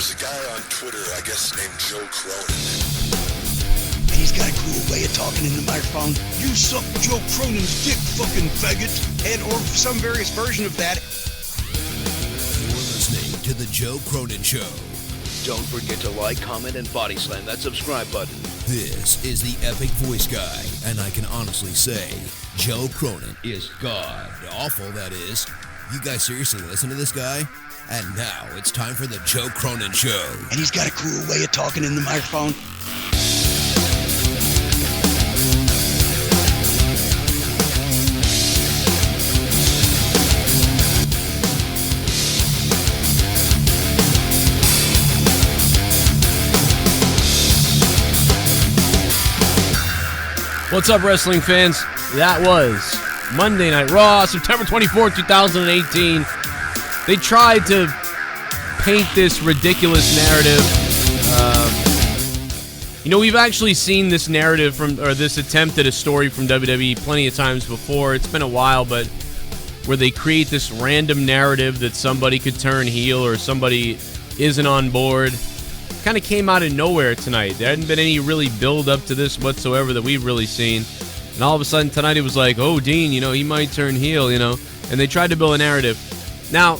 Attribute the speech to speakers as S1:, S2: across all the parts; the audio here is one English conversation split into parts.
S1: There's a guy on Twitter, I guess named Joe Cronin.
S2: And he's got a cool way of talking in the microphone. You suck Joe Cronin's dick, fucking faggot. And or some various version of that.
S3: You're listening to The Joe Cronin Show.
S4: Don't forget to like, comment, and body slam that subscribe button.
S3: This is the epic voice guy, and I can honestly say, Joe Cronin is god awful, that is. You guys seriously listen to this guy? And now it's time for the Joe Cronin Show.
S2: And he's got a cool way of talking in the microphone.
S5: What's up, wrestling fans? That was Monday Night Raw, September 24, 2018. They tried to paint this ridiculous narrative. We've actually seen this narrative this attempt at a story from WWE plenty of times before. It's been a while, but where they create this random narrative that somebody could turn heel or somebody isn't on board. Kind of came out of nowhere tonight. There hadn't been any really build up to this whatsoever that we've really seen. And all of a sudden tonight it was like, oh, Dean, he might turn heel, and they tried to build a narrative. Now,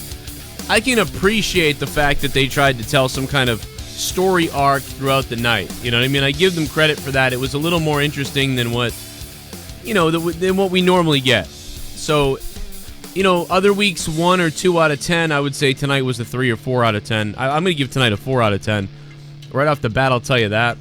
S5: I can appreciate the fact that they tried to tell some kind of story arc throughout the night. You know what I mean? I give them credit for that. It was a little more interesting than what we normally get. So, other weeks 1 or 2 out of 10, I would say tonight was a 3 or 4 out of 10. I'm going to give tonight a 4 out of 10. Right off the bat, I'll tell you that.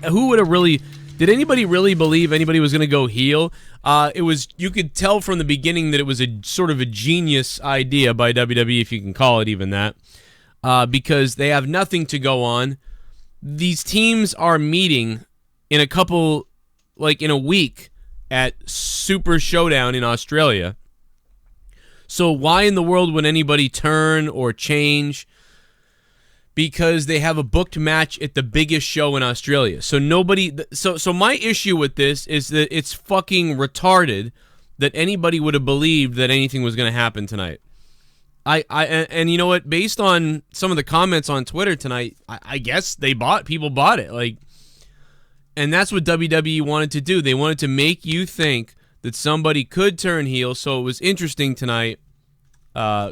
S5: Who would have really... Did anybody really believe anybody was going to go heel? You could tell from the beginning that it was a sort of a genius idea by WWE, if you can call it even that, because they have nothing to go on. These teams are meeting in a week at Super Showdown in Australia. So why in the world would anybody turn or change? Because they have a booked match at the biggest show in Australia. So my issue with this is that it's fucking retarded that anybody would have believed that anything was going to happen tonight. And you know what? Based on some of the comments on Twitter tonight, I guess people bought it. And that's what WWE wanted to do. They wanted to make you think that somebody could turn heel, so it was interesting tonight.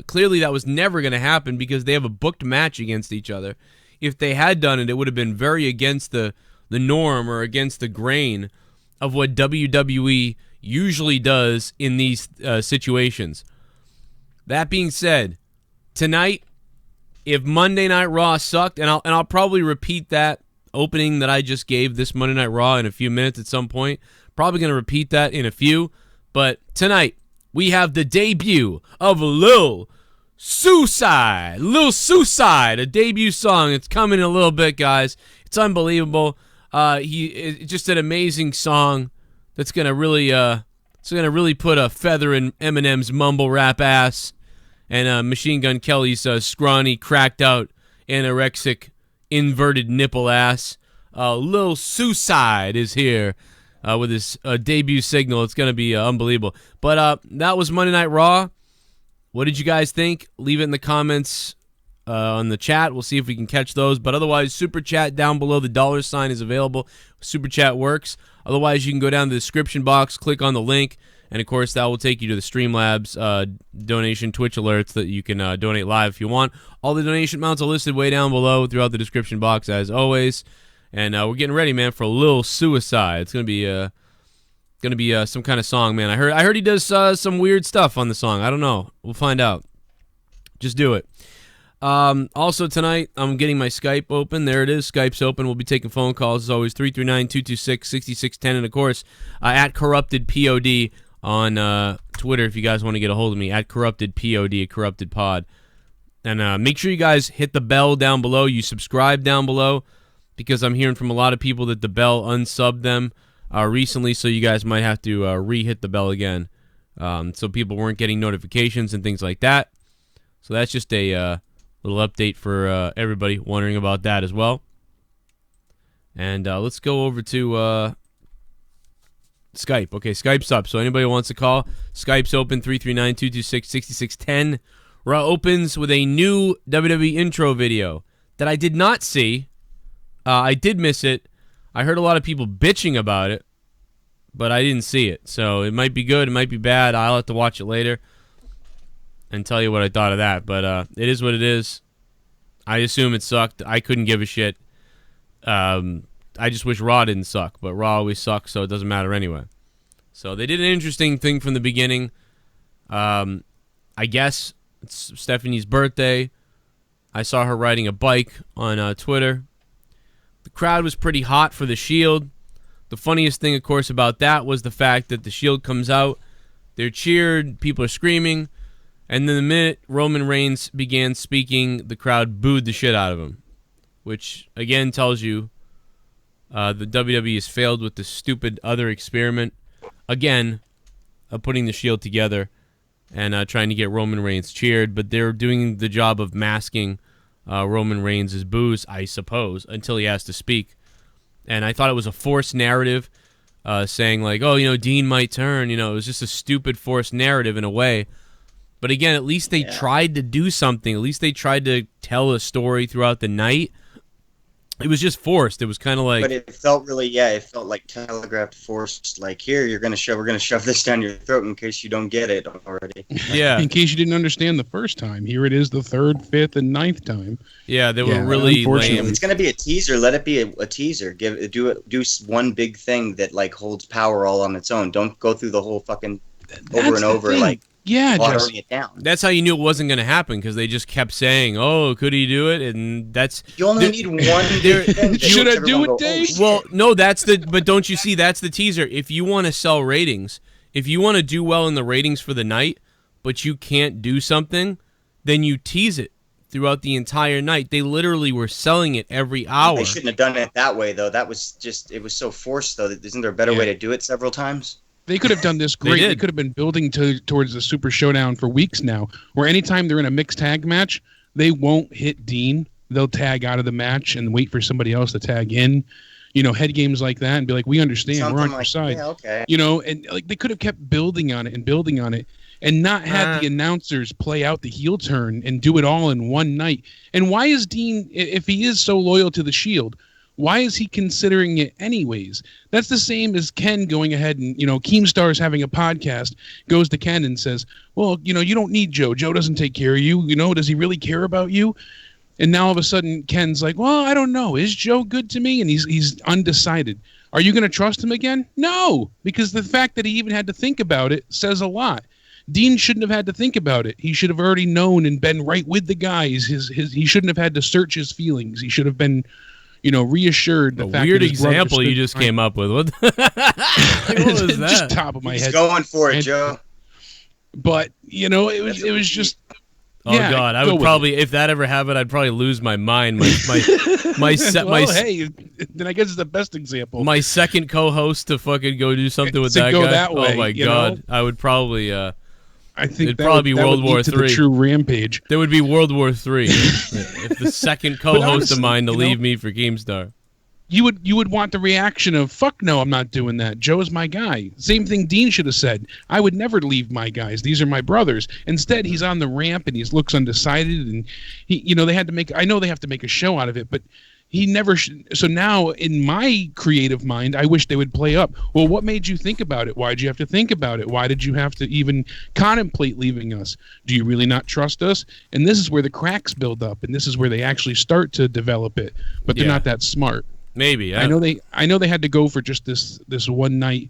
S5: Clearly that was never going to happen because they have a booked match against each other. If they had done it, it would have been very against the norm or against the grain of what WWE usually does in these situations. That being said, tonight, if Monday Night Raw sucked, and I'll probably repeat that opening that I just gave this Monday Night Raw in a few minutes at some point. Probably going to repeat that in a few, but tonight, we have the debut of Lil Suicide, a debut song. It's coming in a little bit, guys. It's unbelievable. It's just an amazing song that's gonna really put a feather in Eminem's mumble rap ass and Machine Gun Kelly's scrawny, cracked out, anorexic, inverted nipple ass. Lil Suicide is here. With his debut signal. It's going to be unbelievable. But that was Monday Night Raw. What did you guys think? Leave it in the comments on the chat. We'll see if we can catch those. But otherwise, Super Chat down below. The $ is available. Super Chat works. Otherwise, you can go down to the description box, click on the link, and, of course, that will take you to the Streamlabs donation Twitch alerts that you can donate live if you want. All the donation amounts are listed way down below throughout the description box, as always. And we're getting ready, man, for a Lil Suicide. It's gonna be some kind of song, man. I heard he does some weird stuff on the song. I don't know. We'll find out. Just do it. Also tonight, I'm getting my Skype open. There it is. Skype's open. We'll be taking phone calls as always. 339-226-6610, and of course, at CorruptedPod on Twitter if you guys want to get a hold of me. At CorruptedPod, CorruptedPod. And make sure you guys hit the bell down below. You subscribe down below. Because I'm hearing from a lot of people that the bell unsubbed them recently, so you guys might have to re-hit the bell again. So people weren't getting notifications and things like that. So that's just a little update for everybody wondering about that as well. And let's go over to Skype. Okay, Skype's up. So anybody who wants to call, Skype's open, 339-226-6610. Raw opens with a new WWE intro video. that I did not see. I did miss it. I heard a lot of people bitching about it, but I didn't see it. So it might be good, it might be bad. I'll have to watch it later and tell you what I thought of that. But it is what it is. I assume it sucked. I couldn't give a shit. I just wish Raw didn't suck, but Raw always sucks, so it doesn't matter anyway. So they did an interesting thing from the beginning. I guess it's Stephanie's birthday. I saw her riding a bike on Twitter. The crowd was pretty hot for the Shield. The funniest thing, of course, about that was the fact that the Shield comes out. They're cheered. People are screaming. And then the minute Roman Reigns began speaking, the crowd booed the shit out of him. Which, again, tells you the WWE has failed with the stupid other experiment. Again, of putting the Shield together and trying to get Roman Reigns cheered. But they're doing the job of masking Roman Reigns' boos, I suppose, until he has to speak. And I thought it was a forced narrative, saying like, oh, Dean might turn. It was just a stupid forced narrative in a way. But again, at least they tried to do something. At least they tried to tell a story throughout the night. It was just forced. It was kind of like...
S6: But it felt really, it felt like telegraphed, forced. Like, here, we're going to shove this down your throat in case you don't get it already.
S5: Yeah.
S7: In case you didn't understand the first time. Here it is the third, fifth, and ninth time.
S5: Yeah, they were really lame.
S6: It's going to be a teaser. Let it be a teaser. Do one big thing that, like, holds power all on its own. Don't go through the whole fucking over and over, like...
S7: Yeah,
S6: watering it down.
S5: That's how you knew it wasn't going to happen, because they just kept saying, "Oh, could he do it?" And that's
S6: you only need one.
S7: Should I do it, Dave?
S5: Well, no, but don't you see? That's the teaser. If you want to sell ratings, if you want to do well in the ratings for the night, but you can't do something, then you tease it throughout the entire night. They literally were selling it every hour.
S6: They shouldn't have done it that way, though. That was just it was so forced, though. Isn't there a better way to do it several times?
S7: They could have done this great. They could have been building towards the Super Showdown for weeks now, where anytime they're in a mixed tag match, they won't hit Dean. They'll tag out of the match and wait for somebody else to tag in. Head games like that, and be like, we understand. Something we're on your side.
S6: Yeah, okay.
S7: And like they could have kept building on it, and not had the announcers play out the heel turn and do it all in one night. And why is Dean, if he is so loyal to the Shield, why is he considering it anyways? That's the same as Ken going ahead and, Keemstar's having a podcast, goes to Ken and says, well, you don't need Joe. Joe doesn't take care of you. Does he really care about you? And now all of a sudden Ken's like, well, I don't know. Is Joe good to me? And he's undecided. Are you going to trust him again? No, because the fact that he even had to think about it says a lot. Dean shouldn't have had to think about it. He should have already known and been right with the guys. He shouldn't have had to search his feelings. He should have been... reassured the fact
S5: weird
S7: that his
S5: example you just came up with. What was that?
S7: Just top of my head.
S6: He's going for it, Joe.
S7: But it was just.
S5: Oh God, I would probably, if that ever happened, I'd probably lose my mind. My
S7: hey, then I guess it's the best example.
S5: My second co-host to fucking go do something with that guy.
S7: That way,
S5: oh my God, I would probably.
S7: I think
S5: it'd probably be World War III.
S7: The true rampage.
S5: There would be World War III if the second co-host of mine to leave me for Keemstar.
S7: You would want the reaction of, fuck no, I'm not doing that. Joe's my guy. Same thing Dean should have said. I would never leave my guys. These are my brothers. Instead, he's on the ramp and he looks undecided, and they had to make. I know they have to make a show out of it, but he never. So now, in my creative mind, I wish they would play up. Well, what made you think about it? Why did you have to think about it? Why did you have to even contemplate leaving us? Do you really not trust us? And this is where the cracks build up, and this is where they actually start to develop it. But they're not that smart.
S5: Maybe
S7: I know they had to go for just this one night,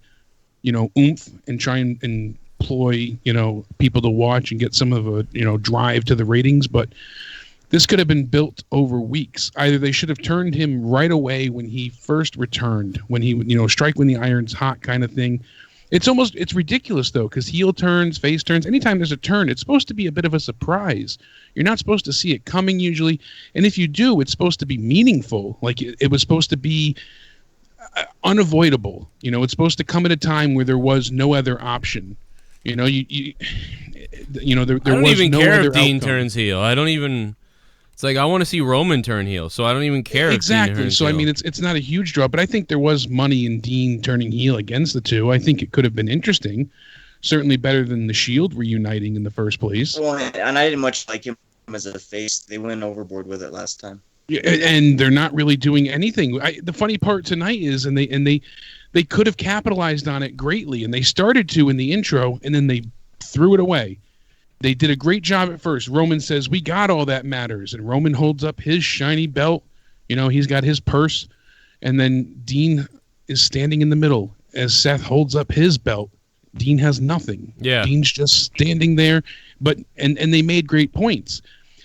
S7: oomph, and try and employ people to watch and get some of a drive to the ratings, but. This could have been built over weeks. Either they should have turned him right away when he first returned, when he, strike when the iron's hot kind of thing. It's ridiculous, though, because heel turns, face turns, anytime there's a turn, it's supposed to be a bit of a surprise. You're not supposed to see it coming usually. And if you do, it's supposed to be meaningful. Like it was supposed to be unavoidable. It's supposed to come at a time where there was no other option. There
S5: I don't
S7: was
S5: even
S7: no
S5: care
S7: other
S5: if Dean
S7: outcome.
S5: turns heel. I don't even... It's like I want to see Roman turn heel, so I don't even care.
S7: Exactly.
S5: If Dean turns
S7: so
S5: heel.
S7: I mean, it's not a huge draw, but I think there was money in Dean turning heel against the two. I think it could have been interesting. Certainly better than the Shield reuniting in the first place.
S6: Well, and I didn't much like him as a face. They went overboard with it last time.
S7: And they're not really doing anything. The funny part tonight is, and they could have capitalized on it greatly, and they started to in the intro, and then they threw it away. They did a great job at first. Roman says, "We got all that matters," and Roman holds up his shiny belt. He's got his purse, and then Dean is standing in the middle as Seth holds up his belt. Dean has nothing.
S5: Yeah,
S7: Dean's just standing there, and they made great points.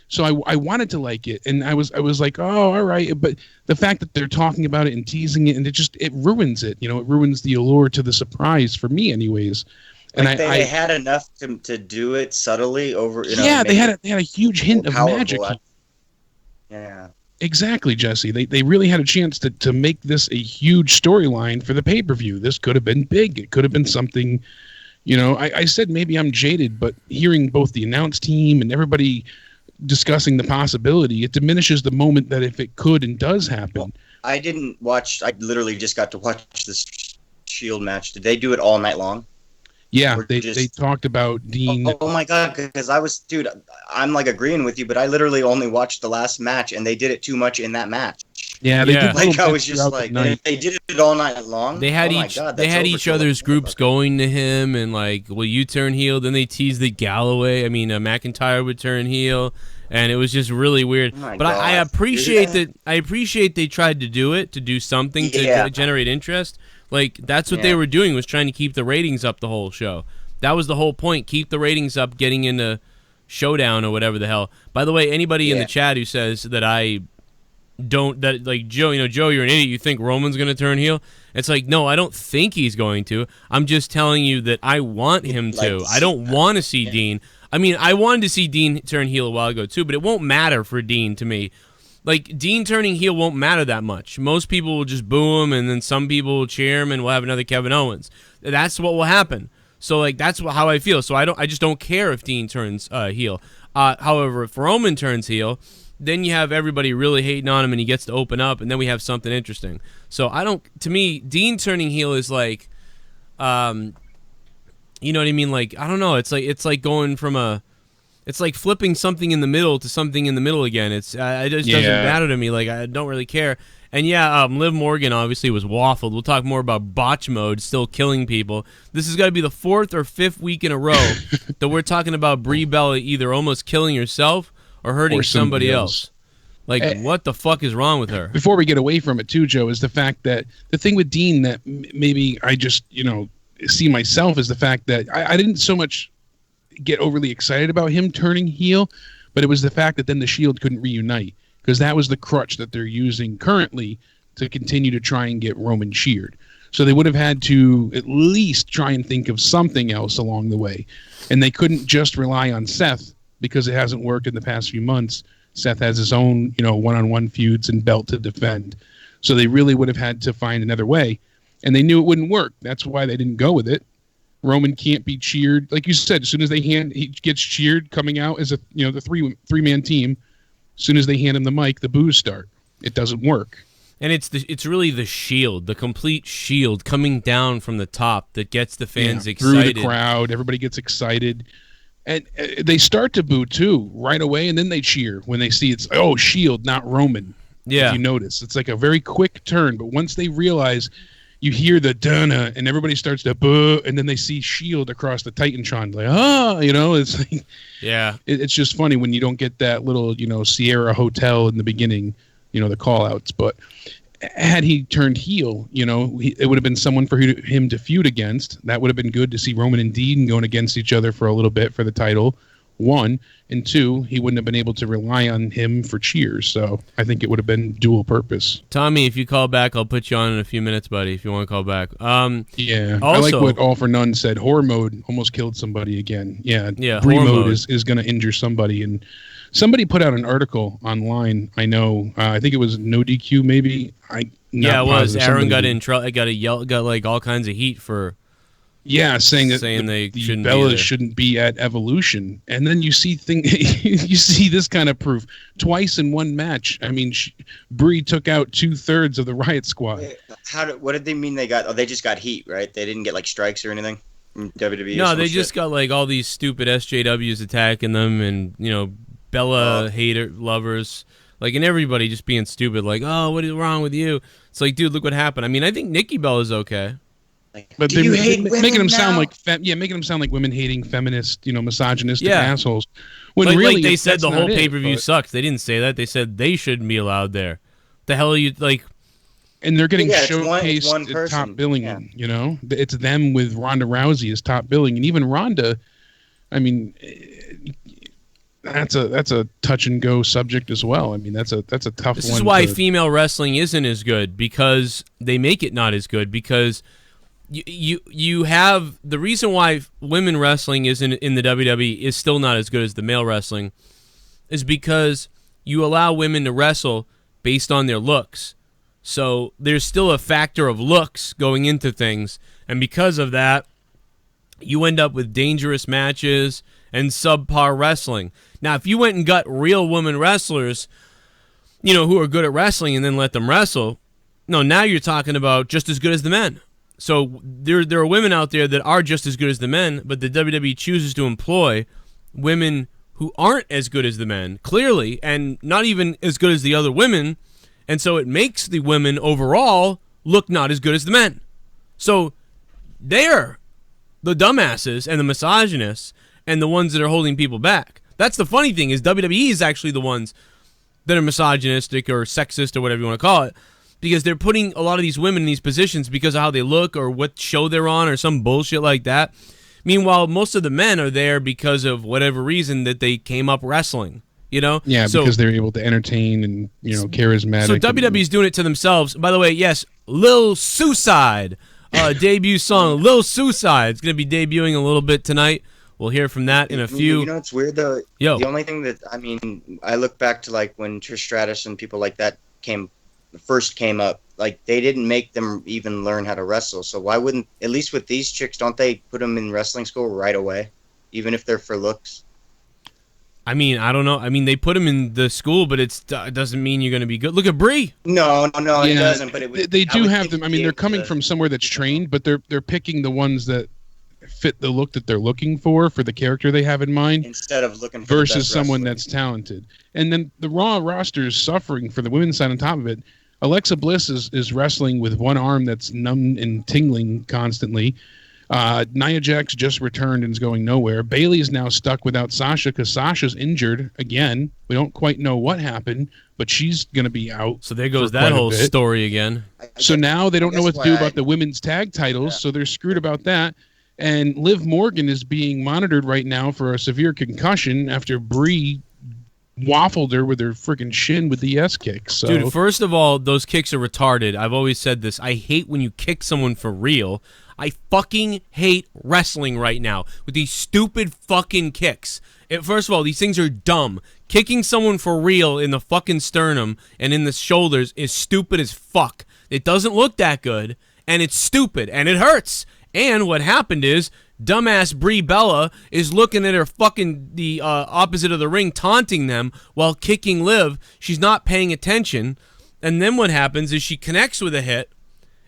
S7: So I wanted to like it, and I was like, oh, all right. But the fact that they're talking about it and teasing it, and it ruins it. It ruins the allure to the surprise for me, anyways. And
S6: they had enough to do it subtly over.
S7: Yeah, they had a huge hint of magic.
S6: Yeah,
S7: exactly, Jesse. They really had a chance to make this a huge storyline for the pay-per-view. This could have been big. It could have been something. I said maybe I'm jaded, but hearing both the announce team and everybody discussing the possibility, it diminishes the moment that if it could and does happen.
S6: Well, I didn't watch. I literally just got to watch this Shield match. Did they do it all night long?
S7: Yeah, they talked about Dean.
S6: Oh my god, because I'm like agreeing with you, but I literally only watched the last match, and they did it too much in that match.
S7: Yeah, they did.
S6: Like I was just like, they did it all night long.
S5: They had each other's groups going to him, and like, will you turn heel? Then they teased that McIntyre would turn heel, and it was just really weird. But I appreciate that. I appreciate they tried to do something to generate interest. Like that's what they were doing, was trying to keep the ratings up the whole show. That was the whole point. Keep the ratings up, getting into Showdown or whatever the hell. By the way, anybody in the chat who says that like Joe, Joe, you're an idiot. You think Roman's going to turn heel? It's like, no, I don't think he's going to. I'm just telling you that I want him to. I don't want to see Dean. I mean, I wanted to see Dean turn heel a while ago too, but it won't matter for Dean to me. Like, Dean turning heel won't matter that much. Most people will just boo him, and then some people will cheer him, and we'll have another Kevin Owens. That's what will happen. So, like, that's how I feel. So I just don't care if Dean turns heel. However, if Roman turns heel, then you have everybody really hating on him, and he gets to open up, and then we have something interesting. So to me, Dean turning heel is like, you know what I mean? Like, I don't know. It's like going from it's like flipping something in the middle to something in the middle again. It just doesn't matter to me. Like, I don't really care. And Liv Morgan obviously was waffled. We'll talk more about botch mode still killing people. This has got to be the 4th or 5th week in a row that we're talking about Brie Bella either almost killing herself or hurting somebody else. Like, what the fuck is wrong with her?
S7: Before we get away from it too, Joe, is the fact that the thing with Dean that maybe I just, see myself is the fact that I didn't so much get overly excited about him turning heel, but it was the fact that then the Shield couldn't reunite, because that was the crutch that they're using currently to continue to try and get Roman cheered. So they would have had to at least try and think of something else along the way. And they couldn't just rely on Seth, because it hasn't worked in the past few months. Seth has his own, one-on-one feuds and belt to defend. So they really would have had to find another way. And they knew it wouldn't work. That's why they didn't go with it. Roman can't be cheered. Like you said, as soon as he gets cheered coming out as the three-man team, as soon as they hand him the mic, the boos start. It doesn't work.
S5: And it's really the Shield, the complete Shield coming down from the top that gets the fans excited.
S7: Through the crowd, everybody gets excited. And they start to boo, too, right away, and then they cheer when they see it's, Shield, not Roman.
S5: Yeah.
S7: If you notice. It's like a very quick turn, but once they realize, you hear the dun and everybody starts to boo, and then they see Shield across the Titantron, like, it's like, it's just funny when you don't get that little, Sierra Hotel in the beginning, the call-outs. But had he turned heel, it would have been someone for him to feud against. That would have been good to see Roman and Dean going against each other for a little bit for the title. 1, and 2, he wouldn't have been able to rely on him for cheers. So I think it would have been dual purpose.
S5: Tommy, if you call back, I'll put you on in a few minutes, buddy, if you want to call back.
S7: Yeah, I like what All for None said. Horror mode almost killed somebody again. Yeah, Brie mode is going to injure somebody. And somebody put out an article online, I know, I think it was No DQ maybe. It
S5: was. Aaron got in trouble, got like all kinds of heat for...
S7: Yeah, saying that
S5: they
S7: the Bellas shouldn't be at Evolution, and then you see you see this kind of proof twice in one match. I mean, Brie took out 2/3 of the Riot Squad.
S6: What did they mean they got? Oh, they just got heat, right? They didn't get like strikes or anything from WWE.
S5: No, they just got like all these stupid SJWs attacking them, and Bella hater lovers. Like, and everybody just being stupid, like, oh, what is wrong with you? It's like, dude, look what happened. I mean, I think Nikki Bella's okay.
S7: But
S6: do you hate women
S7: making them sound
S6: now?
S7: like making them sound like women-hating, feminist, misogynistic
S5: Yeah.
S7: assholes. When
S5: Like,
S7: really
S5: they said the whole pay-per-view
S7: but-
S5: sucks. They didn't say that. They said they shouldn't be allowed there. The hell are you, like...
S7: And they're getting
S6: Yeah, it's
S7: showcased
S6: one
S7: at
S6: person.
S7: top billing.
S6: Yeah.
S7: It's them with Ronda Rousey as top billing, and even Ronda. I mean, that's a touch and go subject as well. I mean, that's a tough one.
S5: This is why female wrestling isn't as good, because they make it not as good, because you have the reason why women wrestling isn't in the WWE is still not as good as the male wrestling is because you allow women to wrestle based on their looks. So there's still a factor of looks going into things, and because of that, you end up with dangerous matches and subpar wrestling. Now, if you went and got real women wrestlers, who are good at wrestling and then let them wrestle, no, now you're talking about just as good as the men. So there are women out there that are just as good as the men, but the WWE chooses to employ women who aren't as good as the men, clearly, and not even as good as the other women, and so it makes the women overall look not as good as the men. So they're the dumbasses and the misogynists and the ones that are holding people back. That's the funny thing, is WWE is actually the ones that are misogynistic or sexist or whatever you want to call it, because they're putting a lot of these women in these positions because of how they look or what show they're on or some bullshit like that. Meanwhile, most of the men are there because of whatever reason that they came up wrestling,
S7: Yeah,
S5: so,
S7: because they're able to entertain and, charismatic.
S5: So WWE's doing it to themselves. By the way, yes, Lil Suicide, debut song, Lil Suicide. It's going to be debuting a little bit tonight. We'll hear from that in a few.
S6: It's weird though.
S5: Yo.
S6: The only thing that I look back to like when Trish Stratus and people like that first came up. Like they didn't make them even learn how to wrestle. So why wouldn't, at least with these chicks, don't they put them in wrestling school right away, even if they're for looks?
S5: I mean, I don't know. I mean, they put them in the school, but it doesn't mean you're going to be good. Look at Brie.
S6: No, it doesn't. But
S7: they do have them. I mean, they're coming from somewhere that's trained, but they're picking the ones that fit the look that they're looking for the character they have in mind,
S6: instead of looking for
S7: versus
S6: the best
S7: someone
S6: wrestler.
S7: that's talented. And then the Raw roster is suffering for the women's side on top of it. Alexa Bliss is wrestling with one arm that's numb and tingling constantly. Nia Jax just returned and is going nowhere. Bayley is now stuck without Sasha because Sasha's injured again. We don't quite know what happened, but she's going to be out.
S5: So there goes
S7: for
S5: that
S7: quite a
S5: whole
S7: bit.
S5: story again.
S7: So now they don't know what to do
S6: why
S7: about the women's tag titles, so they're screwed about that. And Liv Morgan is being monitored right now for a severe concussion after Brie waffled her with her freaking shin with the yes kick. So,
S5: Dude, first of all, those kicks are retarded. I've always said this. I hate when you kick someone for real. I fucking hate wrestling right now with these stupid fucking kicks. First of all, these things are dumb. Kicking someone for real in the fucking sternum and in the shoulders is stupid as fuck. It doesn't look that good, and it's stupid, and it hurts. And what happened is, dumbass Brie Bella is looking at her fucking the opposite of the ring, taunting them while kicking Liv. She's not paying attention. And then what happens is she connects with a hit,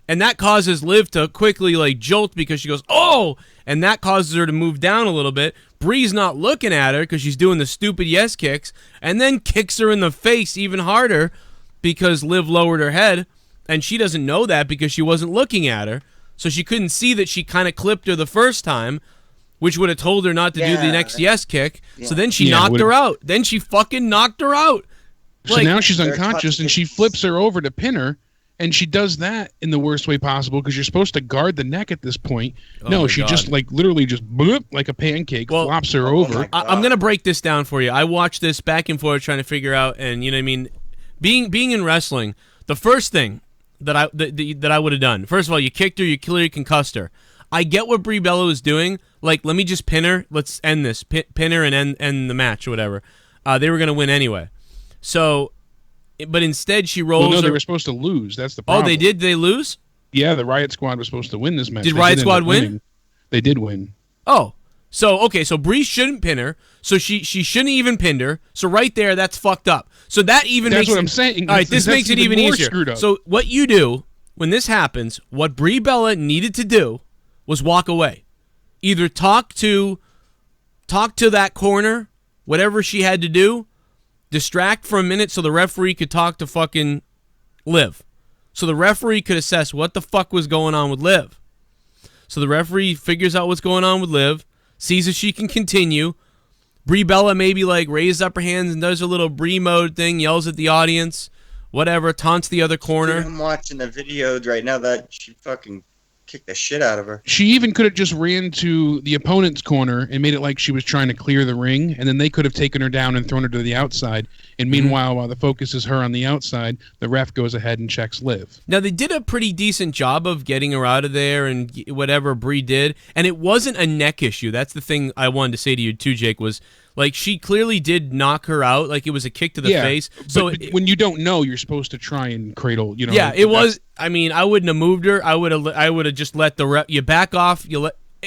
S5: and that causes Liv to quickly like jolt because she goes, oh! And that causes her to move down a little bit. Brie's not looking at her because she's doing the stupid yes kicks, and then kicks her in the face even harder because Liv lowered her head, and she doesn't know that because she wasn't looking at her. So she couldn't see that she kind of clipped her the first time, which would have told her not to do the next yes kick. Yeah. So then she knocked her out. Then she fucking knocked her out.
S7: So now she's unconscious, and she flips her over to pin her, and she does that in the worst way possible because you're supposed to guard the neck at this point. No, she just literally just bloop, like a pancake, flops her over.
S5: I'm going to break this down for you. I watched this back and forth trying to figure out, and you know what I mean? Being in wrestling, the first thing that I would have done. First of all, you kicked her, you clearly concussed her. I get what Brie Bella was doing. Like, let me just pin her. Let's end this. Pin her and end the match or whatever. They were going to win anyway. So, but instead she rolls.
S7: Well, no,
S5: her.
S7: they were supposed to lose. That's the problem.
S5: Oh, they did? They lose?
S7: Yeah, the Riot Squad was supposed to win this match.
S5: Did Riot Squad win?
S7: They did win.
S5: Oh. So, okay, so Brie shouldn't pin her. So she shouldn't even pin her. So right there, that's fucked up. So that even
S7: that's
S5: makes
S7: what I'm saying.
S5: All right, this makes it even easier. So what you do when this happens, what Brie Bella needed to do was walk away. Either talk to that corner, whatever she had to do, distract for a minute so the referee could talk to fucking Liv. So the referee could assess what the fuck was going on with Liv. So the referee figures out what's going on with Liv, sees if she can continue. Brie Bella maybe like raises up her hands and does a little Brie mode thing, yells at the audience, whatever, taunts the other corner.
S6: I'm watching the video right now that she fucking kicked the shit out of her.
S7: She even could have just ran to the opponent's corner and made it like she was trying to clear the ring, and then they could have taken her down and thrown her to the outside. And meanwhile, while the focus is her on the outside, the ref goes ahead and checks Liv.
S5: Now, they did a pretty decent job of getting her out of there and whatever Brie did, and it wasn't a neck issue. That's the thing I wanted to say to you too, Jake, was like she clearly did knock her out, like it was a kick to the face. So
S7: but when you don't know, you're supposed to try and cradle, you know.
S5: Yeah, it was. I mean, I wouldn't have moved her. I would have just let the ref. You back off.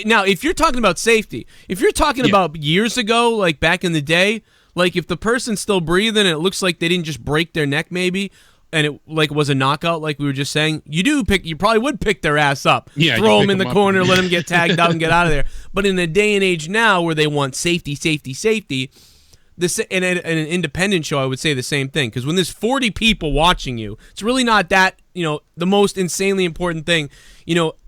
S5: Now, if you're talking about safety, if you're talking about years ago, like back in the day, like if the person's still breathing and it looks like they didn't just break their neck, maybe, and it like was a knockout, like we were just saying, you probably would pick their ass up, throw them in the corner, let them get tagged out and get out of there. But in the day and age now, where they want safety, this in an independent show, I would say the same thing, because when there's 40 people watching you, it's really not that, the most insanely important thing.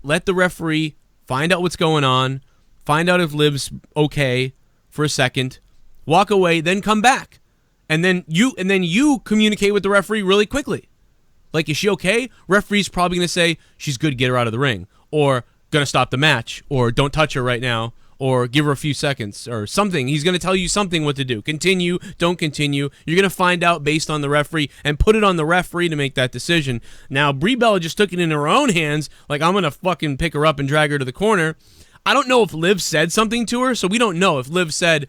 S5: Let the referee find out what's going on, find out if Liv's okay for a second, walk away, then come back. And then you communicate with the referee really quickly. Like, is she okay? Referee's probably going to say, she's good, get her out of the ring. Or, going to stop the match. Or, don't touch her right now. Or, give her a few seconds. Or something. He's going to tell you something what to do. Continue, don't continue. You're going to find out based on the referee and put it on the referee to make that decision. Now, Brie Bella just took it in her own hands. Like, I'm going to fucking pick her up and drag her to the corner. I don't know if Liv said something to her, so we don't know if Liv said,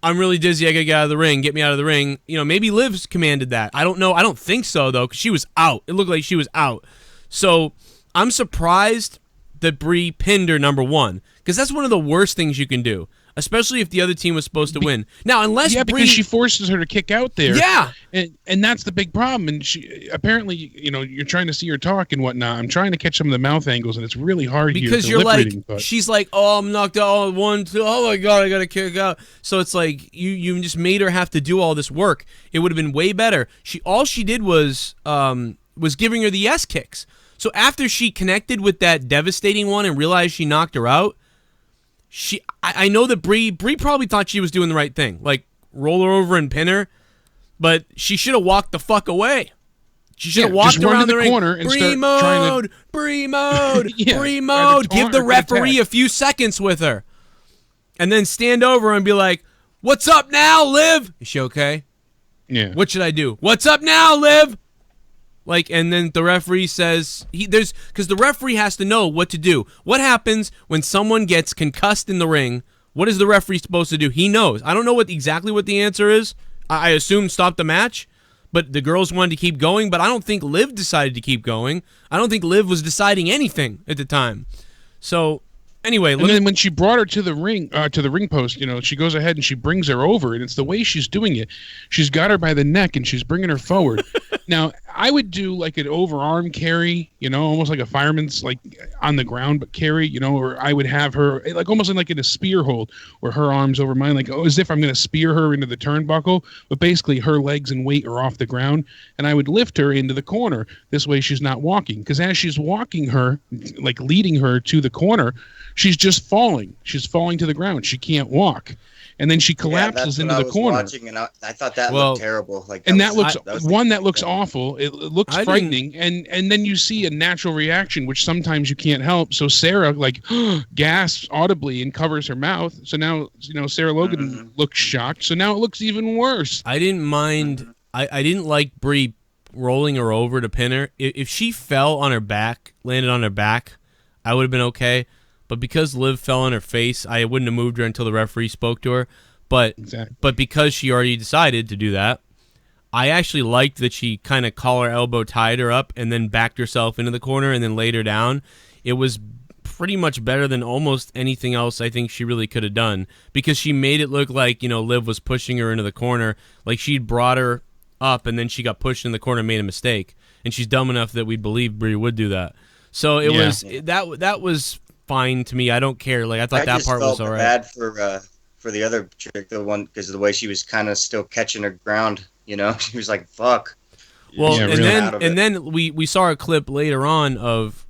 S5: I'm really dizzy, I gotta get out of the ring, get me out of the ring. Maybe Liv's commanded that. I don't know. I don't think so, though, because she was out. It looked like she was out. So I'm surprised that Brie pinned her, number one, because that's one of the worst things you can do, especially if the other team was supposed to win. Now, unless Brie...
S7: because she forces her to kick out there.
S5: Yeah.
S7: And that's the big problem. And she apparently, you're trying to see her talk and whatnot. I'm trying to catch some of the mouth angles, and it's really hard
S5: because
S7: here.
S5: Because you're like,
S7: reading,
S5: she's like, oh, I'm knocked out, oh, 1, 2, oh my God, I gotta kick out. So it's like, you just made her have to do all this work. It would have been way better. All she did was giving her the yes kicks. So after she connected with that devastating one and realized she knocked her out, I know that Brie probably thought she was doing the right thing, like roll her over and pin her, but she should have walked the fuck away. She should have walked around the
S7: corner and
S5: Brie mode, Brie mode, Brie mode. Give the referee a few seconds with her, and then stand over and be like, "What's up now, Liv? Is she okay?
S7: Yeah.
S5: What should I do? What's up now, Liv?" Like, and then the referee says because the referee has to know what to do. What happens when someone gets concussed in the ring? What is the referee supposed to do? He knows. I don't know exactly what the answer is. I assume stop the match, but the girls wanted to keep going. But I don't think Liv decided to keep going. I don't think Liv was deciding anything at the time. So anyway,
S7: and then when she brought her to the ring post, she goes ahead and she brings her over, and it's the way she's doing it. She's got her by the neck and she's bringing her forward. Now, I would do like an overarm carry, almost like a fireman's, like on the ground, but carry, or I would have her like almost like in a spear hold where her arms over mine, like as if I'm going to spear her into the turnbuckle, but basically her legs and weight are off the ground, and I would lift her into the corner. This way she's not walking, because as she's walking her, like leading her to the corner, she's just falling. She's falling to the ground. She can't walk. And then she collapses into the corner.
S6: Watching, and I thought that looked terrible. Like,
S7: that looks awful. It looks frightening. And then you see a natural reaction, which sometimes you can't help. So Sarah gasps audibly and covers her mouth. So now Sarah Logan looks shocked. So now it looks even worse.
S5: I didn't mind. I didn't like Brie rolling her over to pin her. If she fell on her back, landed on her back, I would have been okay. But because Liv fell on her face, I wouldn't have moved her until the referee spoke to her. But because she already decided to do that, I actually liked that she kind of collar elbow tied her up and then backed herself into the corner and then laid her down. It was pretty much better than almost anything else I think she really could have done, because she made it look like, Liv was pushing her into the corner, like she'd brought her up and then she got pushed in the corner and made a mistake. And she's dumb enough that we believe Brie would do that. So that was fine to me. I don't care. Like, I thought that part was all right.
S6: I just felt bad for the other chick, the one, because of the way she was kind of still catching her ground. You know, she was like, "Fuck."
S5: Well,
S7: Yeah,
S5: and
S7: really.
S5: then we saw a clip later on of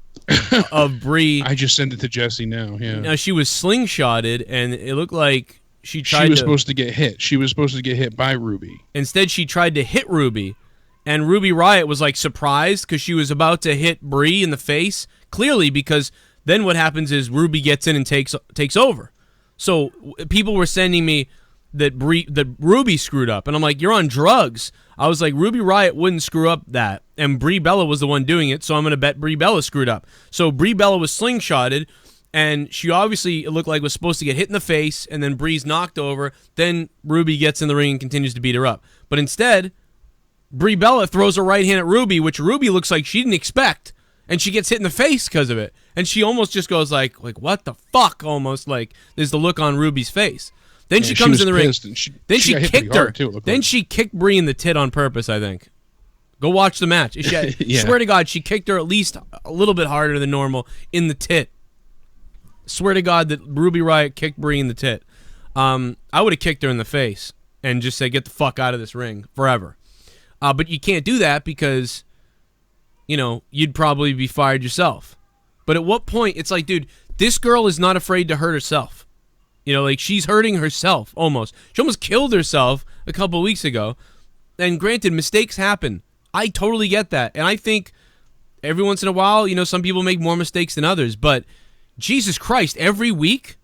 S5: Brie.
S7: I just sent it to Jesse now. Yeah.
S5: Now she was slingshotted, and it looked like she
S7: was supposed to get hit. She was supposed to get hit by Ruby.
S5: Instead, she tried to hit Ruby, and Ruby Riott was like surprised because she was about to hit Brie in the face. Clearly, because then what happens is Ruby gets in and takes over. So people were sending me that Ruby screwed up, and I'm like, you're on drugs. I was like, Ruby Riott wouldn't screw up that, and Brie Bella was the one doing it, so I'm going to bet Brie Bella screwed up. So Brie Bella was slingshotted, and she obviously, it looked like, was supposed to get hit in the face, and then Brie's knocked over. Then Ruby gets in the ring and continues to beat her up. But instead, Brie Bella throws a right hand at Ruby, which Ruby looks like she didn't expect, and she gets hit in the face because of it. And she almost just goes like what the fuck, almost like there's the look on Ruby's face. Then she comes in the ring. Then she kicked her. Then she kicked Brie in the tit on purpose, I think. Go watch the match. Swear to God, she kicked her at least a little bit harder than normal in the tit. Swear to God that Ruby Riott kicked Brie in the tit. I would have kicked her in the face and just said, get the fuck out of this ring forever. But you can't do that because, you know, you'd probably be fired yourself. But at what point, it's like, dude, this girl is not afraid to hurt herself. You know, like, she's hurting herself almost. She almost killed herself a couple of weeks ago. And granted, mistakes happen. I totally get that. And I think every once in a while, you know, some people make more mistakes than others. But Jesus Christ, every week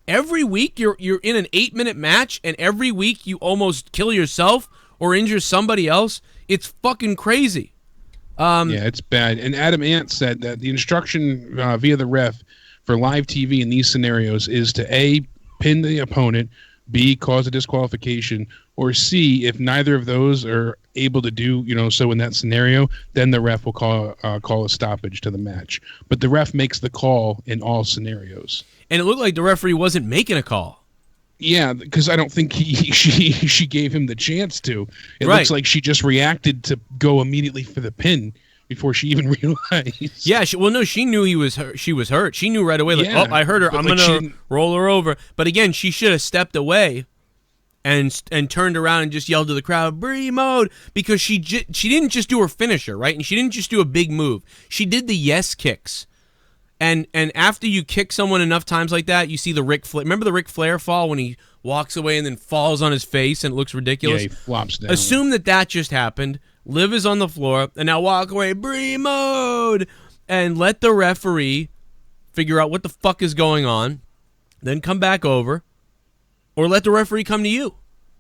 S5: you're in an 8-minute match, and every week you almost kill yourself or injure somebody else. It's fucking crazy.
S7: Yeah, it's bad. And Adam Ant said that the instruction via the ref for live TV in these scenarios is to A, pin the opponent, B, cause a disqualification, or C, if neither of those are able to do, you know, so in that scenario, then the ref will call a stoppage to the match. But the ref makes the call in all scenarios. And
S5: it looked like the referee wasn't making a call.
S7: Yeah, because I don't think she gave him the chance to. It looks like she just reacted to go immediately for the pin before she even realized.
S5: Yeah, she knew she was hurt. She knew right away, like, oh, I hurt her. I'm going to roll her over. But again, she should have stepped away and turned around and just yelled to the crowd, Brie mode, because she didn't just do her finisher, right? And she didn't just do a big move. She did the yes kicks. And after you kick someone enough times like that, you see the Ric Flair. Remember the Ric Flair fall when he walks away and then falls on his face and it looks ridiculous?
S7: Yeah, he flops down.
S5: Assume that just happened. Liv is on the floor, and now walk away, Brie mode, and let the referee figure out what the fuck is going on, then come back over, or let the referee come to you.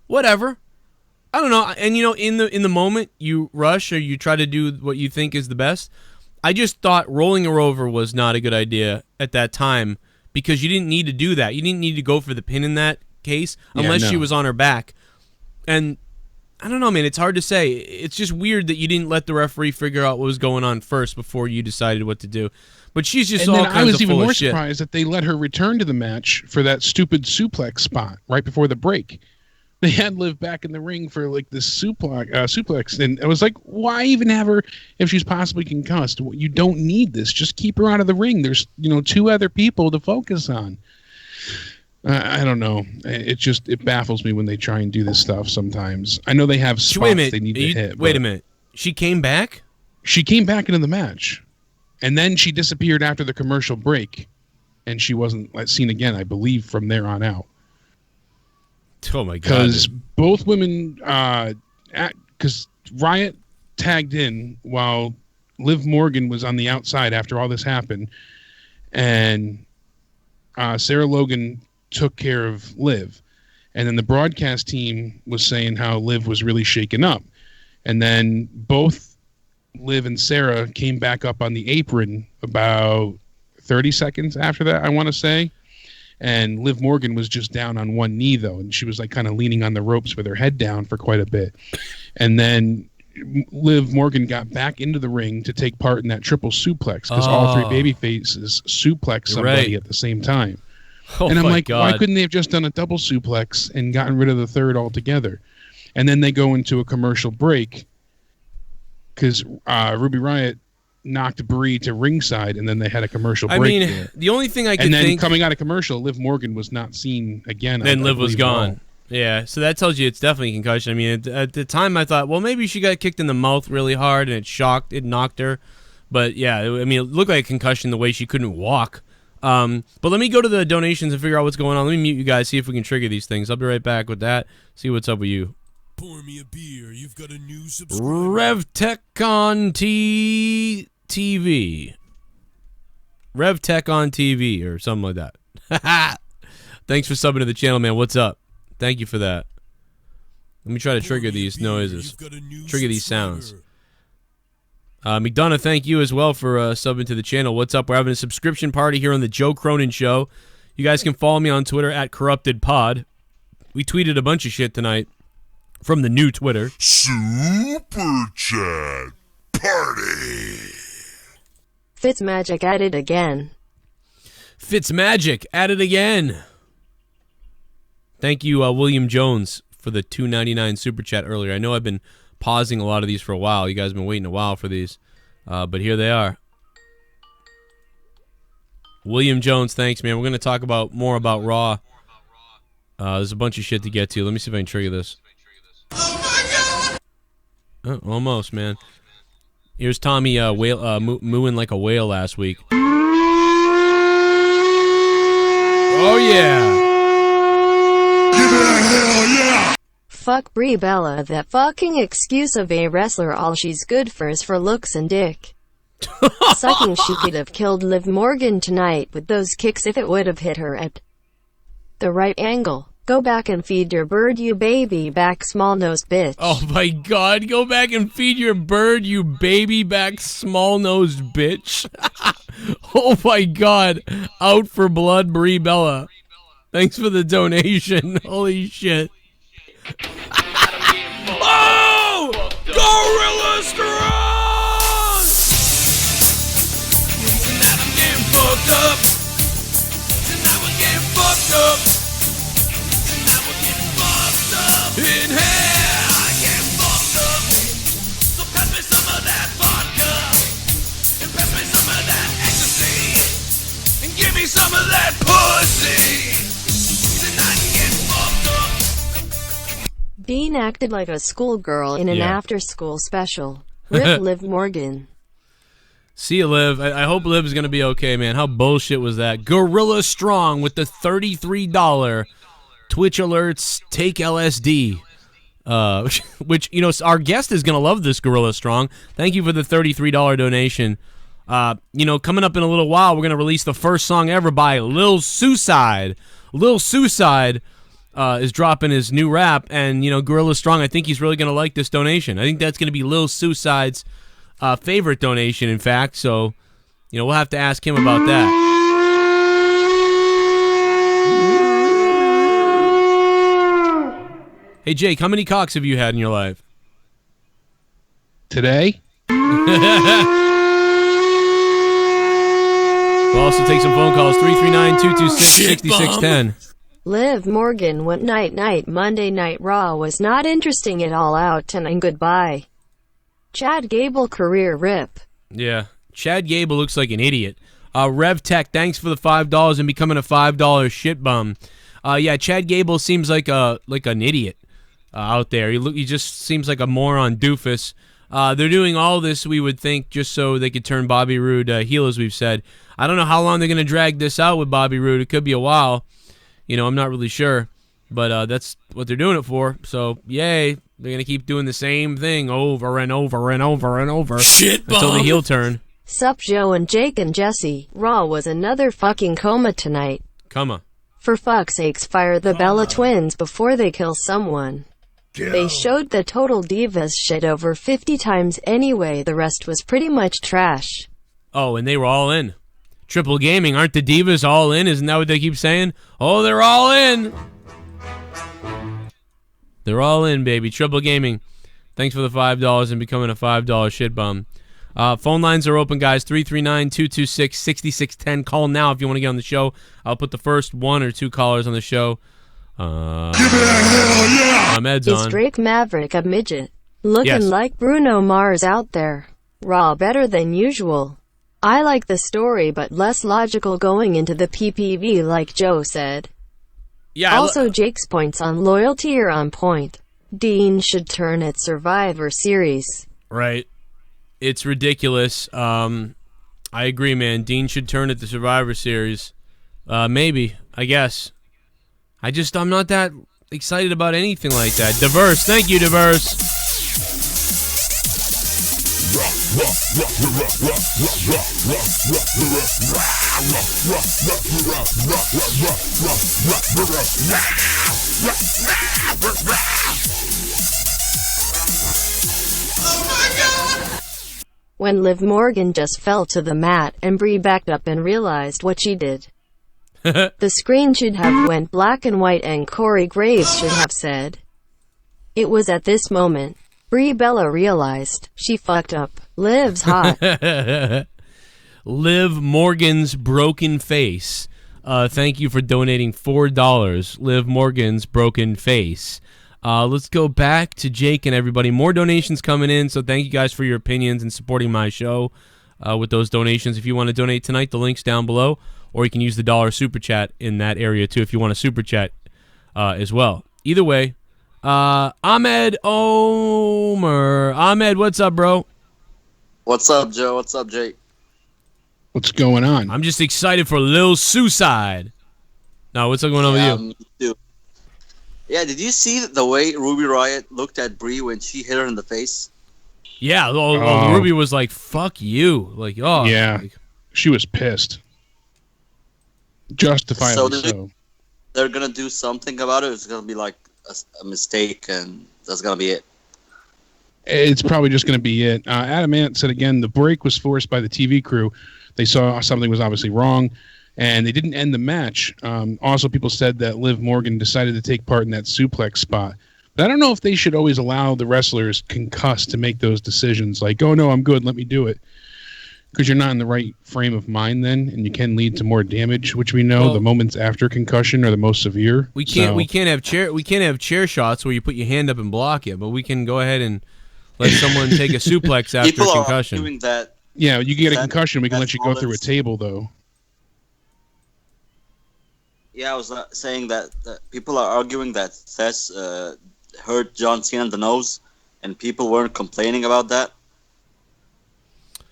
S5: Whatever. I don't know. And, you know, in the moment, you rush or you try to do what you think is the best. I just thought rolling her over was not a good idea at that time because you didn't need to do that. You didn't need to go for the pin in that case unless she was on her back. And I don't know, man. It's hard to say. It's just weird that you didn't let the referee figure out what was going on first before you decided what to do. But she's just all kinds of full of shit. And I was even more
S7: surprised that they let her return to the match for that stupid suplex spot right before the break. They had Liv back in the ring for like this suplex, and I was like, why even have her if she's possibly concussed? You don't need this. Just keep her out of the ring. There's, you know, 2 other people to focus on. I don't know. It baffles me when they try and do this stuff sometimes. I know they have spots they need to hit.
S5: Wait a minute. She came back?
S7: She came back into the match, and then she disappeared after the commercial break, and she wasn't seen again, I believe, from there on out.
S5: Oh my God!
S7: Because both women, because Riott tagged in while Liv Morgan was on the outside after all this happened, and Sarah Logan took care of Liv, and then the broadcast team was saying how Liv was really shaken up, and then both Liv and Sarah came back up on the apron about 30 seconds after that, I want to say. And Liv Morgan was just down on one knee, though, and she was like kind of leaning on the ropes with her head down for quite a bit. And then Liv Morgan got back into the ring to take part in that triple suplex because all 3 baby faces suplex somebody at the same time. And I'm like, why couldn't they have just done a double suplex and gotten rid of the third altogether? And then they go into a commercial break because Ruby Riott knocked Brie to ringside, and then they had a commercial break.
S5: I mean,
S7: there.
S5: the only thing I could
S7: and then
S5: think...
S7: coming out of commercial, Liv Morgan was not seen again.
S5: Then Liv was
S7: believe, at all.
S5: gone. Yeah, so that tells you it's definitely a concussion. I mean, at the time I thought, well, maybe she got kicked in the mouth really hard and it knocked her. But yeah, I mean, it looked like a concussion the way she couldn't walk. But let me go to the donations and figure out what's going on. Let me mute you guys, see if we can trigger these things. I'll be right back with that. See what's up with you.
S3: Pour me a beer. You've got a new subscriber.
S5: RevTech on TV. RevTech on TV or something like that. Thanks for subbing to the channel, man. What's up? Thank you for that. Let me try to trigger these noises. Trigger these sounds. McDonough, thank you as well for subbing to the channel. What's up? We're having a subscription party here on the Joe Cronin Show. You guys can follow me on Twitter at CorruptedPod. We tweeted a bunch of shit tonight from the new Twitter.
S1: Super Chat Party.
S8: Fitzmagic at it again.
S5: Fitzmagic at it again. Thank you, William Jones, for the $2.99 super chat earlier. I know I've been pausing a lot of these for a while. You guys have been waiting a while for these, but here they are. William Jones, thanks, man. We're going to talk more about Raw. There's a bunch of shit to get to. Let me see if I can trigger this. Oh, my God! Almost, man. Here's Tommy mooing like a whale last week. Oh, yeah.
S1: Hell yeah!
S8: Fuck Brie Bella, that fucking excuse of a wrestler. All she's good for is for looks and dick. Sucking. She could have killed Liv Morgan tonight with those kicks if it would have hit her at the right angle. Go back and feed your bird, you baby back small-nosed bitch.
S5: Oh my God, go back and feed your bird, you baby back small-nosed bitch. Oh my God, out for blood, Brie Bella. Thanks for the donation. Holy shit. Oh! Gorilla Strong! Tonight I'm getting fucked up. Tonight we're getting fucked up. Tonight we're getting fucked up. In here, I get fucked up. So pass me some of that vodka. And pass me some of that ecstasy. And give me some of that pussy.
S8: Dean acted like a schoolgirl in an after-school special. Rip Liv Morgan.
S5: See you, Liv. I hope Liv is going to be okay, man. How bullshit was that? Gorilla Strong with the $33 Twitch alerts take LSD. Which, you know, our guest is going to love this, Gorilla Strong. Thank you for the $33 donation. You know, coming up in a little while, we're going to release the first song ever by Lil Suicide. Lil Suicide is dropping his new rap, and, you know, Gorilla Strong, I think he's really going to like this donation. I think that's going to be Lil Suicide's favorite donation, in fact, so, you know, we'll have to ask him about that. Hey, Jake, how many cocks have you had in your life?
S7: Today?
S5: We'll also take some phone calls, 339-226-6610.
S8: Liv Morgan went night-night. Monday Night Raw was not interesting at all. Out and goodbye. Chad Gable career rip.
S5: Yeah, Chad Gable looks like an idiot. RevTech, thanks for the $5 and becoming a $5 ShiBUM. Yeah, Chad Gable seems like an idiot out there. He just seems like a moron doofus. They're doing all this, we would think, just so they could turn Bobby Roode heel, as we've said. I don't know how long they're going to drag this out with Bobby Roode. It could be a while. You know, I'm not really sure. But that's what they're doing it for. So, yay. They're going to keep doing the same thing over and over and over and over.
S3: Shit,
S5: until the heel turn.
S8: Sup, Joe and Jake and Jesse. Raw was another fucking coma tonight.
S5: Coma.
S8: For fuck's sakes, fire the Bella twins before they kill someone. They showed the Total Divas shit over 50 times anyway. The rest was pretty much trash.
S5: Oh, and they were all in. Triple Gaming, aren't the Divas all in? Isn't that what they keep saying? Oh, they're all in. They're all in, baby. Triple Gaming, thanks for the $5 and becoming a $5 ShiBUM. Phone lines are open, guys. 339-226-6610. Call now if you want to get on the show. I'll put the first one or two callers on the show.
S1: Give it a hell yeah!
S5: I'm Ed's
S8: Is
S5: on.
S8: Drake Maverick a midget? Looking
S5: Yes.
S8: like Bruno Mars out there. Raw better than usual. I like the story but less logical going into the PPV like Joe said.
S5: Yeah.
S8: Also, Jake's points on loyalty are on point. Dean should turn at Survivor Series.
S5: Right. It's ridiculous. I agree, man. Dean should turn at the Survivor Series. Maybe, I guess. I'm not that excited about anything like that. Diverse. Thank you, Diverse.
S8: When Liv Morgan just fell to the mat and Brie backed up and realized what she did. The screen should have went black and white and Corey Graves should have said. It was at this moment Brie Bella realized she fucked up. Liv's hot.
S5: Liv Morgan's broken face. Thank you for donating $4. Liv Morgan's broken face. Let's go back to Jake and everybody. More donations coming in, so thank you guys for your opinions and supporting my show with those donations. If you want to donate tonight, the link's down below, or you can use the $1 super chat in that area too if you want to super chat as well. Either way, Ahmed Omer. Ahmed, what's up, bro?
S9: What's up, Joe? What's up, Jake?
S7: What's going on?
S5: I'm just excited for Lil Suicide. Now, what's going on with you?
S9: Me too. Yeah, did you see the way Ruby Riot looked at Brie when she hit her in the face?
S5: Yeah, Ruby was like, fuck you. Like, oh.
S7: Yeah,
S5: like,
S7: she was pissed. Justifiably so.
S9: They're going to do something about it? It's going to be like a mistake, and that's going to be it.
S7: It's probably just going to be it. Adam Ant said again, the break was forced by the TV crew. They saw something was obviously wrong, and they didn't end the match. Also, people said that Liv Morgan decided to take part in that suplex spot. But I don't know if they should always allow the wrestlers concussed to make those decisions. Like, oh, no, I'm good, let me do it. Because you're not in the right frame of mind then, and you can lead to more damage, which we know the moments after concussion are the most severe.
S5: We can't have chair shots where you put your hand up and block it, but we can go ahead and let someone take a suplex after
S9: People
S5: concussion.
S9: Are doing that.
S7: Yeah, you get a concussion, we can let you go through a table, though.
S9: Yeah, I was saying that people are arguing that Seth hurt John Cena in the nose, and people weren't complaining about that.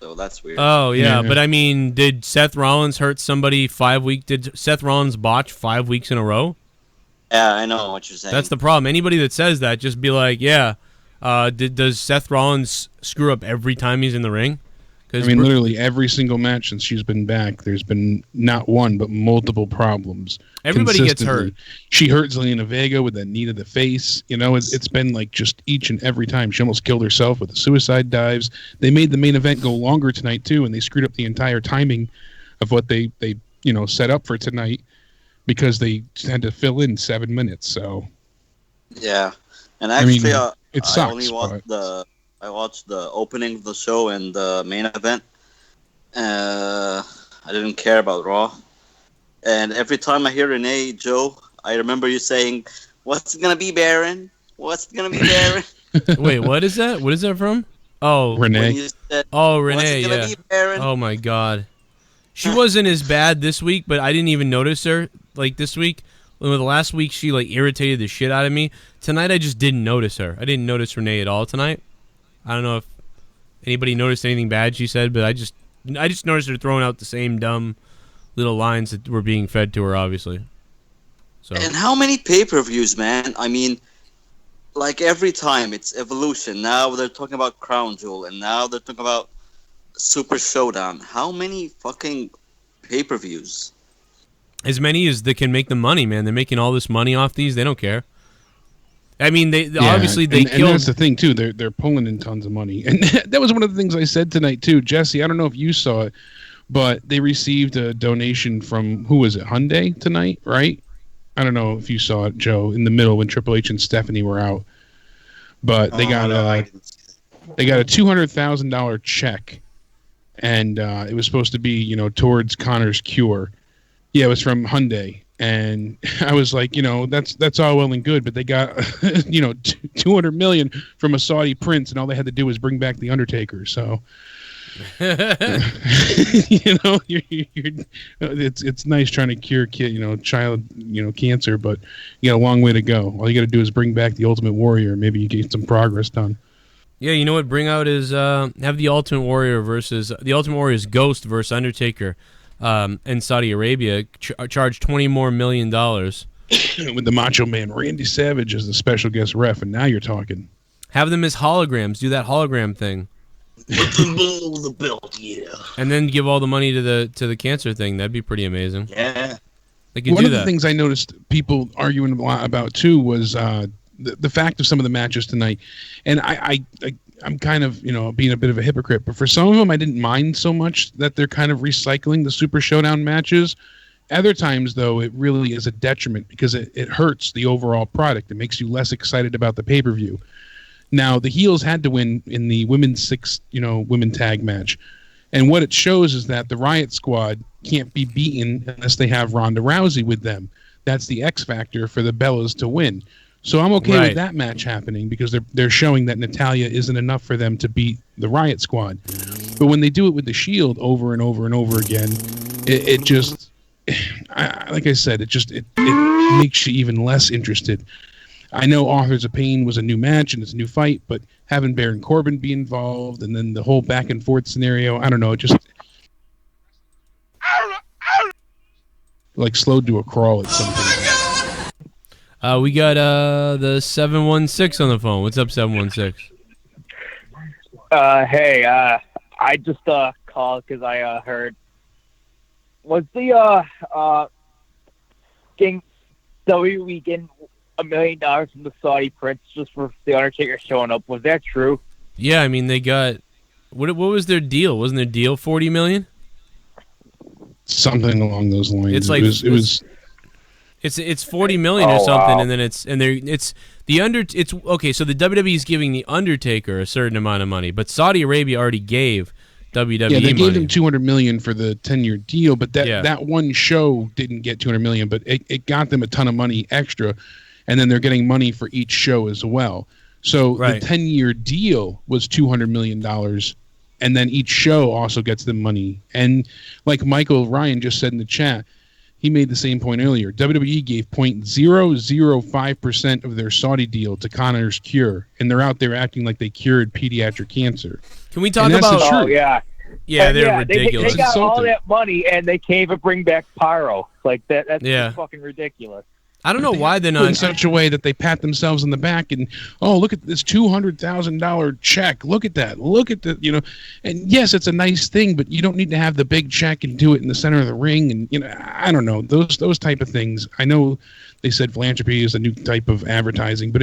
S9: So that's weird.
S5: Oh, yeah, but I mean, did Seth Rollins hurt somebody 5 weeks? Did Seth Rollins botch 5 weeks in a row?
S9: Yeah, I know what you're saying.
S5: That's the problem. Anybody that says that, just be like, yeah, does Seth Rollins screw up every time he's in the ring?
S7: I mean, literally every single match since she's been back, there's been not one, but multiple problems.
S5: Everybody gets hurt.
S7: She hurt Zelina Vega with that knee to the face. You know, it's been like just each and every time. She almost killed herself with the suicide dives. They made the main event go longer tonight, too, and they screwed up the entire timing of what they set up for tonight because they had to fill in 7 minutes. So
S9: yeah, and actually,
S7: it sucks.
S9: I watched the opening of the show and the main event. I didn't care about Raw. And every time I hear Renee, Joe, I remember you saying, "What's it gonna be, Baron? What's it gonna be, Baron?"
S5: Wait, what is that? What is that from? Oh,
S7: Renee.
S5: Renee. Yeah.
S9: Be, Baron?
S5: Oh my God. She wasn't as bad this week, but I didn't even notice her like this week. The last week she like irritated the shit out of me. Tonight I just didn't notice her. I didn't notice Renee at all tonight. I don't know if anybody noticed anything bad she said, but I just noticed her throwing out the same dumb little lines that were being fed to her, obviously. So.
S9: And how many pay-per-views, man? I mean, like every time it's Evolution. Now they're talking about Crown Jewel, and now they're talking about Super Showdown. How many fucking pay-per-views?
S5: As many as they can make the money, man. They're making all this money off these. They don't care. I mean, obviously they killed.
S7: And that's the thing too. They're pulling in tons of money, and that was one of the things I said tonight too, Jesse. I don't know if you saw it, but they received a donation from who was it, Hyundai tonight, right? I don't know if you saw it, Joe, in the middle when Triple H and Stephanie were out, but they got a $200,000 check, and it was supposed to be towards Connor's cure. Yeah, it was from Hyundai. And I was like, that's all well and good, but they got, $200 million from a Saudi prince, and all they had to do was bring back the Undertaker. So It's nice trying to cure child cancer, but you got a long way to go. All you got to do is bring back the Ultimate Warrior. Maybe you get some progress done.
S5: Yeah, you know what? Bring out is have the Ultimate Warrior Warrior's Ghost versus Undertaker in Saudi Arabia. Charge $20 more million
S7: with the Macho Man Randy Savage as the special guest ref, and now you're talking.
S5: Have them as holograms. Do that hologram thing.
S9: Below the belt, yeah.
S5: And then give all the money to the cancer thing. That'd be pretty amazing.
S9: Yeah.
S5: They can
S7: One
S5: do
S7: of
S5: that.
S7: the things I noticed people arguing a lot about too was the fact of some of the matches tonight, and I'm kind of being a bit of a hypocrite, but for some of them I didn't mind so much that they're kind of recycling the Super Showdown matches. Other times though, it really is a detriment because it hurts the overall product. It makes you less excited about the pay-per-view. Now the heels had to win in the women's women tag match, and what it shows is that the Riot Squad can't be beaten unless they have Ronda Rousey with them. That's the X factor for the Bellas to win. So I'm okay with that match happening because they're showing that Natalya isn't enough for them to beat the Riot Squad. But when they do it with the Shield over and over and over again, it just, like I said, it makes you even less interested. I know Authors of Pain was a new match and it's a new fight, but having Baron Corbin be involved and then the whole back and forth scenario, I don't know, it just like slowed to a crawl at some point.
S5: We got the 716 on the phone. What's up, 716?
S10: Hey, I just called because I heard was the WWE getting $1 million from the Saudi prince just for the Undertaker showing up. Was that true?
S5: Yeah, I mean they got what was their deal? Wasn't their deal $40 million?
S7: Something along those lines.
S5: It's like
S7: it was
S5: It's $40 million or something, and then it's okay. So the WWE is giving the Undertaker a certain amount of money, but Saudi Arabia already gave WWE
S7: they
S5: money.
S7: gave him $200 million for the 10-year deal, but that one show didn't get $200 million, but it got them a ton of money extra, and then they're getting money for each show as well. So the 10-year deal was $200 million, and then each show also gets them money. And like Michael Ryan just said in the chat, he made the same point earlier. WWE gave 0.005% of their Saudi deal to Connor's Cure, and they're out there acting like they cured pediatric cancer.
S5: Can we talk about?
S10: Oh yeah,
S5: yeah, they're ridiculous.
S10: They got all that money, and they can't even bring back Pyro. Like that. That's just fucking ridiculous.
S5: I don't know why they're not
S7: in such a way that they pat themselves on the back and look at this $200,000 check. Look at that. Look at the and yes, it's a nice thing, but you don't need to have the big check and do it in the center of the ring. And I don't know those type of things. I know they said philanthropy is a new type of advertising, but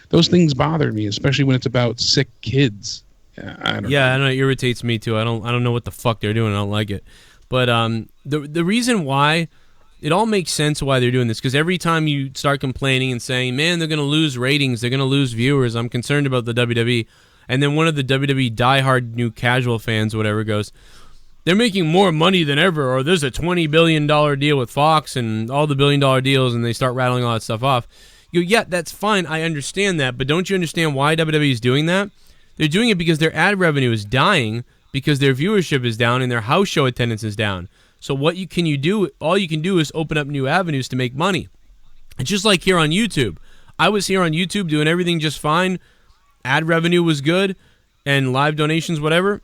S7: those things bother me, especially when it's about sick kids. I don't know.
S5: It irritates me too. I don't know what the fuck they're doing. I don't like it. But the reason why. It all makes sense why they're doing this, because every time you start complaining and saying, man, they're going to lose ratings, they're going to lose viewers, I'm concerned about the WWE, and then one of the WWE diehard new casual fans, whatever, goes, they're making more money than ever, or there's a $20 billion deal with Fox and all the billion-dollar deals, and they start rattling all that stuff off. You go, yeah, that's fine, I understand that, but don't you understand why WWE is doing that? They're doing it because their ad revenue is dying, because their viewership is down, and their house show attendance is down. So all you can do is open up new avenues to make money. It's just like here on YouTube. I was here on YouTube doing everything just fine. Ad revenue was good and live donations, whatever.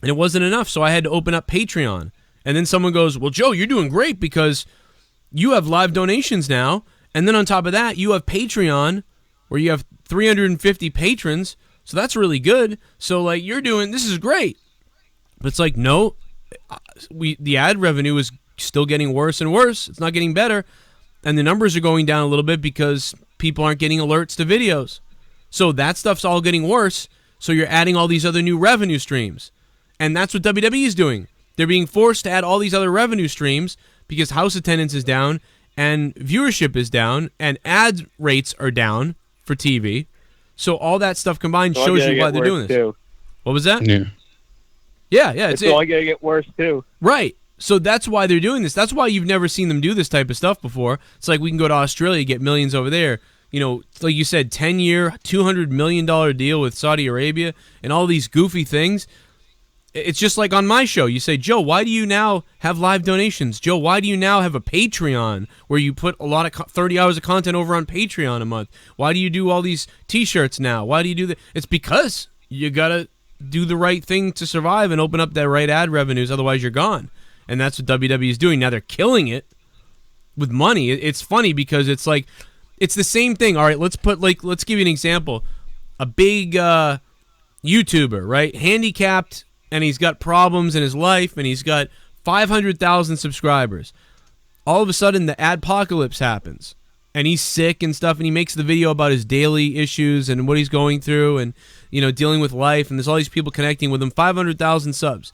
S5: And it wasn't enough, so I had to open up Patreon. And then someone goes, well, Joe, you're doing great because you have live donations now. And then on top of that, you have Patreon where you have 350 patrons. So that's really good. So like this is great. But it's like, no. The ad revenue is still getting worse and worse. It's not getting better, and the numbers are going down a little bit because people aren't getting alerts to videos. So that stuff's all getting worse. So you're adding all these other new revenue streams, and that's what WWE is doing. They're being forced to add all these other revenue streams because house attendance is down and viewership is down and ad rates are down for TV. So all that stuff combined shows you why they're doing this. What was that? Yeah,
S10: it's only going to get worse, too.
S5: Right. So that's why they're doing this. That's why you've never seen them do this type of stuff before. It's like we can go to Australia, get millions over there. Like you said, 10-year, $200 million deal with Saudi Arabia and all these goofy things. It's just like on my show. You say, Joe, why do you now have live donations? Joe, why do you now have a Patreon where you put a lot of 30 hours of content over on Patreon a month? Why do you do all these T-shirts now? Why do you do that? It's because you got to do the right thing to survive and open up that right ad revenues. Otherwise, you're gone. And that's what WWE is doing. Now they're killing it with money. It's funny because it's like, it's the same thing. All right, let's give you an example. A big YouTuber, right? Handicapped, and he's got problems in his life, and he's got 500,000 subscribers. All of a sudden, the adpocalypse happens, and he's sick and stuff, and he makes the video about his daily issues and what he's going through and, you know, dealing with life, and there's all these people connecting with him, 500,000 subs.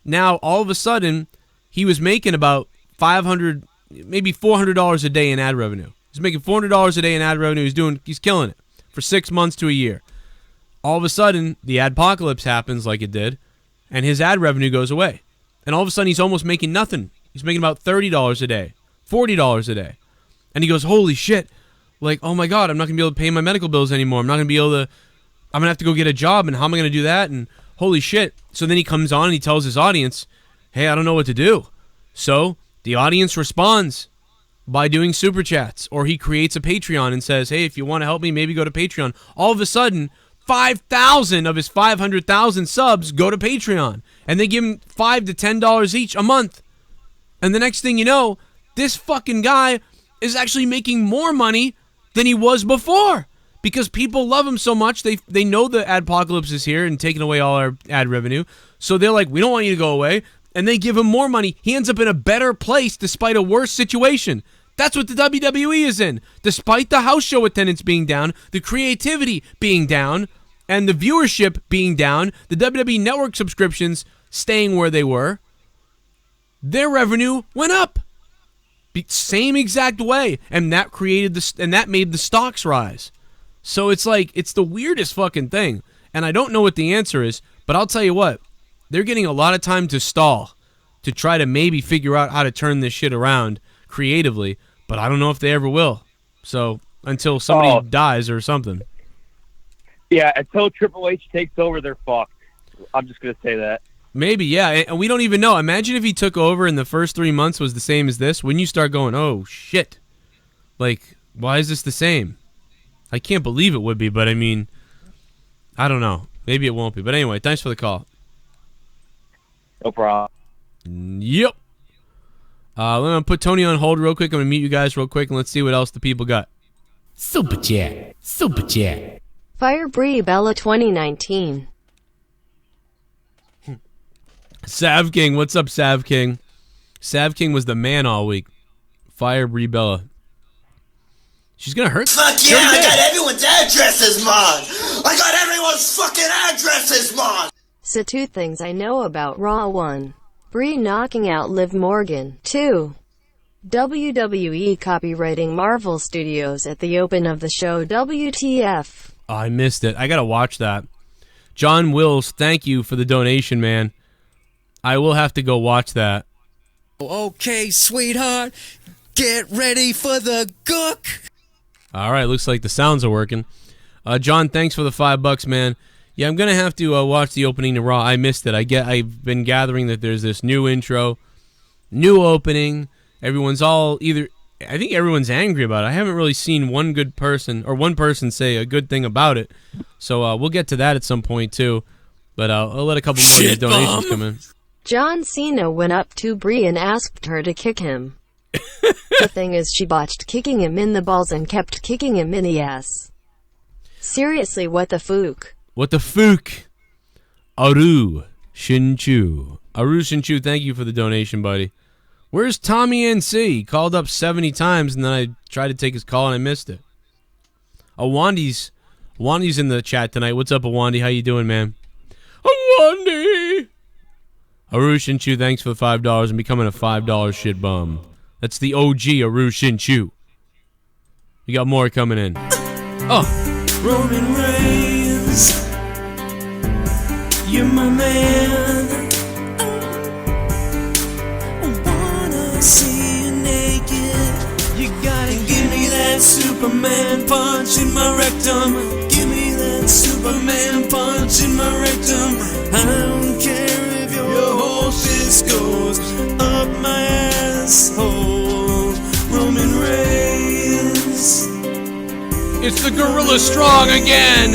S5: Now, all of a sudden, he was making about $500, maybe $400 a day in ad revenue. He's making $400 a day in ad revenue. He's killing it for 6 months to a year. All of a sudden, the adpocalypse happens like it did, and his ad revenue goes away. And all of a sudden, he's almost making nothing. He's making about $30 a day, $40 a day. And he goes, holy shit, like, oh my God, I'm not going to be able to pay my medical bills anymore. I'm going to have to go get a job, and how am I going to do that? And holy shit. So then he comes on and he tells his audience, hey, I don't know what to do. So the audience responds by doing super chats, or he creates a Patreon and says, hey, if you want to help me, maybe go to Patreon. All of a sudden, 5,000 of his 500,000 subs go to Patreon, and they give him $5 to $10 each a month. And the next thing you know, this fucking guy is actually making more money than he was before because people love him so much. They know the adpocalypse is here and taking away all our ad revenue. So they're like, we don't want you to go away. And they give him more money. He ends up in a better place despite a worse situation. That's what the WWE is in. Despite the house show attendance being down, the creativity being down, and the viewership being down, the WWE Network subscriptions staying where they were, their revenue went up. Same exact way. And that made the stocks rise. So it's like, it's the weirdest fucking thing. And I don't know what the answer is, but I'll tell you what, they're getting a lot of time to stall to try to maybe figure out how to turn this shit around creatively, but I don't know if they ever will. So until somebody dies or something.
S10: Yeah, until Triple H takes over, they're fucked. I'm just gonna say that.
S5: Maybe, yeah, and we don't even know. Imagine if he took over and the first 3 months was the same as this. When you start going, oh shit, like, why is this the same? I can't believe it would be, but I mean, I don't know. Maybe it won't be. But anyway, thanks for the call.
S10: No problem.
S5: Yep. Let me put Tony on hold real quick. I'm going to mute you guys real quick, and let's see what else the people got.
S11: Super chat. Super chat.
S8: Fire Brie Bella 2019.
S5: Sav King. What's up, Sav King? Sav King was the man all week. Fire Brie Bella. She's going to hurt.
S12: Fuck yeah, I got everyone's addresses, man. I got everyone's fucking addresses, man.
S8: So 2 things I know about Raw. 1. Brie knocking out Liv Morgan. 2. WWE copywriting Marvel Studios at the open of the show. WTF.
S5: Oh, I missed it. I got to watch that. John Wills, thank you for the donation, man. I will have to go watch that.
S3: Okay, sweetheart, get ready for the gook.
S5: All right, looks like the sounds are working. John, thanks for the $5, man. Yeah, I'm gonna have to watch the opening to Raw. I missed it. I've been gathering that there's this new intro, new opening. Everyone's all either. I think everyone's angry about it. I haven't really seen one person say a good thing about it. So we'll get to that at some point too. But I'll let a couple more of these donations come in.
S8: John Cena went up to Brie and asked her to kick him. The thing is, she botched kicking him in the balls and kept kicking him in the ass. Seriously, what the fook?
S5: What the fook? Aru Shinchu. Aru Shinchu, thank you for the donation, buddy. Where's Tommy NC? He called up 70 times, and then I tried to take his call, and I missed it. Awandi's in the chat tonight. What's up, Awandi? How you doing, man? Awandi! Aru Shinchu, thanks for the $5 and becoming a $5 shit bum. That's the OG Aru Shinchu. We got more coming in. Oh.
S11: Roman Reigns, you're my man. I wanna see you naked. You gotta give me that Superman punch in my rectum. Give me that Superman punch in my rectum. I don't care if your whole fist goes up my asshole. Roman Reigns.
S5: It's the Gorilla Strong again.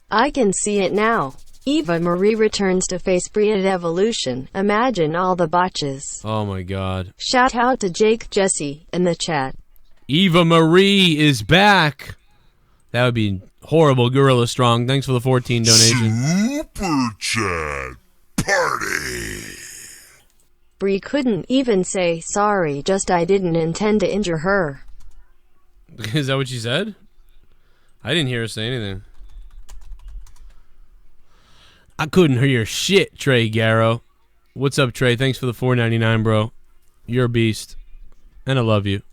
S8: I can see it now. Eva Marie returns to face Brie at Evolution. Imagine all the botches.
S5: Oh my god.
S8: Shout out to Jake Jesse in the chat.
S5: Eva Marie is back. That would be horrible. Gorilla Strong. Thanks for the 14 donation.
S1: Super Chat Party.
S8: Brie couldn't even say sorry, just I didn't intend to injure her.
S5: Is that what she said? I didn't hear her say anything. I couldn't hear shit, Trey Garrow. What's up, Trey? Thanks for the $4.99, bro. You're a beast. And I love you.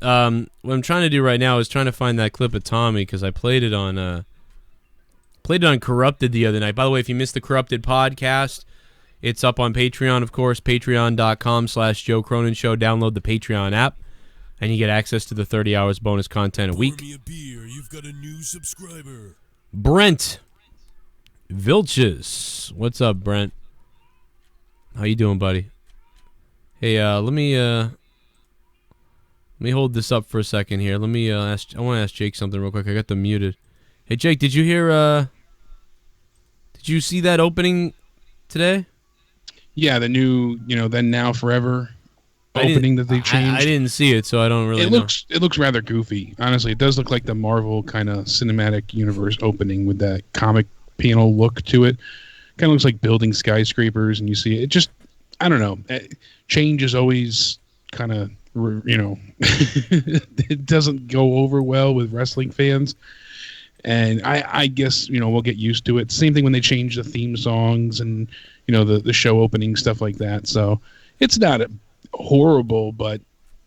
S5: What I'm trying to do right now is trying to find that clip of Tommy because I played it on Corrupted the other night. By the way, if you missed the Corrupted podcast, it's up on Patreon, of course, patreon.com/Joe Cronin Show. Download the Patreon app, and you get access to the 30 hours bonus content a week.
S11: Pour me a beer, you've got a new subscriber.
S5: Brent Vilches. What's up, Brent? How you doing, buddy? Hey, let me hold this up for a second here. Let me I want to ask Jake something real quick. I got them muted. Hey, Jake, did you hear did you see that opening today?
S7: Yeah, the new, Then Now Forever opening that they changed.
S5: I didn't see it, so I don't really know.
S7: It looks rather goofy. Honestly, it does look like the Marvel kind of cinematic universe opening with that comic panel look to it. Kind of looks like building skyscrapers, and you see it. Just, I don't know. Change is always kind of, it doesn't go over well with wrestling fans. And I guess, we'll get used to it. Same thing when they change the theme songs and, the show opening, stuff like that. So it's not horrible, but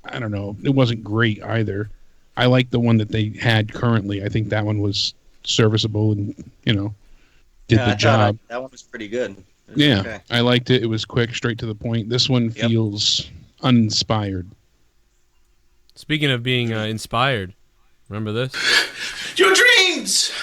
S7: I don't know. It wasn't great either. I like the one that they had currently. I think that one was serviceable and, did the job.
S6: That one was pretty good.
S7: Yeah,
S6: okay.
S7: I liked it. It was quick, straight to the point. This one feels uninspired.
S5: Speaking of being inspired, remember this?
S12: Your dreams!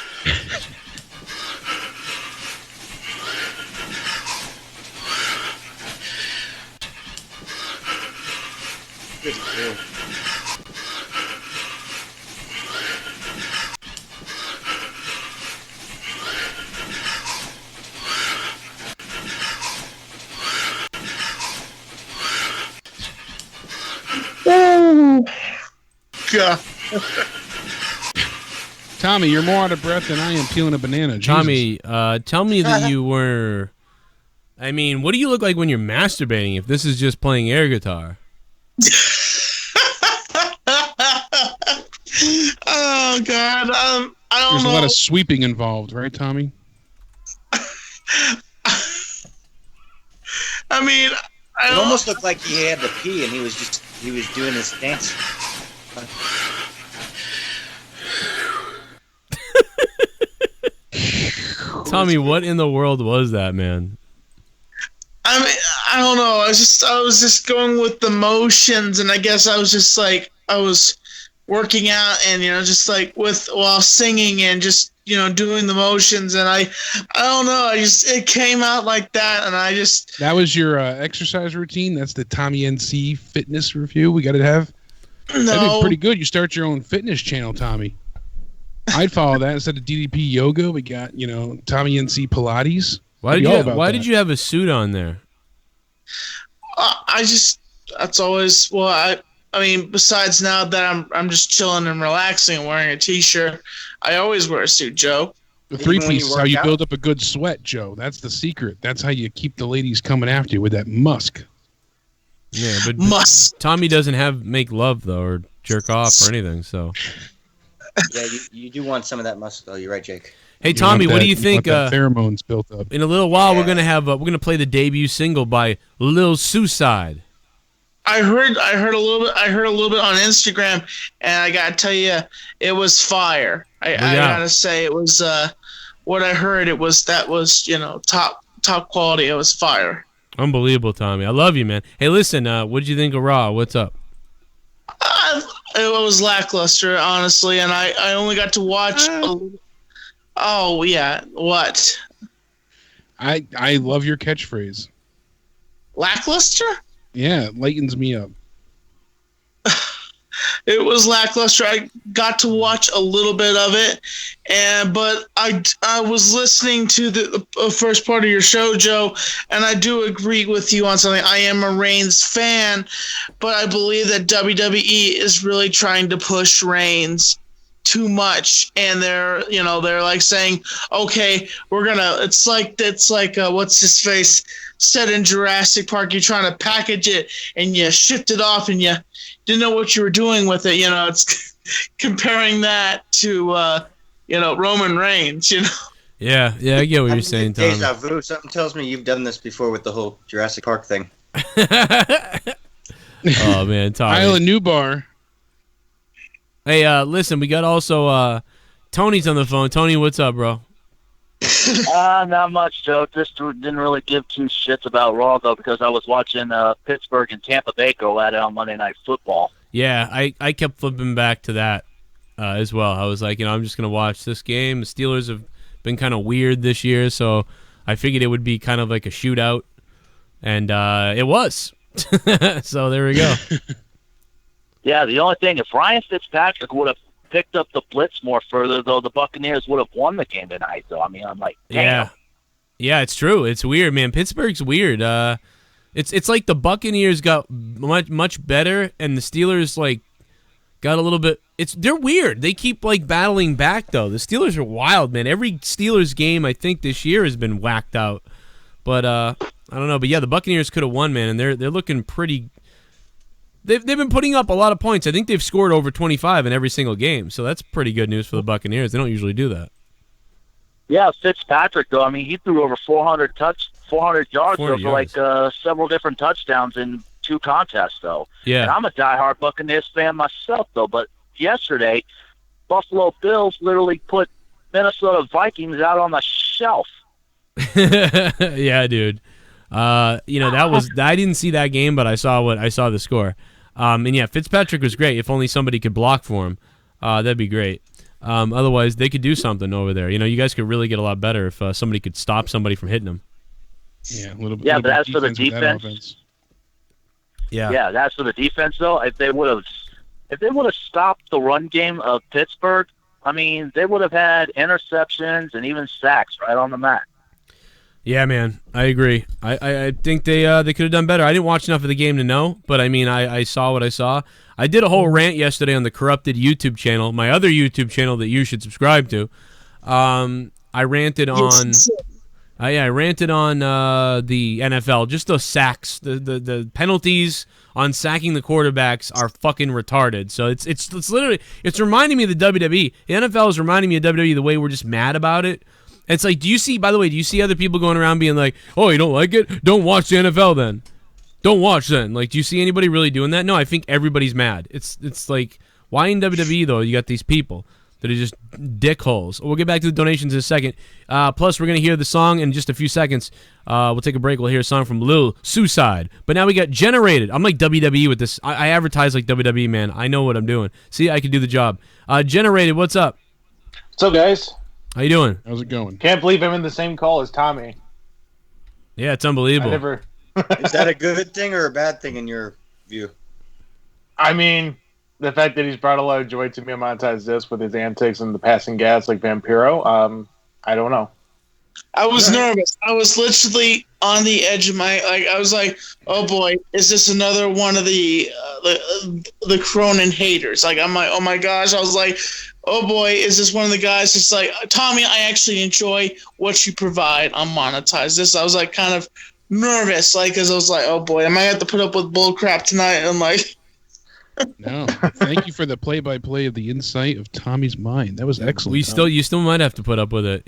S13: God.
S7: Tommy, you're more out of breath than I am peeling a banana. Jesus.
S5: Tommy, tell me that you were... I mean, what do you look like when you're masturbating if this is just playing air guitar?
S13: Oh, God. I don't know.
S7: There's a lot of sweeping involved, right, Tommy?
S13: I mean...
S6: It almost looked like he had to pee and he was doing his dance.
S5: Tommy, what in the world was that, man?
S13: I mean, I don't know. I was just going with the motions, and I guess I was just like, I was working out and, just like while singing and just, doing the motions, and I don't know. It came out like that, and
S7: That was your exercise routine? That's the Tommy NC fitness review we got to have?
S13: No.
S7: That did pretty good. You start your own fitness channel, Tommy. I'd follow that. Instead of DDP Yoga, we got, Tommy NC Pilates.
S5: Why did you have a suit on there?
S13: That's always, I mean, besides now that I'm just chilling and relaxing and wearing a t-shirt, I always wear a suit, Joe.
S7: The three-piece is how you build up a good sweat, Joe. That's the secret. That's how you keep the ladies coming after you with that musk.
S5: Yeah, but
S13: musk.
S5: Tommy doesn't make love, though, or jerk off or anything, so...
S6: Yeah, you do want some of that musk, though. You're right, Jake.
S5: Hey, Tommy, what do you think?
S7: Pheromones built up.
S5: In a little while, we're gonna play the debut single by Lil Suicide.
S13: I heard a little bit on Instagram, and I gotta tell you, it was fire. I gotta say, it was what I heard. That was top quality. It was fire.
S5: Unbelievable, Tommy. I love you, man. Hey, listen, what did you think of Raw? What's up?
S13: It was lackluster, honestly, and I only got to watch. Oh yeah, what?
S7: I love your catchphrase.
S13: Lackluster?
S7: Yeah, it lightens me up.
S13: It was lackluster. I got to watch a little bit of it, but I was listening to the first part of your show, Joe, and I do agree with you on something. I am a Reigns fan, but I believe that WWE is really trying to push Reigns too much, and they're like saying, okay, it's like what's his face said in Jurassic Park, you're trying to package it and you shipped it off and you didn't know what you were doing with it. It's comparing that to Roman Reigns.
S5: Yeah, I get what you're saying, Tom.
S6: Deja vu. Something tells me you've done this before with the whole Jurassic Park thing.
S5: Oh man, Tommy.
S7: Isla Newbar.
S5: Hey, listen, we got also Tony's on the phone. Tony, what's up, bro?
S14: Not much, Joe. Just didn't really give two shits about Raw, though, because I was watching Pittsburgh and Tampa Bay go at it on Monday Night Football.
S5: Yeah, I kept flipping back to that as well. I was like, I'm just going to watch this game. The Steelers have been kind of weird this year, so I figured it would be kind of like a shootout, and it was. So there we go.
S14: Yeah, the only thing, if Ryan Fitzpatrick would have picked up the blitz more further, though, the Buccaneers would have won the game tonight. So I'm like, damn.
S5: Yeah, it's true. It's weird, man. Pittsburgh's weird. It's like the Buccaneers got much better, and the Steelers like got a little bit. They're weird. They keep like battling back though. The Steelers are wild, man. Every Steelers game I think this year has been whacked out. But I don't know. But yeah, the Buccaneers could have won, man, and they're looking pretty. They've been putting up a lot of points. I think they've scored over 25 in every single game, so that's pretty good news for the Buccaneers. They don't usually do that.
S14: Yeah, Fitzpatrick, though, he threw over 400 yards 400 over
S5: yards.
S14: like several different touchdowns in 2 contests, though.
S5: Yeah.
S14: And I'm a diehard Buccaneers fan myself, though, but yesterday, Buffalo Bills literally put Minnesota Vikings out on the shelf.
S5: Yeah, dude. That was I didn't see that game, but I saw the score. And yeah, Fitzpatrick was great. If only somebody could block for him, that'd be great. Otherwise, they could do something over there. You guys could really get a lot better if somebody could stop somebody from hitting them.
S7: Yeah, a little bit.
S14: Yeah, but as for the defense,
S5: yeah,
S14: that's for the defense though. If they would have stopped the run game of Pittsburgh, they would have had interceptions and even sacks right on the mat.
S5: Yeah, man, I agree. I think they could have done better. I didn't watch enough of the game to know, but I saw what I saw. I did a whole rant yesterday on the corrupted YouTube channel, my other YouTube channel that you should subscribe to. I ranted on. I ranted on the NFL, just the sacks, the penalties on sacking the quarterbacks are fucking retarded. So it's literally reminding me of the WWE. The NFL is reminding me of WWE the way we're just mad about it. It's like, do you see other people going around being like, oh, you don't like it? Don't watch the NFL then. Don't watch then. Like, do you see anybody really doing that? No, I think everybody's mad. It's like, why in WWE, though, you got these people that are just dickholes? We'll get back to the donations in a second. Plus, we're going to hear the song in just a few seconds. We'll take a break. We'll hear a song from Lil Suicide. But now we got Generated. I'm like WWE with this. I advertise like WWE, man. I know what I'm doing. See, I can do the job. Generated, what's up?
S15: What's up, guys?
S5: How you doing?
S7: How's it going?
S15: Can't believe I'm in the same call as Tommy.
S5: Yeah, it's unbelievable.
S6: Is that a good thing or a bad thing in your view?
S15: The fact that he's brought a lot of joy to me on Monetize This with his antics and the passing gas like Vampiro, I don't know.
S13: I was nervous. I was literally on the edge of I was like, oh boy, is this another one of the Cronin haters? Like, I'm like, oh my gosh. I was like, oh boy, is this one of the guys that's like, Tommy, I actually enjoy what you provide on Monetize This. I was like kind of nervous, because I was like, oh boy, I might have to put up with bull crap tonight. And I'm like,
S7: no, thank you for the play-by-play of the insight of Tommy's mind. That was excellent.
S5: You still might have to put up with it,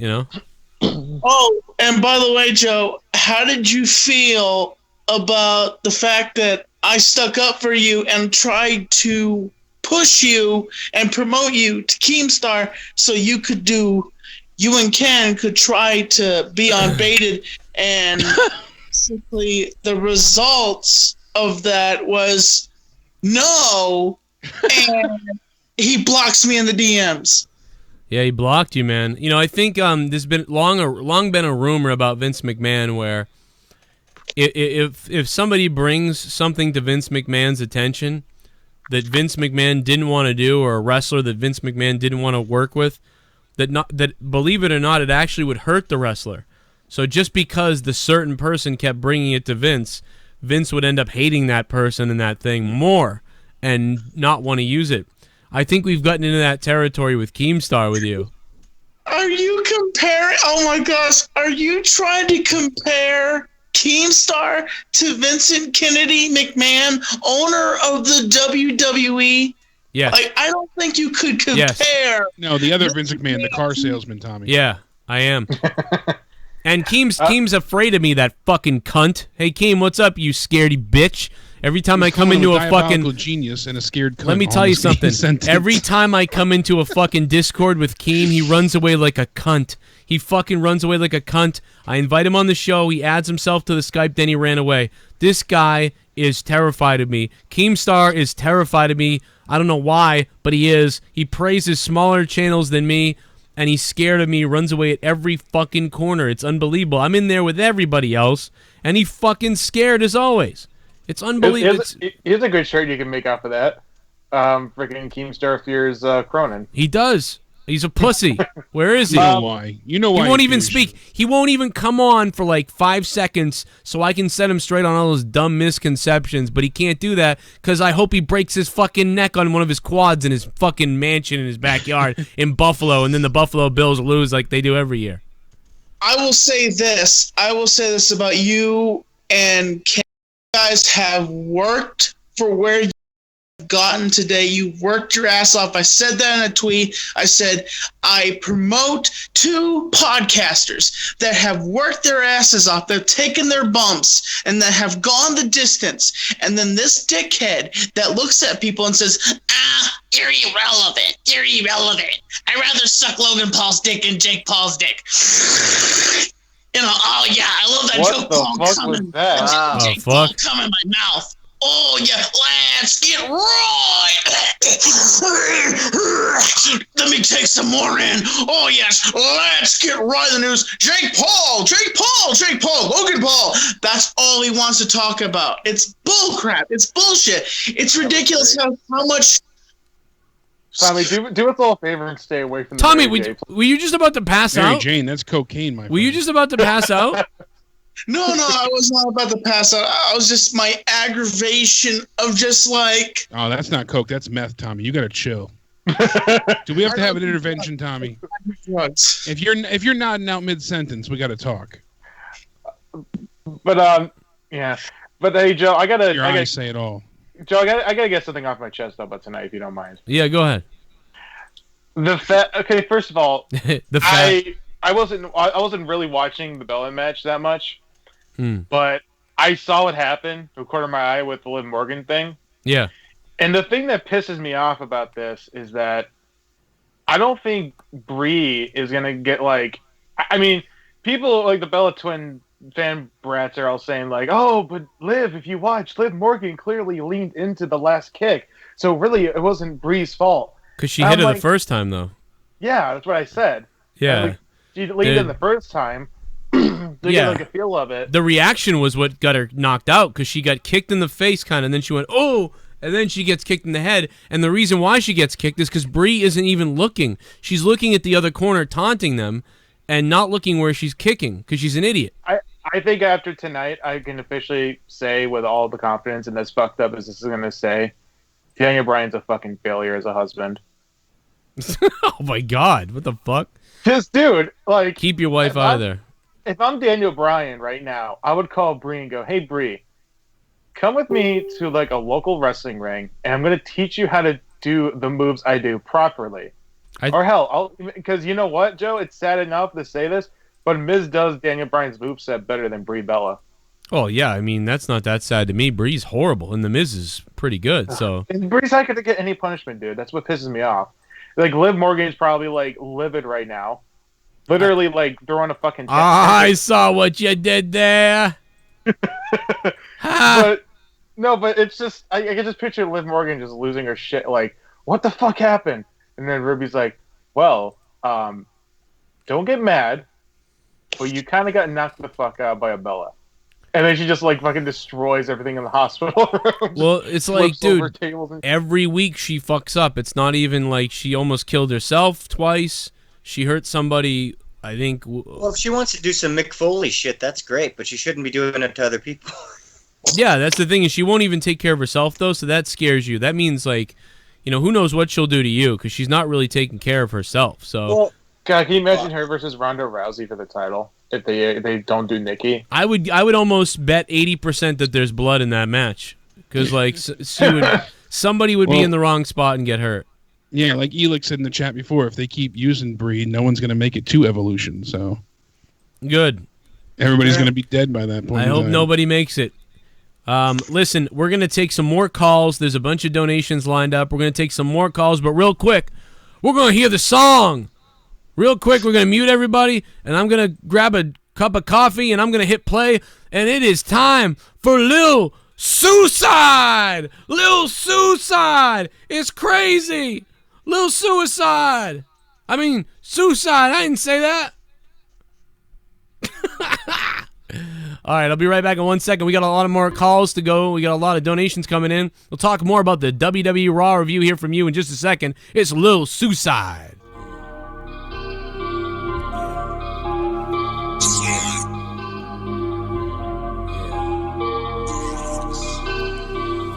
S13: Oh, and by the way, Joe, how did you feel about the fact that I stuck up for you and tried to push you and promote you to Keemstar so you and Ken could try to be on Baited, and basically the results of that was no, and he blocks me in the DMs.
S5: Yeah, he blocked you, man. You know, I think there's been long been a rumor about Vince McMahon where if somebody brings something to Vince McMahon's attention that Vince McMahon didn't want to do, or a wrestler that Vince McMahon didn't want to work with, that believe it or not, it actually would hurt the wrestler. So just because the certain person kept bringing it to Vince, Vince would end up hating that person and that thing more and not want to use it. I think we've gotten into that territory with Keemstar with you.
S13: Are you comparing? Oh my gosh! Are you trying to compare Keemstar to Vincent Kennedy McMahon, owner of the WWE?
S5: Yes.
S13: I don't think you could compare.
S5: Yes.
S7: No, the other Vince McMahon, the car salesman, Tommy.
S5: Yeah, I am. And Keem's afraid of me, that fucking cunt. Hey, Keem, what's up, you scaredy bitch? Every time I come into a fucking
S7: genius and a scared cunt.
S5: Let me tell you something. Every time I come into a fucking Discord with Keem, he runs away like a cunt. He fucking runs away like a cunt. I invite him on the show. He adds himself to the Skype. Then he ran away. This guy is terrified of me. Keemstar is terrified of me. I don't know why, but he is. He praises smaller channels than me, and he's scared of me. Runs away at every fucking corner. It's unbelievable. I'm in there with everybody else, and he fucking scared as always. It's unbelievable.
S15: Here's a good shirt you can make off of that. Freaking Keemstar fears Cronin.
S5: He does. He's a pussy. Where is he?
S7: You know why. You know why.
S5: He won't even speak. He won't even come on for like 5 seconds so I can set him straight on all those dumb misconceptions, but he can't do that because I hope he breaks his fucking neck on one of his quads in his fucking mansion in his backyard in Buffalo, and then the Buffalo Bills lose like they do every year.
S13: I will say this. About you and Ken. You guys have worked for where you've gotten today. You worked your ass off. I said that in a tweet. I said, I promote 2 podcasters that have worked their asses off, that have taken their bumps, and that have gone the distance. And then this dickhead that looks at people and says, you're irrelevant. You're irrelevant. I'd rather suck Logan Paul's dick than Jake Paul's dick. You know, oh yeah, I love that joke.
S15: What the fuck was that?
S13: Jake Paul come in my mouth. Oh yeah, let's get right. Let me take some more in. Oh yes, let's get right in the news. Jake Paul, Logan Paul. That's all he wants to talk about. It's bullcrap. It's bullshit. It's ridiculous how much.
S15: Tommy, do us all a favor and stay away from the
S5: Tommy, were you just about to pass
S7: Mary
S5: out?
S7: Jane, that's cocaine, my friend.
S5: Were you just about to pass out?
S13: No, I was not about to pass out. I was just my aggravation of just like.
S7: Oh, that's not coke. That's meth, Tommy. You gotta chill. Do we have to have an intervention, Tommy? If you're nodding out mid sentence, we gotta talk.
S15: But yeah. But hey, Joe, I gotta
S7: say it all.
S15: Joe, I gotta get something off my chest about tonight, if you don't mind.
S5: Yeah, go ahead.
S15: Okay, first of all,
S5: the fat.
S15: I wasn't really watching the Bella match that much,
S5: Hmm.
S15: but I saw what happened. The corner of my eye with the Liv Morgan thing.
S5: Yeah.
S15: And the thing that pisses me off about this is that I don't think Brie is gonna get like. I mean, people like the Bella Twin fan brats are all saying like, oh, but Liv, if you watch, Liv Morgan clearly leaned into the last kick, so really it wasn't Brie's fault.
S5: Because she hit her the first time, though.
S15: Yeah, that's what I said.
S5: Yeah.
S15: Like, she leaned in the first time. To get like a feel of it.
S5: The reaction was what got her knocked out because she got kicked in the face, kind of, and then she went, oh, and then she gets kicked in the head. And the reason why she gets kicked is because Brie isn't even looking. She's looking at the other corner, taunting them, and not looking where she's kicking because she's an idiot.
S15: I think after tonight, I can officially say with all the confidence, and as fucked up as this is going to say, Daniel Bryan's a fucking failure as a husband.
S5: Oh my God, what the fuck?
S15: Just, dude, like...
S5: Keep your wife out of there.
S15: If I'm Daniel Bryan right now, I would call Brie and go, hey, Brie, come with me to like a local wrestling ring, and I'm going to teach you how to do the moves I do properly. Or hell, because you know what, Joe? It's sad enough to say this, but Miz does Daniel Bryan's moveset better than Brie Bella.
S5: Oh, yeah, I mean, that's not that sad to me. Brie's horrible, and The Miz is pretty good, so...
S15: And Brie's not going to get any punishment, dude. That's what pisses me off. Like, Liv Morgan's probably, like, livid right now. Literally, like, throwing a fucking...
S5: I saw what you did there!
S15: But No, but it's just I can just picture Liv Morgan just losing her shit. Like, what the fuck happened? And then Ruby's like, well, don't get mad, but you kind of got knocked the fuck out by a Bella. And then she just, like, fucking destroys everything in the hospital room.
S5: Well, it's like, dude, every week she fucks up. It's not even like she almost killed herself twice. She hurt somebody, I think.
S6: Well, if she wants to do some Mick Foley shit, that's great, but she shouldn't be doing it to other people.
S5: Yeah, that's the thing, is she won't even take care of herself, though, so that scares you. That means, like, you know, who knows what she'll do to you, because she's not really taking care of herself, so...
S6: Well,
S15: God, can you imagine her versus Ronda Rousey for the title if they don't do Nikki?
S5: I would almost bet 80% that there's blood in that match, because, like, somebody would be in the wrong spot and get hurt.
S7: Yeah, like Elix said in the chat before, if they keep using Brie, no one's going to make it to Evolution, so...
S5: Good.
S7: Everybody's going to be dead by that point.
S5: I hope nobody makes it. Listen, we're going to take some more calls. There's a bunch of donations lined up. We're going to take some more calls, but real quick, we're going to hear the song. Real quick, we're going to mute everybody, and I'm going to grab a cup of coffee, and I'm going to hit play, and it is time for Lil Suicide. Lil Suicide. It's crazy. Lil Suicide. I mean, suicide. I didn't say that. All right, I'll be right back in 1 second. We got a lot of more calls to go. We got a lot of donations coming in. We'll talk more about the WWE Raw review here from you in just a second. It's Lil Suicide.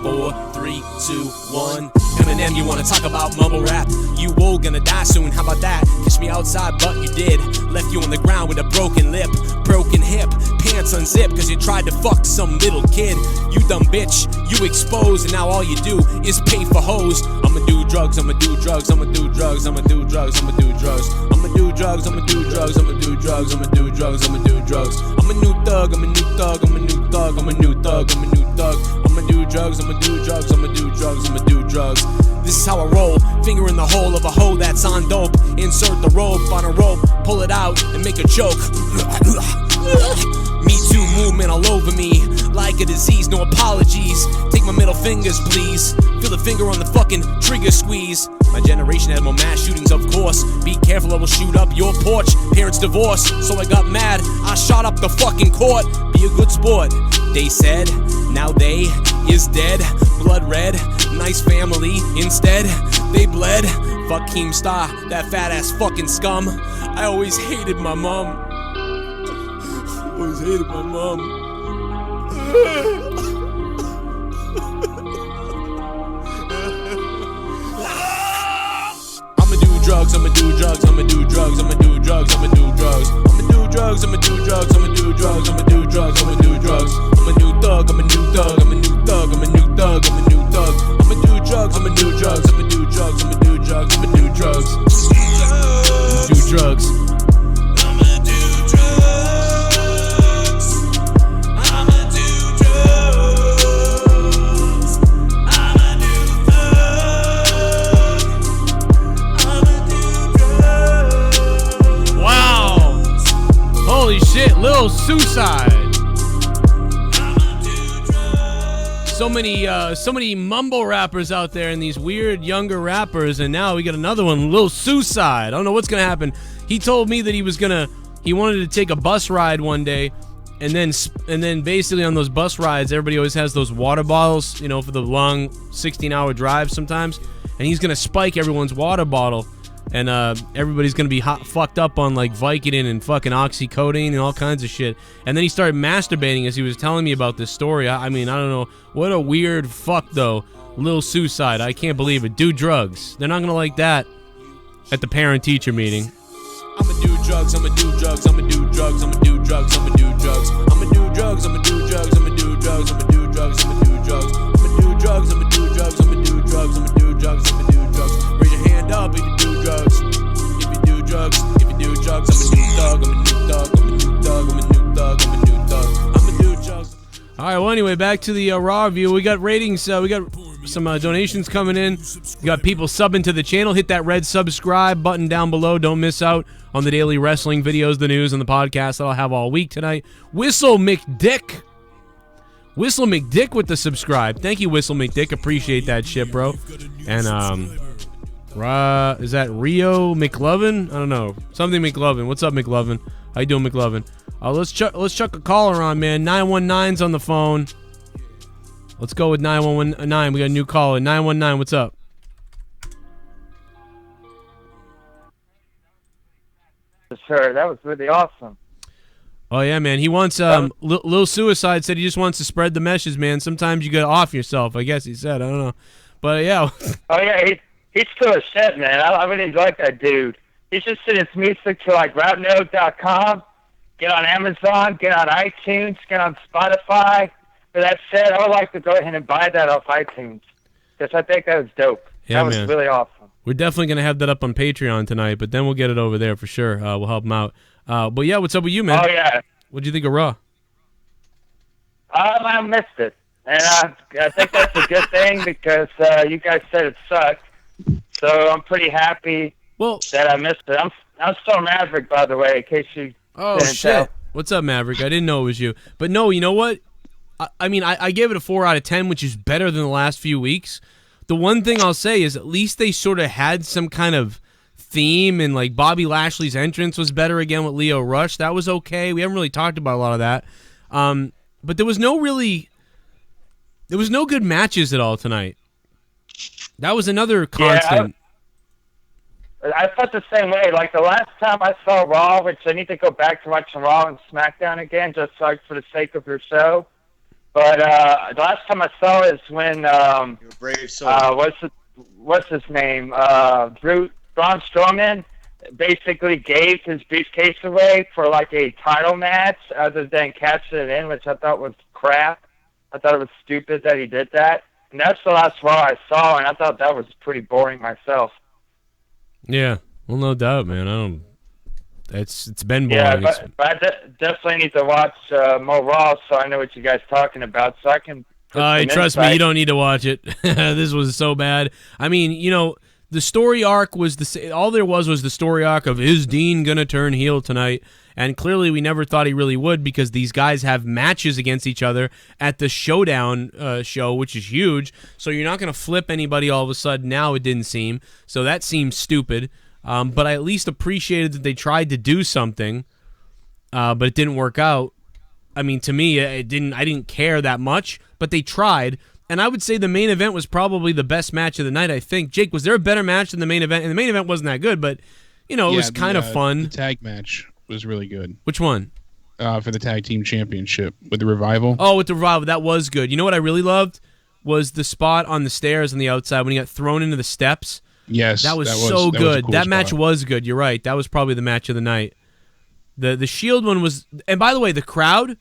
S11: Four, 3, 2, 1. Eminem, you wanna talk about mumble rap? You all gonna die soon, how about that? Kiss me outside, but you did. Left you on the ground with a broken lip, broken hip, pants unzipped, cause you tried to fuck some little kid. You dumb bitch, you exposed, and now all you do is pay for hoes. I'ma do drugs, I'ma do drugs, I'ma do drugs, I'ma do drugs, I'ma do drugs, I'ma do drugs, I'ma do drugs, I'ma do drugs, I'ma do drugs, I'ma do drugs. I'm a new thug, I'm a new thug, I'm a new thug, I'm a new thug, I'm a new thug. I'ma do drugs, I'ma do drugs, I'ma do drugs, I'ma do drugs. This is how I roll, finger in the hole of a hoe that's on dope. Insert the rope on a rope, pull it out and make a joke. Me Too movement all over me, like a disease, no apologies. Take my middle fingers, please. Feel the finger on the fucking trigger squeeze. My generation has more mass shootings, of course. Be careful, I will shoot up your porch. Parents divorced, so I got mad. I shot up the fucking court. Be a good sport, they said. Now they is dead. Blood red, nice family. Instead, they bled. Fuck Keemstar, that fat ass fucking scum. I always hated my mom. Always hated my mom. I'ma do drugs, I'ma do drugs, I'ma do drugs, I'ma do drugs, I'ma do drugs, I'ma do drugs, I'ma do drugs, I'ma do drugs, I'ma do drugs, I'ma do drugs. I'm a new thug, I'm a new thug, I'm a new thug, I'm a new thug, I'm a new thug. I'ma do drugs, I'ma do drugs, I'ma do drugs, I'ma do drugs, I'ma do drugs. Do drugs.
S5: Holy shit, Lil Suicide. So many mumble rappers out there and these weird younger rappers, and now we got another one, Lil Suicide. I don't know what's gonna happen. He told me that he wanted to take a bus ride one day, and then basically on those bus rides, everybody always has those water bottles, you know, for the long 16-hour drive sometimes, and he's gonna spike everyone's water bottle. And everybody's going to be fucked up on, like, Vicodin and fucking oxycodone and all kinds of shit. And then he started masturbating as he was telling me about this story. I mean, I don't know. What a weird fuck, though. Lil Suicide. I can't believe it. Do drugs. They're not going to like that at the parent-teacher meeting.
S11: I'ma do drugs, I'ma do drugs, I'ma do drugs, I'ma do drugs, I'ma do drugs, I'ma do drugs, I'ma do drugs, I'ma do drugs, I'ma do drugs, I'ma do drugs, I'ma do drugs, I'ma do drugs, I'ma do drugs, I'ma do drugs, I'ma do drugs. Raise your hand up if you do drugs. If you do drugs, if you do drugs, I'm a new thug, I'm a new thug, I'm a new thug, I'm a new thug, I'm a new thug, I'm a new drugs.
S5: All right, well, anyway, back to the Raw review. We got ratings. We got some donations coming in. We got people subbing to the channel. Hit that red subscribe button down below. Don't miss out on the daily wrestling videos, the news, and the podcast that I'll have all week tonight. Whistle McDick Whistle McDick with the subscribe. Thank you, Whistle McDick. Appreciate that shit, bro. And is that Rio McLovin? I don't know. Something McLovin. What's up, McLovin? How you doing, McLovin? Let's chuck a caller on, man. 919's on the phone. Let's go with 919. We got a new caller. 919, what's up?
S10: Sure, that was really awesome.
S5: Oh, yeah, man. He wants, Lil Suicide said he just wants to spread the message, man. Sometimes you get off yourself, I guess he said. I don't know. But, yeah.
S10: Oh, yeah, he's still a shit, man. I really like that dude. He should send his music to, like, rapnote.com, get on Amazon, get on iTunes, get on Spotify. But that said, I would like to go ahead and buy that off iTunes, because I think that was dope.
S5: Yeah,
S10: that was
S5: man.
S10: really awesome.
S5: We're definitely going to have that up on Patreon tonight, but then we'll get it over there for sure. We'll help him out. But, yeah, what's up with you, man?
S10: Oh, yeah.
S5: What'd you think of Raw?
S10: I missed it. And I think that's a good thing because you guys said it sucked. So I'm pretty happy that I missed it. I'm still Maverick, by the way, in case you didn't
S5: shit.
S10: tell.
S5: What's up, Maverick? I didn't know it was you. But, no, you know what? I mean, I gave it a 4 out of 10, which is better than the last few weeks. The one thing I'll say is at least they sort of had some kind of theme, and like Bobby Lashley's entrance was better again with Lio Rush. That was okay. We haven't really talked about a lot of that. But there was no good matches at all tonight. That was another constant.
S10: Yeah, I felt the same way. Like the last time I saw Raw, which I need to go back to watching Raw and SmackDown again, just like for the sake of your show. But the last time I saw is when what's his name? Braun Strowman basically gave his briefcase away for like a title match other than cashing it in, which I thought was crap. I thought it was stupid that he did that. And that's the last Raw I saw, and I thought that was pretty boring myself.
S5: Yeah, well, no doubt, man. It's been boring.
S10: Yeah, but I definitely need to watch more Raw so I know what you guys talking about, so I can.
S5: Trust me, you don't need to watch it. This was so bad. I mean, you know, the story arc was all there was the story arc of is Dean gonna turn heel tonight, and clearly we never thought he really would because these guys have matches against each other at the Showdown show, which is huge. So you're not gonna flip anybody all of a sudden. Now it didn't seem so. That seems stupid. But I at least appreciated that they tried to do something, but it didn't work out. I mean, to me, I didn't care that much, but they tried. And I would say the main event was probably the best match of the night, I think. Jake, was there a better match than the main event? And the main event wasn't that good, but, you know, it was kind of fun.
S7: The tag match was really good.
S5: Which one?
S7: For the tag team championship with the Revival.
S5: Oh, with the Revival. That was good. You know what I really loved? Was the spot on the stairs on the outside when he got thrown into the steps.
S7: Yes,
S5: that was so good.
S7: Cool
S5: that match
S7: spot.
S5: was good. You're right. That was probably the match of the night. The Shield one was, and by the way, the crowd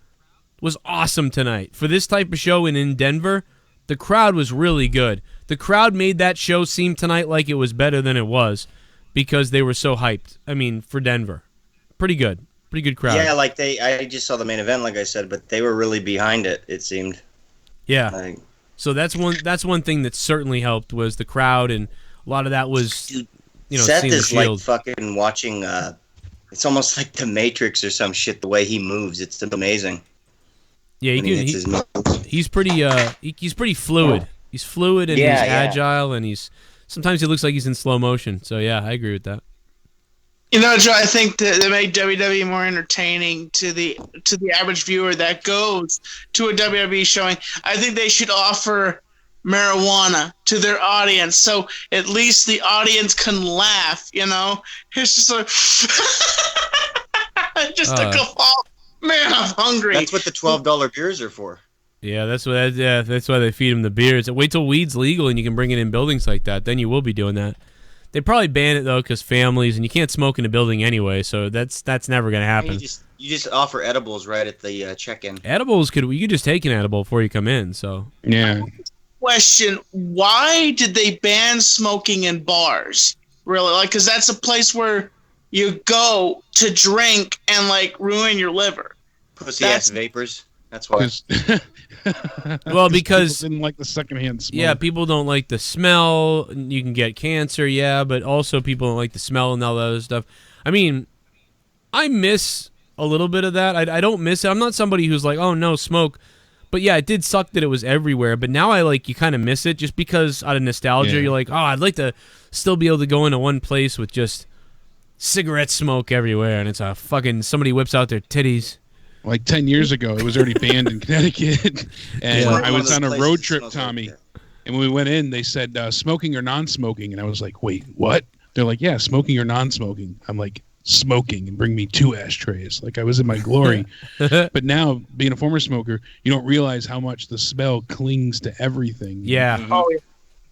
S5: was awesome tonight for this type of show. And in Denver, the crowd was really good. The crowd made that show seem tonight like it was better than it was because they were so hyped. I mean, for Denver, pretty good crowd.
S6: Yeah, like I just saw the main event, like I said, but they were really behind it. It seemed.
S5: Yeah. So that's one thing that certainly helped was the crowd, and a lot of that was, you know,
S6: Seth
S5: seeing the
S6: is
S5: Shield.
S6: like fucking watching. It's almost like the Matrix or some shit. The way he moves, it's amazing.
S5: Yeah, he's pretty. He's pretty fluid. He's fluid and he's agile, and sometimes he looks like he's in slow motion. So yeah, I agree with that.
S13: You know, Joe, I think that they made WWE more entertaining to the average viewer that goes to a WWE showing. I think they should offer marijuana to their audience so at least the audience can laugh. You know, it's just like just a guffaw. Man, I'm hungry.
S6: That's what the $12 beers are for.
S5: Yeah, that's why they feed him the beers. Wait till weed's legal and you can bring it in buildings like that. Then you will be doing that. They probably ban it though because families, and you can't smoke in a building anyway. So that's never gonna happen.
S6: You just offer edibles right at the check-in.
S5: Edibles you could just take an edible before you come in. So
S7: yeah.
S13: Question: why did they ban smoking in bars? Really, like, because that's a place where you go to drink and like ruin your liver.
S6: Pussy ass vapors. That's why.
S5: Well, because
S7: people didn't like the secondhand smoke.
S5: Yeah, people don't like the smell. You can get cancer, yeah, but also people don't like the smell and all that other stuff. I mean, I miss a little bit of that. I don't miss it. I'm not somebody who's like, oh no, smoke. But yeah, it did suck that it was everywhere. But now you kind of miss it just because out of nostalgia, you're like, oh, I'd like to still be able to go into one place with just cigarette smoke everywhere, and it's a fucking somebody whips out their titties.
S7: Like 10 years ago, it was already banned in Connecticut, and I was on a road trip, Tommy. And when we went in, they said smoking or non-smoking, and I was like, wait, what? They're like, yeah, smoking or non-smoking. I'm like, smoking, and bring me 2 ashtrays. Like I was in my glory. But now, being a former smoker, you don't realize how much the smell clings to everything.
S5: Yeah.
S10: Mm-hmm. Oh, yeah.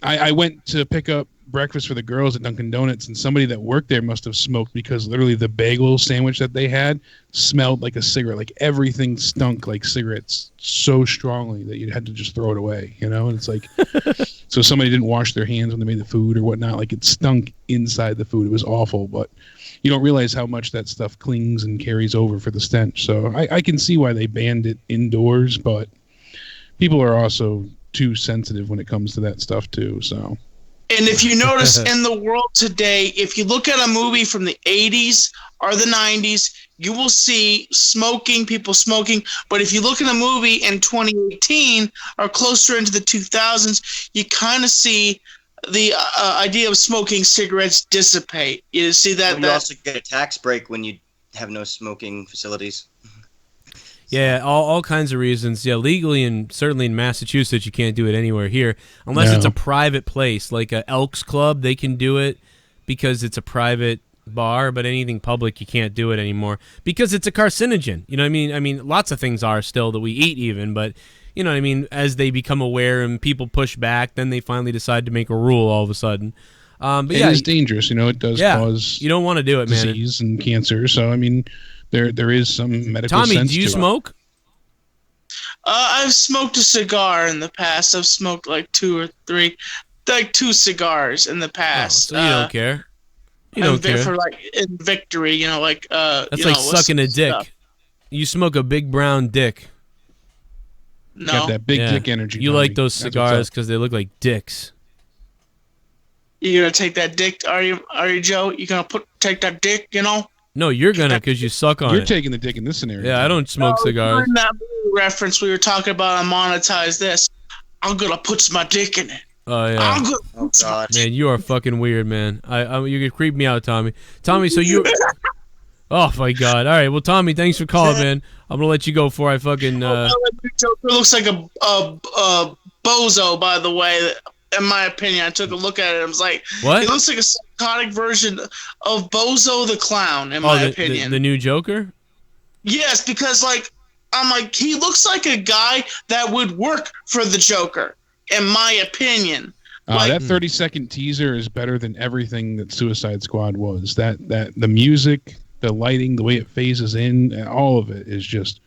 S7: I went to pick up breakfast for the girls at Dunkin' Donuts, and somebody that worked there must have smoked because literally the bagel sandwich that they had smelled like a cigarette. Like everything stunk like cigarettes so strongly that you had to just throw it away, you know? And it's like, so somebody didn't wash their hands when they made the food or whatnot. Like it stunk inside the food. It was awful, but you don't realize how much that stuff clings and carries over for the stench. So I can see why they banned it indoors, but people are also too sensitive when it comes to that stuff too, so...
S13: And if you notice in the world today, if you look at a movie from the 80s or the 90s, you will see people smoking. But if you look at a movie in 2018 or closer into the 2000s, you kind of see the idea of smoking cigarettes dissipate. You see that.
S6: You also get a tax break when you have no smoking facilities.
S5: Yeah, all kinds of reasons. Yeah, legally and certainly in Massachusetts, you can't do it anywhere here unless it's a private place like a Elks Club. They can do it because it's a private bar, but anything public, you can't do it anymore because it's a carcinogen. You know what I mean? I mean, lots of things are still that we eat even, but you know what I mean? As they become aware and people push back, then they finally decide to make a rule all of a sudden. But
S7: it is dangerous. You know, it does cause
S5: you don't want to do it, man.
S7: Disease and cancer. So I mean. There is some medical sense to it.
S5: Tommy, do you smoke?
S13: I've smoked a cigar in the past. I've smoked like 2 or 3, like 2 cigars in the past.
S5: Oh, so you don't care? You don't care?
S13: For like in victory, you know, like
S5: that's like sucking a dick. Stuff. You smoke a big brown dick.
S13: No,
S7: got that big dick energy.
S5: You like those cigars because they look like dicks.
S13: You gonna take that dick? Are you Joe? You gonna take that dick? You know.
S5: No, you're gonna because you suck on it.
S7: You're taking the dick in this scenario.
S5: Yeah, I don't smoke cigars.
S13: In that reference we were talking about, I monetize this. I'm gonna put my dick in it.
S5: Oh yeah.
S6: Oh God.
S5: Man, you are fucking weird, man. You can creep me out, Tommy. Tommy, so you. Oh my God! All right, well, Tommy, thanks for calling, man. I'm gonna let you go before I fucking.
S13: Joker looks like a bozo, by the way. In my opinion, I took a look at it. I was like,
S5: what?
S13: He looks like a psychotic version of Bozo the Clown, in my opinion.
S5: The new Joker?
S13: Yes, because, I'm like, he looks like a guy that would work for the Joker, in my opinion.
S7: That 30-second teaser is better than everything that Suicide Squad was. That the music, the lighting, the way it phases in, all of it is just...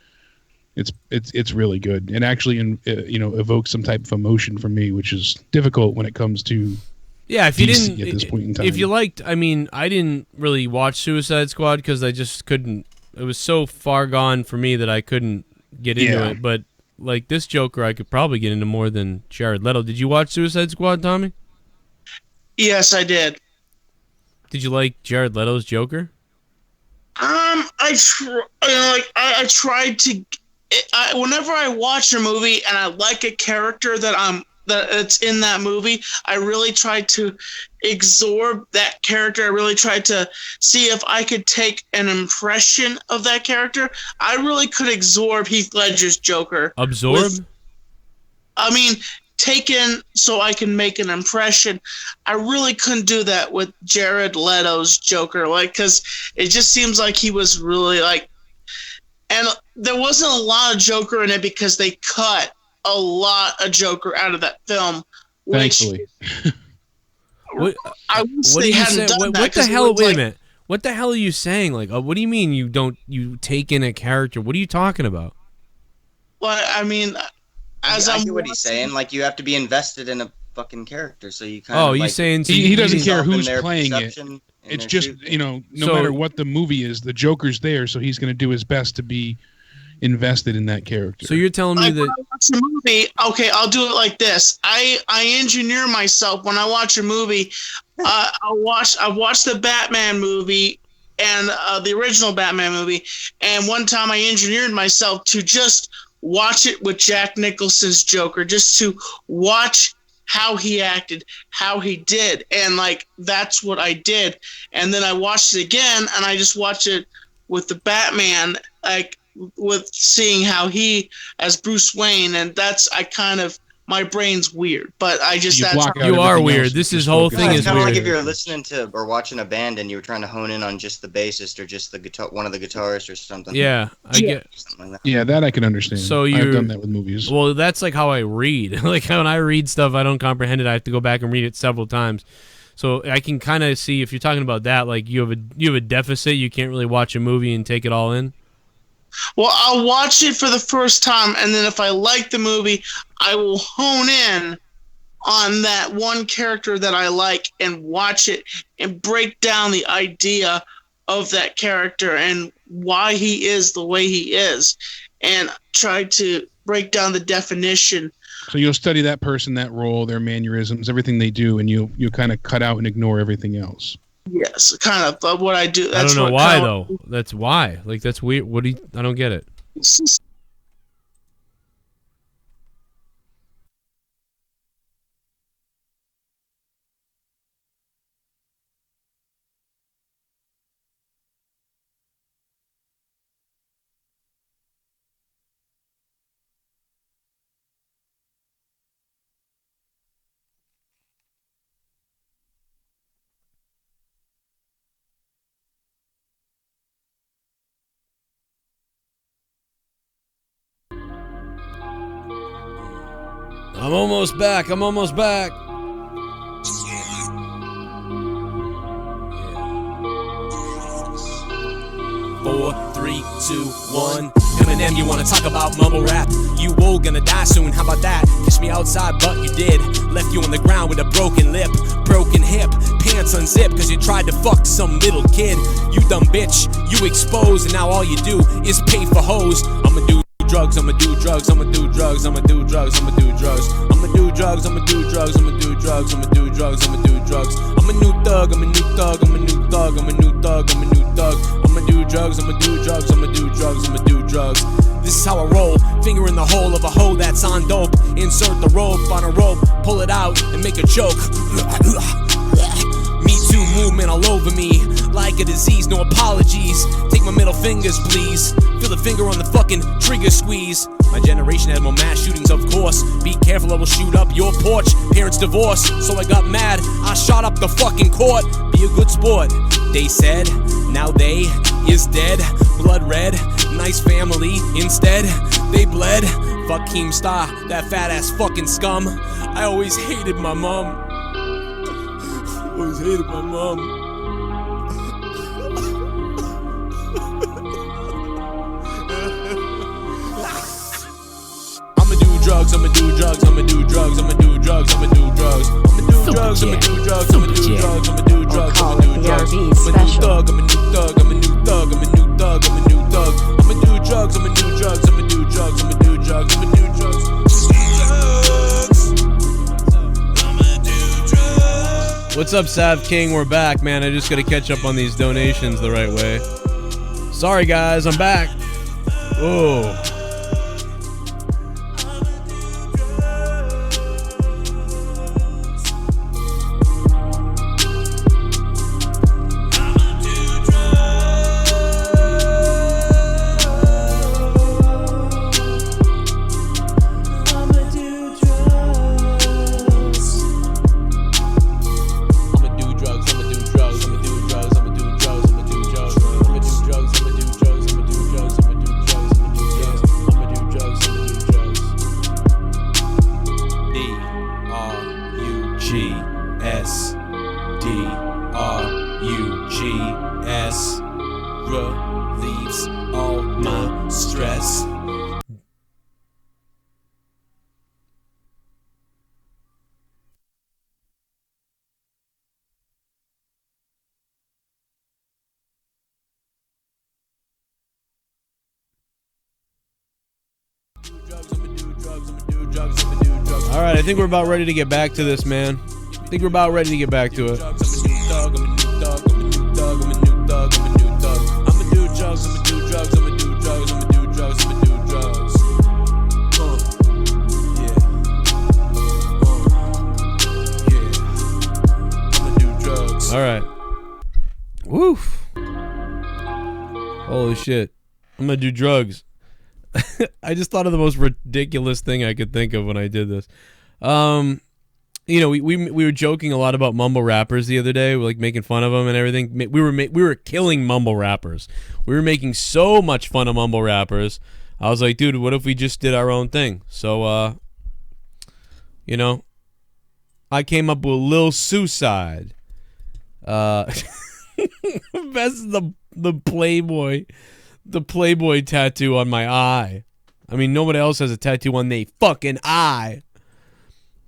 S7: It's really good and actually evokes some type of emotion for me, which is difficult when it comes to
S5: if you
S7: DC
S5: didn't
S7: at this point in time.
S5: If you liked, I mean, I didn't really watch Suicide Squad because I just couldn't. It was so far gone for me that I couldn't get into it. But like this Joker, I could probably get into more than Jared Leto. Did you watch Suicide Squad, Tommy?
S13: Yes, I did.
S5: Did you like Jared Leto's Joker?
S13: I tried to. Whenever I watch a movie and I like a character that's in that movie, I really try to absorb that character. I really try to see if I could take an impression of that character. I really could absorb Heath Ledger's Joker.
S5: Absorb?
S13: Taken so I can make an impression. I really couldn't do that with Jared Leto's Joker, because it just seems like he was really and there wasn't a lot of Joker in it because they cut a lot of Joker out of that film.
S7: Thankfully.
S5: What the hell? Wait a minute. What the hell are you saying? What do you mean you take in a character? What are you talking about?
S13: Well, I mean,
S6: I get what he's saying. You have to be invested in a fucking character, so you kind
S5: of. Oh, you saying
S7: he doesn't care who's playing it. It's just, no matter what the movie is, the Joker's there, so he's going to do his best to be invested in that character.
S5: So you're telling me that...
S13: When I watch a movie, okay, I'll do it like this. I engineer myself when I watch a movie. I watched the Batman movie and the original Batman movie, and one time I engineered myself to just watch it with Jack Nicholson's Joker, just to watch how he acted, how he did. And like, that's what I did. And then I watched it again, and I just watched it with the Batman, like with seeing how he as Bruce Wayne. And that's, my brain's weird, but I just,
S5: you are weird. This whole thing is
S6: kind of
S5: weird.
S6: like if you're listening to or watching a band and you were trying to hone in on just the bassist or just the guitar, one of the guitarists or something.
S5: Yeah, I get.
S6: Something like that.
S7: Yeah, that I can understand.
S5: So
S7: I've done that with movies.
S5: Well, that's like how I read. Like when I read stuff, I don't comprehend it. I have to go back and read it several times. So I can kind of see if you're talking about that, like you have a deficit. You can't really watch a movie and take it all in.
S13: Well, I'll watch it for the first time, and then if I like the movie, I will hone in on that one character that I like and watch it and break down the idea of that character and why he is the way he is, and try to break down the definition.
S7: So you'll study that person, that role, their mannerisms, everything they do, and you kind of cut out and ignore everything else.
S13: Yes, kind of what I do. That's
S5: I don't know why though. That's why. Like that's weird. I don't get it. I'm almost back.
S11: 4, 3, 2, 1. Eminem, you wanna talk about mumble rap? You all gonna die soon, how about that? Kiss me outside, but you did. Left you on the ground with a broken lip, broken hip, pants unzipped, cause you tried to fuck some little kid. You dumb bitch, you exposed, and now all you do is pay for hoes. I'ma do drugs, I'ma do drugs, I'ma do drugs, I'ma do drugs, I'ma do drugs, I'ma do drugs, I'ma do drugs, I'ma do drugs, I'ma do drugs, I'ma do drugs. I'm a new thug, I'm a new thug, I'm a new thug, I'm a new thug, I'm a new thug. I'ma do drugs, I'ma do drugs, I'ma do drugs, I'ma do drugs. This is how I roll, finger in the hole of a hoe that's on dope. Insert the rope on a rope, pull it out and make a joke. Me Too movement all over me, like a disease, no apologies. Take my middle fingers, please. Feel the finger on the fucking trigger squeeze. My generation has more mass shootings, of course. Be careful, I will shoot up your porch. Parents divorced, so I got mad. I shot up the fucking court. Be a good sport, they said. Now they is dead. Blood red, nice family. Instead, they bled. Fuck Keemstar, that fat ass fucking scum. I always hated my mom. Always hated my mom. I'ma do drugs, I'ma do drugs, I'ma do drugs, I'ma do drugs, I'ma do drugs, I'ma do drugs, I'ma do drugs, I'ma do drugs, I'ma do drugs, I'ma do drugs. I'm a new thug, I'm a new thug, I'm a new thug, I'm a new thug, I'm a new thug. I'ma do drugs, I'ma do drugs, I'ma do drugs, I'ma do drugs, I'ma do drugs.
S5: What's up, Sav King? We're back, man. I just gotta catch up on these donations the right way. Sorry, guys, I'm back. Oh.
S11: Relieves all my stress.
S5: All right, I think we're about ready to get back to this, man. I think we're about ready to get back to it. Woof. Holy shit. I'm gonna do drugs. I just thought of the most ridiculous thing I could think of when I did this. You know, we were joking a lot about mumble rappers the other day, like making fun of them and everything. We were killing mumble rappers. We were making so much fun of mumble rappers. I was like, dude, what if we just did our own thing? So, you know, I came up with Lil Suicide. That's the Playboy tattoo on my eye. I mean, nobody else has a tattoo on their fucking eye.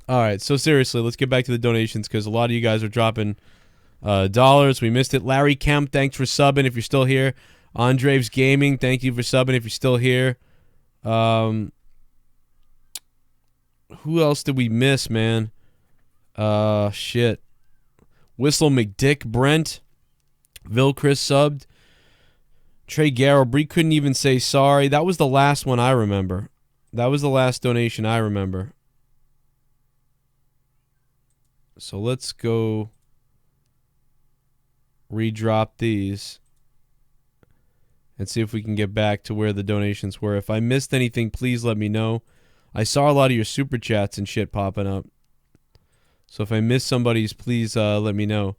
S5: All right, so seriously, let's get back to the donations because a lot of you guys are dropping dollars. We missed it. Larry Kemp, thanks for subbing if you're still here. Andreves Gaming, thank you for subbing if you're still here. Who else did we miss, man? Shit. Whistle McDick Brent. Vil Chris subbed. Trey Garrow. Bree couldn't even say sorry. That was the last one I remember. That was the last donation I remember. So let's go redrop these and see if we can get back to where the donations were. If I missed anything, please let me know. I saw a lot of your super chats and shit popping up. So if I missed somebody's, please let me know.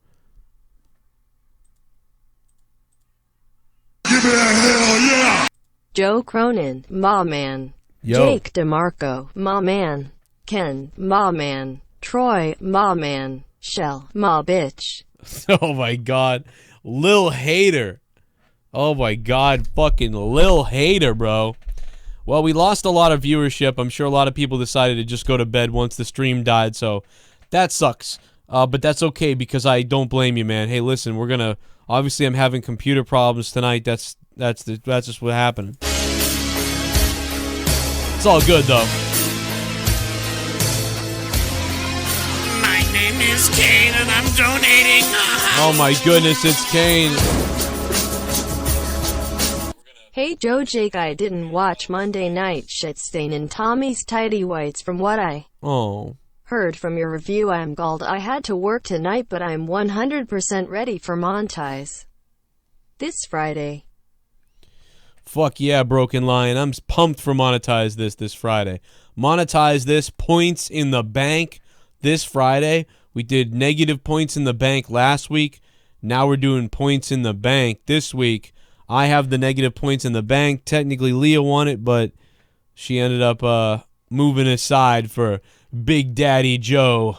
S1: Give it a hell yeah!
S8: Joe Cronin, Ma Man.
S5: Yo.
S8: Jake DeMarco, Ma Man. Ken, Ma Man. Troy, Ma Man. Shell, Ma Bitch.
S5: Oh my god. Lil Hater. Oh my god. Fucking Lil Hater, bro. Well, we lost a lot of viewership. I'm sure a lot of people decided to just go to bed once the stream died, so that sucks. But that's okay because I don't blame you, man. Hey, listen, we're gonna... Obviously, I'm having computer problems tonight. That's just what happened. It's all good, though.
S16: My name is Kane, and I'm donating.
S5: Oh my goodness, it's Kane.
S8: Hey Joe Jake, I didn't watch Monday Night Shitstain in Tommy's Tidy Whites from what I heard from your review. I'm galled. I had to work tonight, but I'm 100% ready for monetize this Friday.
S5: Fuck yeah, Broken Lion. I'm pumped for monetize this Friday. Monetize this, points in the bank this Friday. We did negative points in the bank last week. Now we're doing points in the bank this week. I have the negative points in the bank. Technically, Leah won it, but she ended up moving aside for Big Daddy Joe.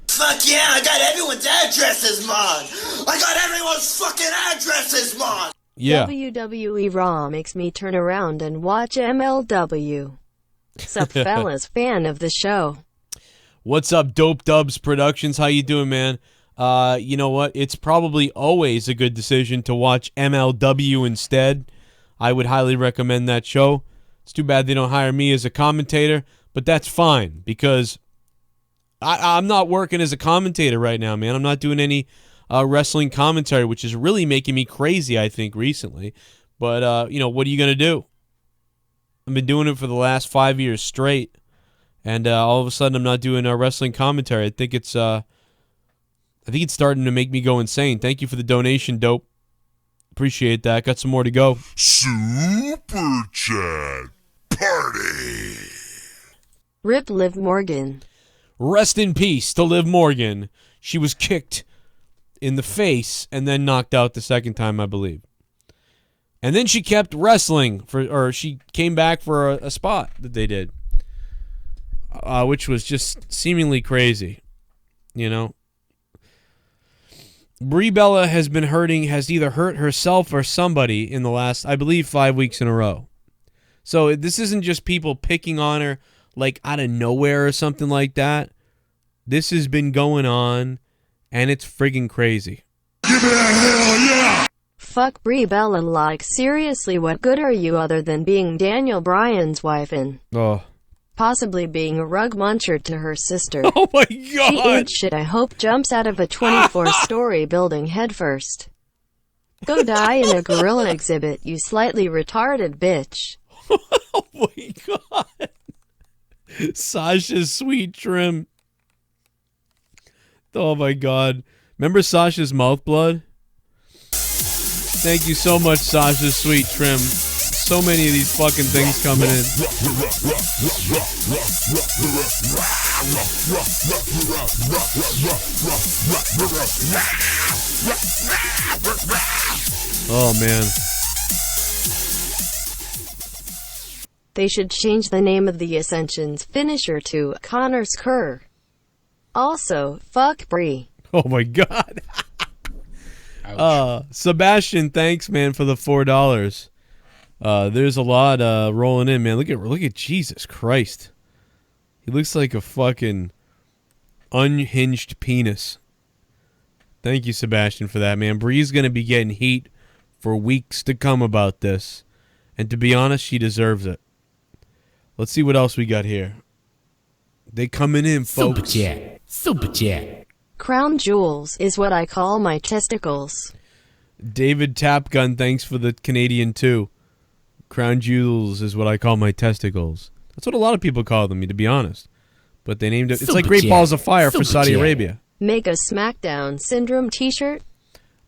S12: Fuck yeah, I got everyone's addresses, man. I got everyone's fucking addresses, man.
S5: Yeah.
S8: WWE Raw makes me turn around and watch MLW. Sup, fellas, fan of the show.
S5: What's up, Dope Dubs Productions? How you doing, man? You know what? It's probably always a good decision to watch MLW instead. I would highly recommend that show. It's too bad they don't hire me as a commentator, but that's fine because I'm not working as a commentator right now, man. I'm not doing any wrestling commentary, which is really making me crazy, I think, recently. But, you know, what are you going to do? I've been doing it for the last 5 years straight, and all of a sudden I'm not doing wrestling commentary. I think it's starting to make me go insane. Thank you for the donation, Dope. Appreciate that. Got some more to go.
S1: Super Chat Party.
S8: Rip Liv Morgan.
S5: Rest in peace to Liv Morgan. She was kicked in the face and then knocked out the second time, I believe. And then she kept wrestling or she came back for a spot that they did, which was just seemingly crazy, you know. Brie Bella has either hurt herself or somebody in the last, I believe, 5 weeks in a row. So this isn't just people picking on her like out of nowhere or something like that. This has been going on, and it's friggin' crazy.
S1: Give it a hell yeah!
S8: Fuck Brie Bella, like seriously, what good are you other than being Daniel Bryan's wife and possibly being a rug muncher to her sister?
S5: Oh my god!
S8: She ain't shit. I hope jumps out of a 24-story building headfirst. Go die in a gorilla exhibit, you slightly retarded bitch.
S5: Oh my god! Sasha's sweet trim. Oh my god. Remember Sasha's mouth blood? Thank you so much, Sasha Sweet Trim. So many of these fucking things coming in. Oh, man.
S8: They should change the name of the Ascension's finisher to Connor's Kerr. Also, fuck Brie.
S5: Oh, my God. Sebastian, thanks, man, for the $4. There's a lot rolling in, man. Look at Jesus Christ. He looks like a fucking unhinged penis. Thank you, Sebastian, for that, man. Brie's gonna be getting heat for weeks to come about this, and to be honest, she deserves it. Let's see what else we got here. They coming in, folks.
S8: Super chat. Crown jewels is what I call my testicles.
S5: David Tapgun, thanks for the Canadian too. Crown jewels is what I call my testicles. That's what a lot of people call them, to be honest. But they named it. It's like Great Balls of Fire for Saudi Arabia.
S8: Make a Smackdown Syndrome t-shirt.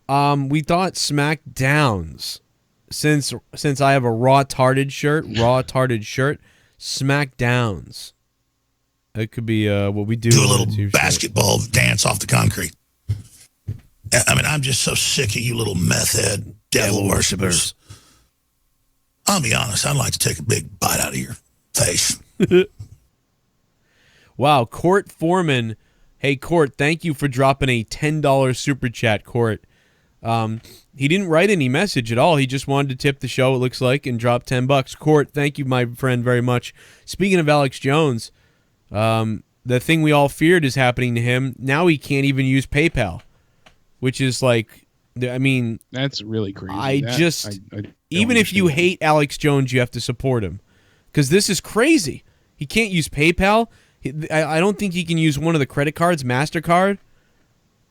S5: We thought Smackdowns. Since I have a raw tarded shirt, Smackdowns. That could be what we do.
S17: Do a little basketball dance off the concrete. I mean, I'm just so sick of you little meth head devil worshippers. I'll be honest, I'd like to take a big bite out of your face.
S5: Wow, Court Foreman. Hey, Court, thank you for dropping a $10 super chat, Court. He didn't write any message at all. He just wanted to tip the show, it looks like, and drop $10. Court, thank you, my friend, very much. Speaking of Alex Jones, the thing we all feared is happening to him. Now he can't even use PayPal, which is like, I mean,
S7: that's really crazy.
S5: I even if you hate Alex Jones, you have to support him because this is crazy. He can't use PayPal. I don't think he can use one of the credit cards, MasterCard.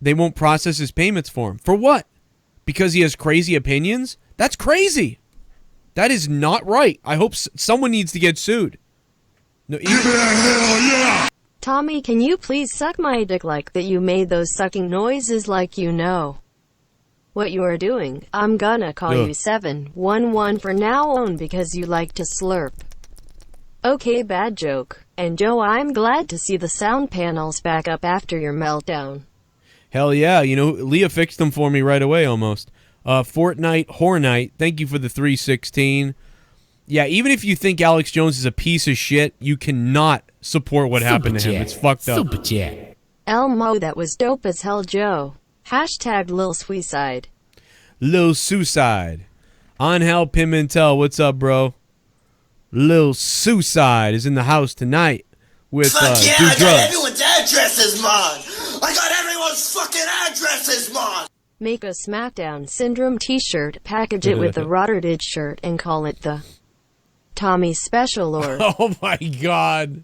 S5: They won't process his payments for him. For what? Because he has crazy opinions? That's crazy. That is not right. I hope someone needs to get sued. No,
S8: Tommy, can you please suck my dick like that? You made those sucking noises like you know what you are doing. I'm gonna call you 711 for now on because you like to slurp. Okay, bad joke. And Joe, I'm glad to see the sound panels back up after your meltdown.
S5: Hell yeah. You know, Leah fixed them for me right away almost. Fortnite HorrnY, thank you for the 316. Yeah, even if you think Alex Jones is a piece of shit, you cannot support what happened to him. It's fucked up.
S8: Super chat. Elmo, that was dope as hell, Joe. Hashtag Lil Suicide.
S5: Lil Suicide. Angel Pimentel, what's up, bro? Lil Suicide is in the house tonight with
S12: Fuck yeah,
S5: Do
S12: I got
S5: Drugs.
S12: everyone's addresses, man. I got everyone's fucking addresses, man.
S8: Make a Smackdown Syndrome t-shirt, package it with the Rotterdam shirt, and call it the Tommy Special or...
S5: Oh my god.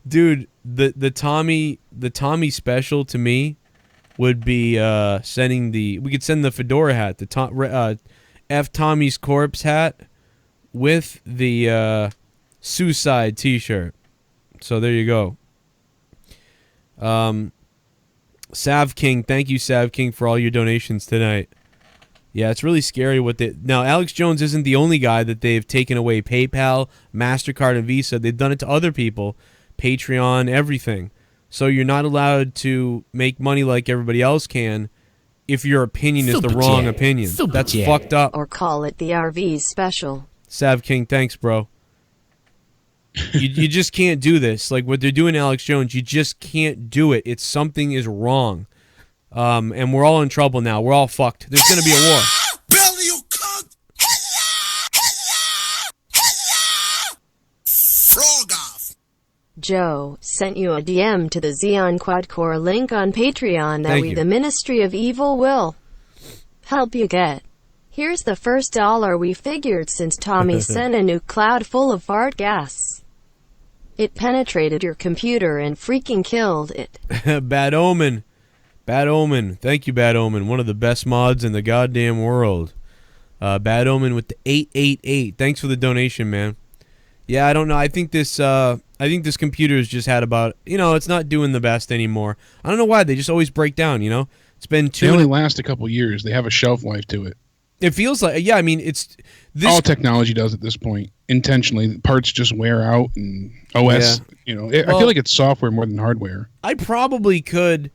S5: Dude, the Tommy Special to me would be sending we could send the fedora hat, the F Tommy's Corpse hat with the Suicide t-shirt. So there you go. Sav King, thank you, Sav King, for all your donations tonight. Yeah, it's really scary what they... Now, Alex Jones isn't the only guy that they've taken away PayPal, MasterCard, and Visa. They've done it to other people, Patreon, everything. So you're not allowed to make money like everybody else can if your opinion is the wrong opinion. That's fucked up.
S8: Or call it the RV Special.
S5: Sav King, thanks, bro. You just can't do this. Like what they're doing to Alex Jones, you just can't do it. It's something is wrong. And we're all in trouble now. We're all fucked. There's going to be a war.
S17: Billy, you cunt! Frog off!
S8: Joe sent you a DM to the Xeon Quadcore link on Patreon that
S5: Thank you.
S8: the Ministry of Evil will help you get. Here's the first $1 we figured since Tommy sent a new cloud full of fart gas. It penetrated your computer and freaking killed it.
S5: Bad Omen. Bad Omen. Thank you, Bad Omen. One of the best mods in the goddamn world. Bad Omen with the 888. Thanks for the donation, man. Yeah, I don't know. I think this computer's just had about, it's not doing the best anymore. I don't know why. They just always break down, It's been
S7: They only last a couple years. They have a shelf life to it.
S5: It feels like, yeah, I mean, it's...
S7: All technology does at this point, intentionally. Parts just wear out, and OS, I feel like it's software more than hardware.
S5: I probably could,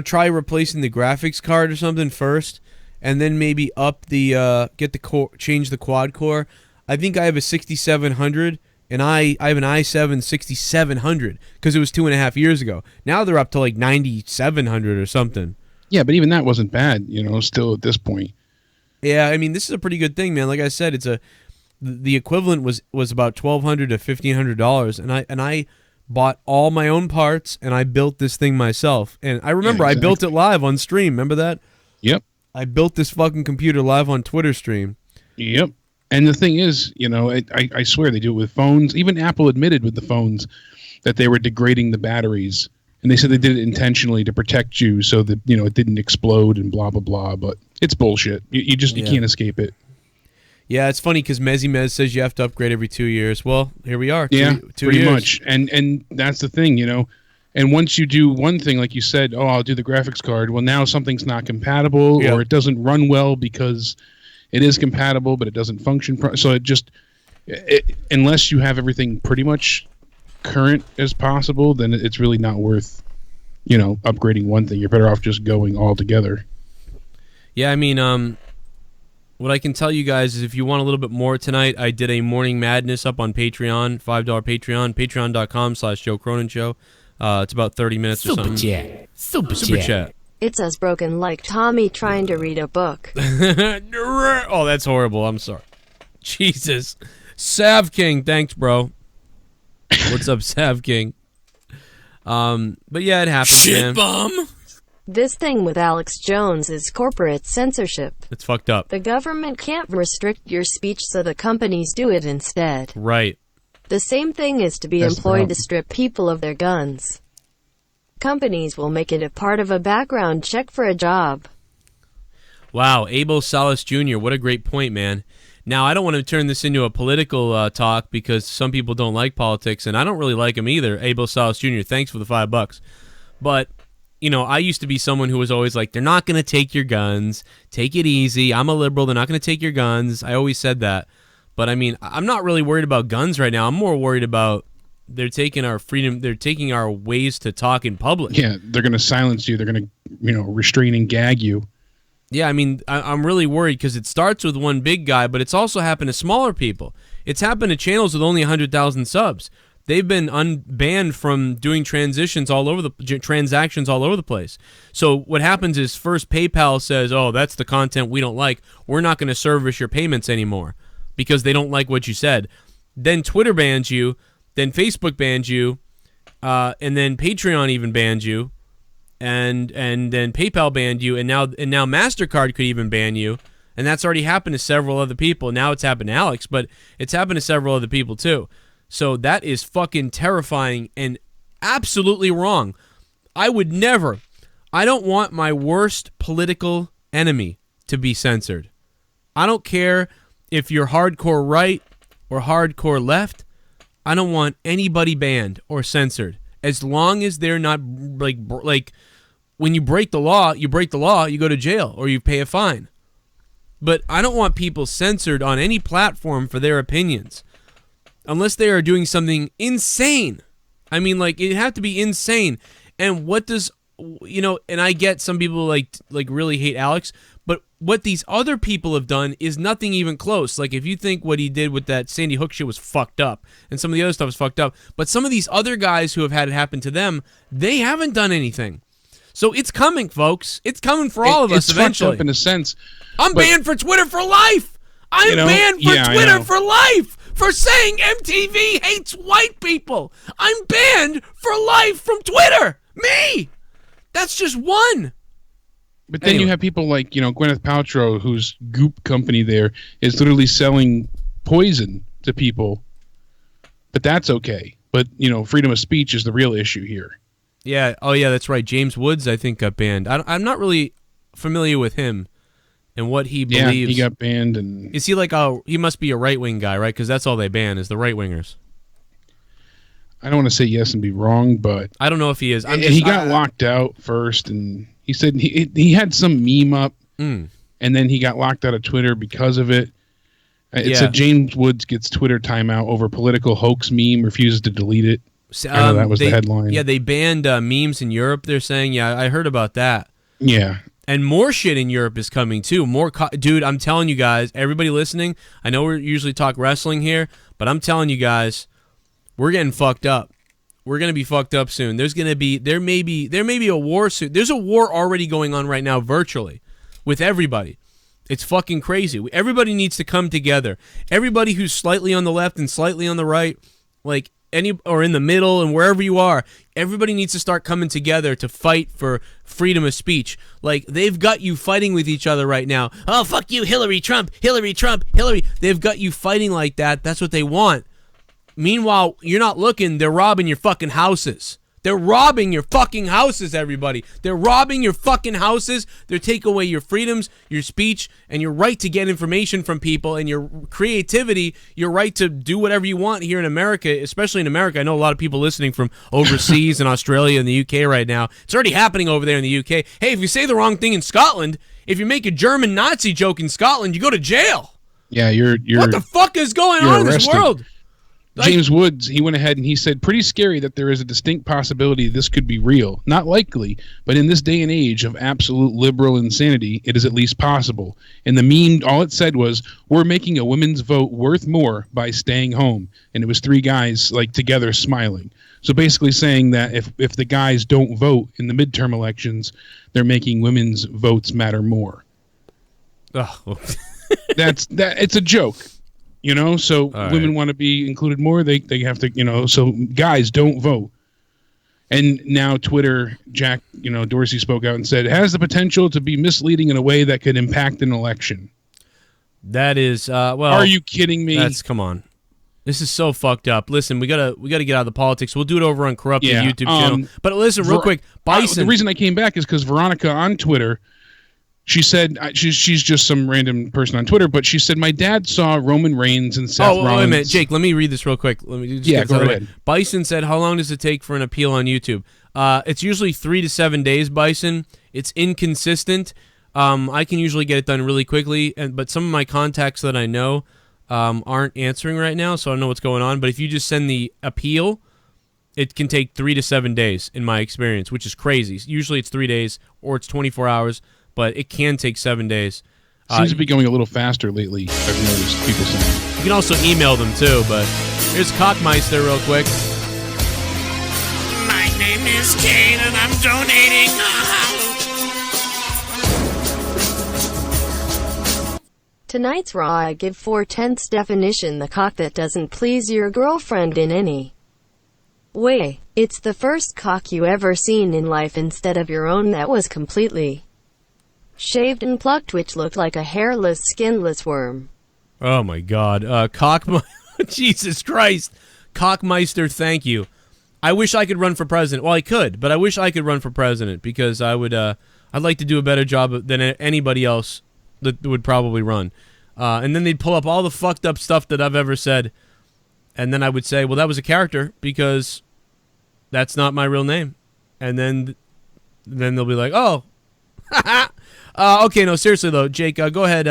S5: try replacing the graphics card or something first, and then maybe up the, get the core, change the quad core. I think I have a 6700, and I have an i7 6700, because it was 2.5 years ago. Now they're up to like 9700 or something.
S7: Yeah, but even that wasn't bad, still at this point.
S5: Yeah, I mean, this is a pretty good thing, man. Like I said, the equivalent was about $1,200 to $1,500, and I bought all my own parts, and I built this thing myself. And I remember I built it live on stream. Remember that?
S7: Yep.
S5: I built this fucking computer live on Twitter stream.
S7: Yep. And the thing is, I swear they do it with phones. Even Apple admitted with the phones that they were degrading the batteries. And they said they did it intentionally to protect you so that, it didn't explode and blah, blah, blah. But it's bullshit. You can't escape it.
S5: Yeah, it's funny because Mez says you have to upgrade every 2 years. Well, here we are. Two
S7: pretty
S5: years.
S7: much. And that's the thing, And once you do one thing, like you said, I'll do the graphics card. Well, now something's not compatible or it doesn't run well because it is compatible, but it doesn't function. So unless you have everything pretty much current as possible, then it's really not worth, upgrading one thing. You're better off just going all together.
S5: Yeah, I mean, what I can tell you guys is if you want a little bit more tonight, I did a Morning Madness up on Patreon, $5 Patreon, patreon.com/Joe Cronin Show. It's about 30 minutes or something. Super chat.
S8: It's as broken like Tommy trying to read a book.
S5: Oh, that's horrible. I'm sorry. Jesus. Sav King, thanks, bro. What's up, Sav King? But yeah, it happens, man.
S16: ShiBUM.
S8: This thing with Alex Jones is corporate censorship.
S5: It's fucked up.
S8: The government can't restrict your speech, so the companies do it instead.
S5: Right.
S8: The same thing is to be employed to strip people of their guns. Companies will make it a part of a background check for a job.
S5: Wow, Abel Salas Jr., what a great point, man. Now, I don't want to turn this into a political talk because some people don't like politics, and I don't really like him either. Abel Salas Jr., thanks for the $5. But, I used to be someone who was always like, they're not going to take your guns. Take it easy. I'm a liberal. They're not going to take your guns. I always said that. But, I mean, I'm not really worried about guns right now. I'm more worried about they're taking our freedom. They're taking our ways to talk in public.
S7: Yeah, they're going to silence you. They're going to, restrain and gag you.
S5: Yeah, I mean, I'm really worried because it starts with one big guy, but it's also happened to smaller people. It's happened to channels with only 100,000 subs. They've been unbanned from doing transactions all over the place. So what happens is first PayPal says, "Oh, that's the content we don't like. We're not going to service your payments anymore because they don't like what you said." Then Twitter bans you, then Facebook bans you, and then Patreon even bans you. And then PayPal banned you, and now MasterCard could even ban you, and that's already happened to several other people. Now it's happened to Alex, but it's happened to several other people too. So that is fucking terrifying and absolutely wrong. I don't want my worst political enemy to be censored. I don't care if you're hardcore right or hardcore left. I don't want anybody banned or censored. As long as they're not like when you break the law, you go to jail or you pay a fine. But I don't want people censored on any platform for their opinions unless they are doing something insane. I mean, like, it'd have to be insane. And what does, and I get some people like really hate Alex, but what these other people have done is nothing even close. Like, if you think what he did with that Sandy Hook shit was fucked up, and some of the other stuff was fucked up, but some of these other guys who have had it happen to them, they haven't done anything. So it's coming, folks. It's coming for all of us eventually.
S7: It's fucked up in a sense.
S5: I'm banned for Twitter for life. I'm banned for Twitter for life for saying MTV hates white people. I'm banned for life from Twitter. Me. That's just one.
S7: But then you have people like, Gwyneth Paltrow, whose Goop company there is literally selling poison to people. But that's okay. But, freedom of speech is the real issue here.
S5: Yeah. Oh, yeah, that's right. James Woods, I think, got banned. I'm not really familiar with him and what he believes.
S7: Yeah, he got banned. And
S5: is he like, he must be a right-wing guy, right? Because that's all they ban is the right-wingers.
S7: I don't want to say yes and be wrong, but
S5: I don't know if he is.
S7: He got locked out first, and he said he had some meme up, and and then he got locked out of Twitter because of it. It said James Woods gets Twitter timeout over political hoax meme, refuses to delete it. I know that was the headline.
S5: Yeah, they banned memes in Europe, they're saying. Yeah, I heard about that.
S7: Yeah.
S5: And more shit in Europe is coming, too. Dude, I'm telling you guys, everybody listening, I know we usually talk wrestling here, but I'm telling you guys, we're getting fucked up. We're going to be fucked up soon. There may be a war soon. There's a war already going on right now virtually with everybody. It's fucking crazy. Everybody needs to come together. Everybody who's slightly on the left and slightly on the right, like or in the middle and wherever you are, everybody needs to start coming together to fight for freedom of speech. Like, they've got you fighting with each other right now. Oh, fuck you, Hillary, Trump, Hillary, Trump, Hillary. They've got you fighting like that. That's what they want. Meanwhile, you're not looking. They're robbing your fucking houses. They're robbing your fucking houses, everybody. They're robbing your fucking houses. They're taking away your freedoms, your speech, and your right to get information from people, and your creativity, your right to do whatever you want here in America, especially in America. I know a lot of people listening from overseas and Australia and the UK right now. It's already happening over there in the UK. Hey, if you say the wrong thing in Scotland, if you make a German Nazi joke in Scotland, you go to jail.
S7: Yeah, you're
S5: what the fuck is going on in this world?
S7: James Woods, he went ahead and he said, pretty scary that there is a distinct possibility this could be real. Not likely, but in this day and age of absolute liberal insanity, it is at least possible. And the meme, all it said was, we're making a women's vote worth more by staying home. And it was three guys, like, together smiling. So basically saying that if the guys don't vote in the midterm elections, they're making women's votes matter more.
S5: Oh.
S7: It's a joke. You know, so women want to be included more. They have to, you know, so guys don't vote. And now Twitter, Jack, you know, Dorsey spoke out and said, it has the potential to be misleading in a way that could impact an election.
S5: That is, well.
S7: Are you kidding me?
S5: Come on. This is so fucked up. Listen, we gotta get out of the politics. We'll do it over on Corrupted YouTube channel. But listen, real quick, Bison.
S7: The reason I came back is because Veronica on Twitter, she said, she's just some random person on Twitter, but she said, my dad saw Roman Reigns and Seth Rollins.
S5: Wait a minute, Jake, let me read this real quick. Let me just get
S7: go ahead.
S5: Bison said, how long does it take for an appeal on YouTube? It's usually 3 to 7 days, Bison. It's inconsistent. I can usually get it done really quickly, but some of my contacts that I know aren't answering right now, so I don't know what's going on. But if you just send the appeal, it can take 3 to 7 days, in my experience, which is crazy. Usually it's 3 days or it's 24 hours. But it can take 7 days.
S7: Seems to be going a little faster lately, I've noticed people saying.
S5: You can also email them, too, but here's Cockmeister real quick.
S16: My name is Kane, and I'm donating.
S8: Tonight's Raw, I give 4/10 definition the cock that doesn't please your girlfriend in any way. It's the first cock you ever seen in life instead of your own that was completely shaved and plucked, which looked like a hairless, skinless worm.
S5: Oh my God, Jesus Christ, Cockmeister, thank you. I wish I could run for president. Well, I could, but I wish I could run for president because I would. I'd like to do a better job than anybody else that would probably run. And then they'd pull up all the fucked up stuff that I've ever said, and then I would say, well, that was a character because that's not my real name. And then they'll be like, oh. Okay, no, seriously though, Jake, go ahead.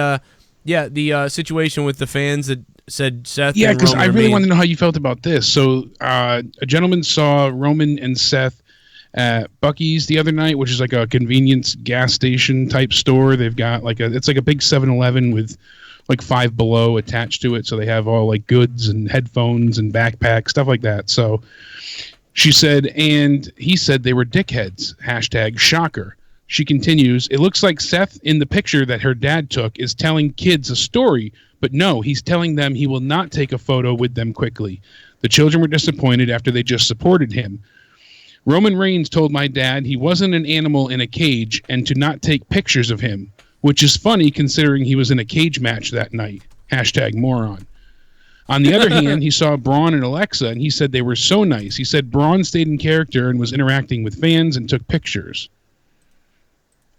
S5: The situation with the fans that said Seth.
S7: Yeah, because I really want to know how you felt about this. So, a gentleman saw Roman and Seth at Buc-ee's the other night, which is like a convenience gas station type store. They've got it's like a big 7-Eleven with like Five Below attached to it, so they have all like goods and headphones and backpacks, stuff like that. So, she said, and he said they were dickheads. #shocker. She continues, it looks like Seth in the picture that her dad took is telling kids a story, but no, he's telling them he will not take a photo with them quickly. The children were disappointed after they just supported him. Roman Reigns told my dad he wasn't an animal in a cage and to not take pictures of him, which is funny considering he was in a cage match that night. #moron. On the other hand, he saw Braun and Alexa, and he said they were so nice. He said Braun stayed in character and was interacting with fans and took pictures.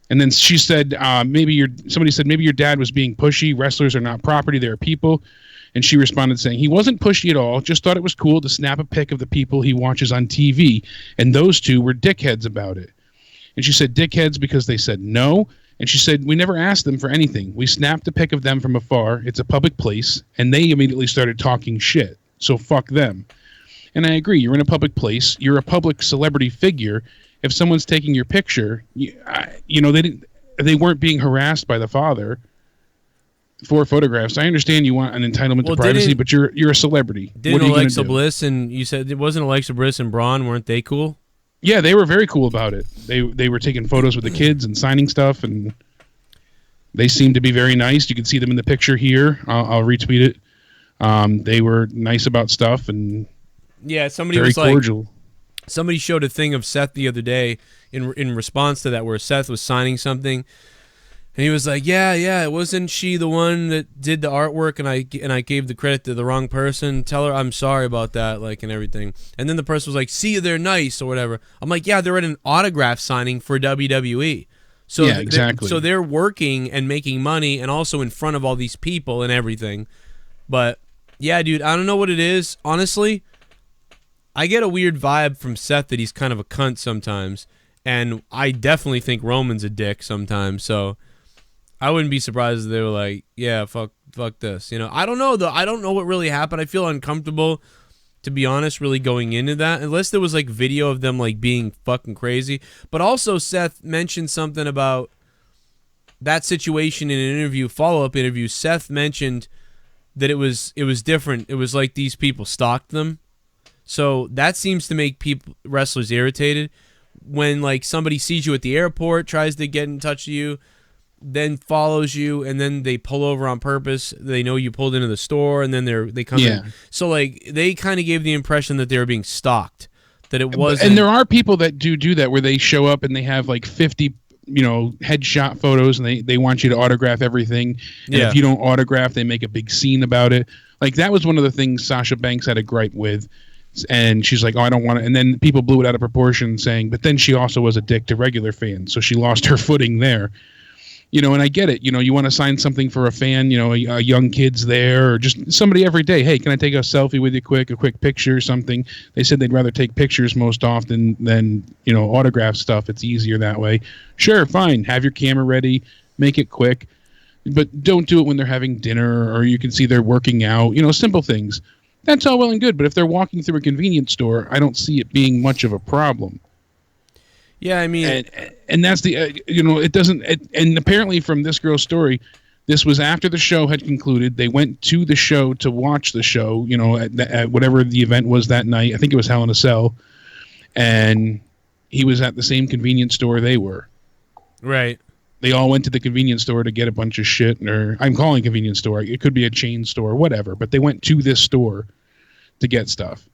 S7: And then she said, somebody said, maybe your dad was being pushy. Wrestlers are not property, they're people. And she responded saying, he wasn't pushy at all, just thought it was cool to snap a pic of the people he watches on TV. And those two were dickheads about it. And she said, dickheads because they said no. And she said, we never asked them for anything. We snapped a pic of them from afar. It's a public place. And they immediately started talking shit. So fuck them. And I agree. You're in a public place. You're a public celebrity figure. If someone's taking your picture, they weren't being harassed by the father for photographs. I understand you want an entitlement to privacy, but you're a celebrity.
S5: Didn't Alexa Bliss and you said it wasn't Alexa Bliss and Braun, weren't they cool?
S7: Yeah, they were very cool about it. They were taking photos with the kids and signing stuff, and they seemed to be very nice. You can see them in the picture here. I'll retweet it. They were nice about stuff and
S5: yeah, somebody
S7: very
S5: was
S7: cordial.
S5: Somebody showed a thing of Seth the other day in response to that, where Seth was signing something. And he was like, yeah, wasn't she the one that did the artwork and I gave the credit to the wrong person? Tell her I'm sorry about that, like, and everything. And then the person was like, see, they're nice or whatever. I'm like, yeah, they're at an autograph signing for WWE. So
S7: yeah, exactly.
S5: So they're working and making money and also in front of all these people and everything. But, yeah, dude, I don't know what it is. Honestly, I get a weird vibe from Seth that he's kind of a cunt sometimes. And I definitely think Roman's a dick sometimes, so I wouldn't be surprised if they were like, yeah, fuck this. I don't know, though. I don't know what really happened. I feel uncomfortable, to be honest, really going into that, unless there was, like, video of them, like, being fucking crazy. But also, Seth mentioned something about that situation in an interview, follow-up interview. Seth mentioned that it was different. It was like these people stalked them. So that seems to make wrestlers irritated. When, like, somebody sees you at the airport, tries to get in touch with you, then follows you, and then they pull over on purpose. They know you pulled into the store, and then they come in. So, like, they kind of gave the impression that they were being stalked, that it wasn't.
S7: And there are people that do that, where they show up and they have like 50, headshot photos, and they want you to autograph everything. And if you don't autograph, they make a big scene about it. Like, that was one of the things Sasha Banks had a gripe with. And she's like, oh, I don't want to. And then people blew it out of proportion, saying, but then she also was a dick to regular fans, so she lost her footing there. And I get it. You want to sign something for a fan, a young kid's there, or just somebody every day. Hey, can I take a selfie with you a quick picture or something? They said they'd rather take pictures most often than, autograph stuff. It's easier that way. Sure, fine. Have your camera ready. Make it quick. But don't do it when they're having dinner, or you can see they're working out. Simple things. That's all well and good, but if they're walking through a convenience store, I don't see it being much of a problem.
S5: Yeah, I mean,
S7: and that's the it doesn't. And apparently, from this girl's story, this was after the show had concluded. They went to the show to watch the show. At whatever the event was that night. I think it was Hell in a Cell, and he was at the same convenience store they were.
S5: Right.
S7: They all went to the convenience store to get a bunch of shit, or I'm calling convenience store. It could be a chain store, whatever. But they went to this store to get stuff.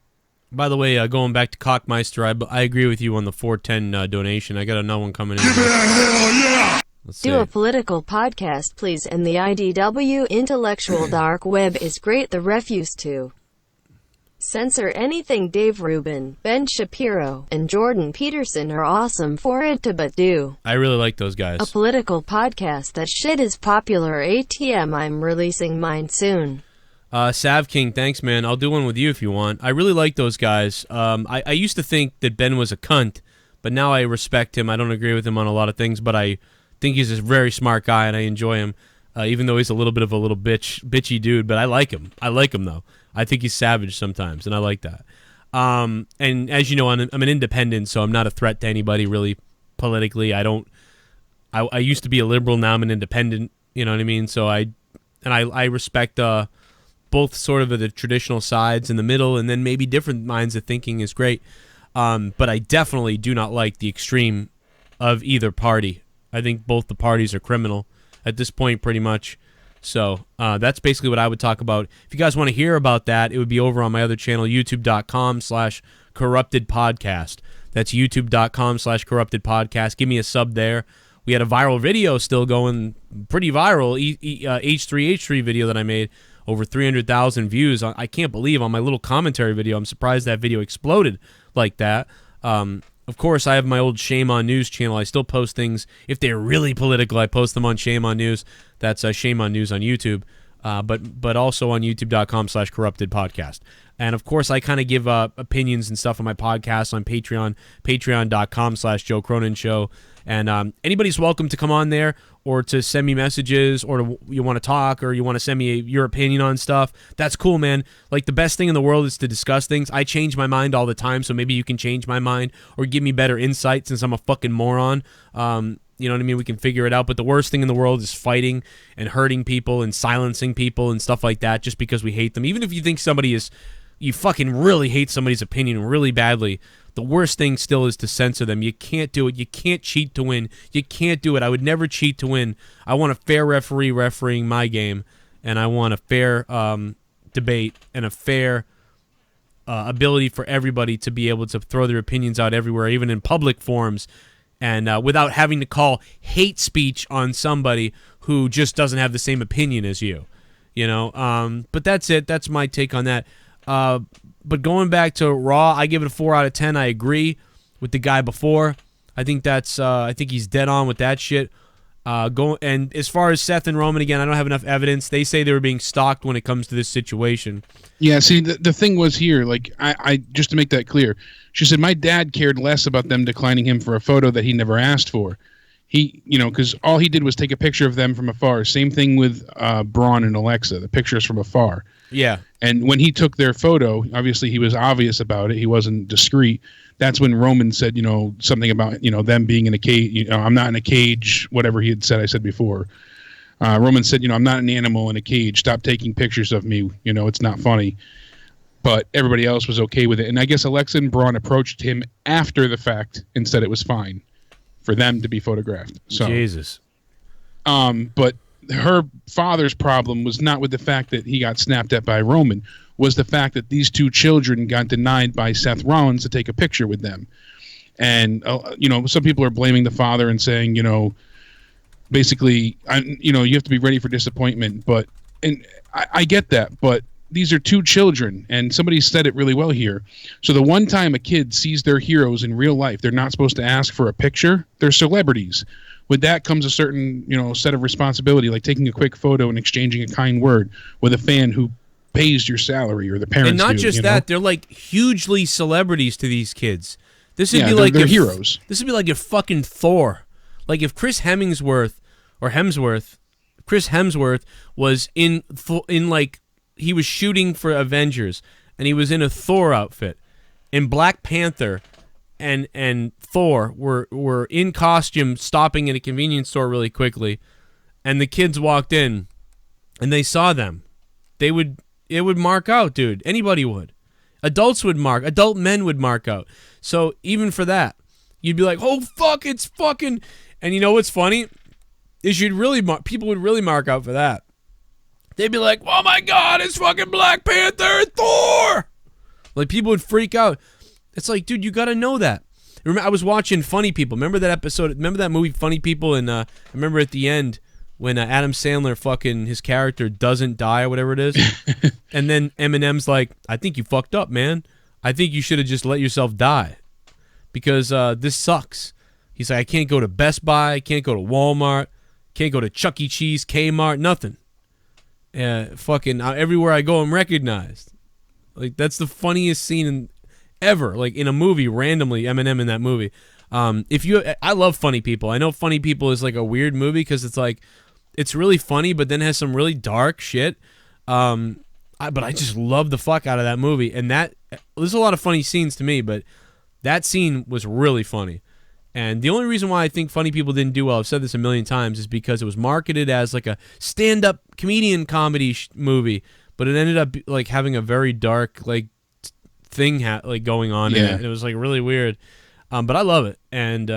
S5: By the way, going back to Cockmeister, I agree with you on the 410 donation. I got another one coming in.
S1: Give it a hell yeah!
S8: Do a political podcast, please, and the IDW intellectual dark web is great. The refuse to censor anything Dave Rubin, Ben Shapiro, and Jordan Peterson are awesome for it to but do.
S5: I really like those guys.
S8: A political podcast, that shit is popular. ATM, I'm releasing mine soon.
S5: Sav King, thanks, man. I'll do one with you if you want. I really like those guys. I used to think that Ben was a cunt, but now I respect him. I don't agree with him on a lot of things, but I think he's a very smart guy, and I enjoy him, even though he's a little bit of a little bitchy dude, but I like him. I like him, though. I think he's savage sometimes, and I like that. And as you know, I'm an independent, so I'm not a threat to anybody really politically. I used to be a liberal, now I'm an independent, you know what I mean? So I respect both sort of the traditional sides in the middle, and then maybe different minds of thinking is great. But I definitely do not like the extreme of either party. I think both the parties are criminal at this point, pretty much. So that's basically what I would talk about. If you guys want to hear about that, it would be over on my other channel, youtube.com/corruptedpodcast. That's youtube.com/corruptedpodcast. Give me a sub there. We had a viral video still going, pretty viral, H3H3 video that I made, over 300,000 views. I can't believe on my little commentary video. I'm surprised that video exploded like that. Of course, I have my old Shame on News channel. I still post things. If they're really political, I post them on Shame on News. That's Shame on News on YouTube. But also on youtube.com/corruptedpodcast. And of course, I kind of give opinions and stuff on my podcast on Patreon, patreon.com/Joe Cronin Show. And anybody's welcome to come on there or to send me messages, or you want to talk, or you want to send me your opinion on stuff. That's cool, man. Like, the best thing in the world is to discuss things. I change my mind all the time, so maybe you can change my mind or give me better insight since I'm a fucking moron. You know what I mean? We can figure it out. But the worst thing in the world is fighting and hurting people and silencing people and stuff like that just because we hate them. Even if you think somebody is... You fucking really hate somebody's opinion really badly, the worst thing still is to censor them. You can't do it. You can't cheat to win. You can't do it. I would never cheat to win. I want a fair referee refereeing my game, and I want a fair debate and a fair ability for everybody to be able to throw their opinions out everywhere, even in public forums, and without having to call hate speech on somebody who just doesn't have the same opinion as you. You know, but that's it. That's my take on that. But going back to Raw, I give it a 4 out of 10. I agree with the guy before. I think that's I think he's dead on with that shit. And as far as Seth and Roman, again, I don't have enough evidence. They say they were being stalked when it comes to this situation.
S7: Yeah, see, the thing was here, like, I just to make that clear, she said my dad cared less about them declining him for a photo that he never asked for. He, you know, because all he did was take a picture of them from afar. Same thing with Braun and Alexa, the pictures from afar.
S5: Yeah.
S7: And when he took their photo, obviously he was obvious about it. He wasn't discreet. That's when Roman said, you know, something about, you know, them being in a cage. You know, I'm not in a cage, whatever he had said. I said before. Roman said, you know, I'm not an animal in a cage. Stop taking pictures of me. You know, it's not funny. But everybody else was okay with it. And I guess Alexa and Braun approached him after the fact and said it was fine for them to be photographed. So,
S5: Jesus.
S7: But her father's problem was not with the fact that he got snapped at by Roman, was the fact that these two children got denied by Seth Rollins to take a picture with them. And, you know, some people are blaming the father and saying, you know, basically, you know, you have to be ready for disappointment. But, and I get that, but these are two children, and somebody said it really well here. So the one time a kid sees their heroes in real life, they're not supposed to ask for a picture. They're celebrities. With that comes a certain, you know, set of responsibility, like taking a quick photo and exchanging a kind word with a fan who pays your salary, or the parents.
S5: And not
S7: do,
S5: just
S7: you
S5: that,
S7: know?
S5: they're like hugely celebrities to these kids. This would be
S7: they're,
S5: like
S7: they're
S5: if,
S7: heroes.
S5: This would be like if fucking Thor, like if Chris Hemsworth was in like, he was shooting for Avengers and he was in a Thor outfit, and Black Panther and Thor were in costume stopping at a convenience store really quickly, and the kids walked in and they saw them. It would mark out, dude. Anybody would. Adult men would mark out. So even for that, you'd be like, oh fuck, it's fucking. And you know what's funny is people would really mark out for that. They'd be like, oh my god, it's fucking Black Panther and Thor. Like, people would freak out. It's like, dude, you gotta know that. Remember, I was watching Funny People. Remember that episode? Remember that movie Funny People? And I remember at the end when Adam Sandler his character doesn't die or whatever it is. And then Eminem's like, I think you fucked up, man. I think you should have just let yourself die because this sucks. He's like, I can't go to Best Buy, I can't go to Walmart, can't go to Chuck E. Cheese, Kmart, nothing. Everywhere I go, I'm recognized. Like, that's the funniest scene ever. Like, in a movie, randomly, Eminem in that movie. I love Funny People. I know Funny People is like a weird movie because it's like, it's really funny, but then has some really dark shit. But I just love the fuck out of that movie. And there's a lot of funny scenes to me, but that scene was really funny. And the only reason why I think Funny People didn't do well, I've said this a million times, is because it was marketed as like a stand-up comedian comedy movie, but it ended up like having a very dark like thing going on in it. And it was like really weird. But I love it. And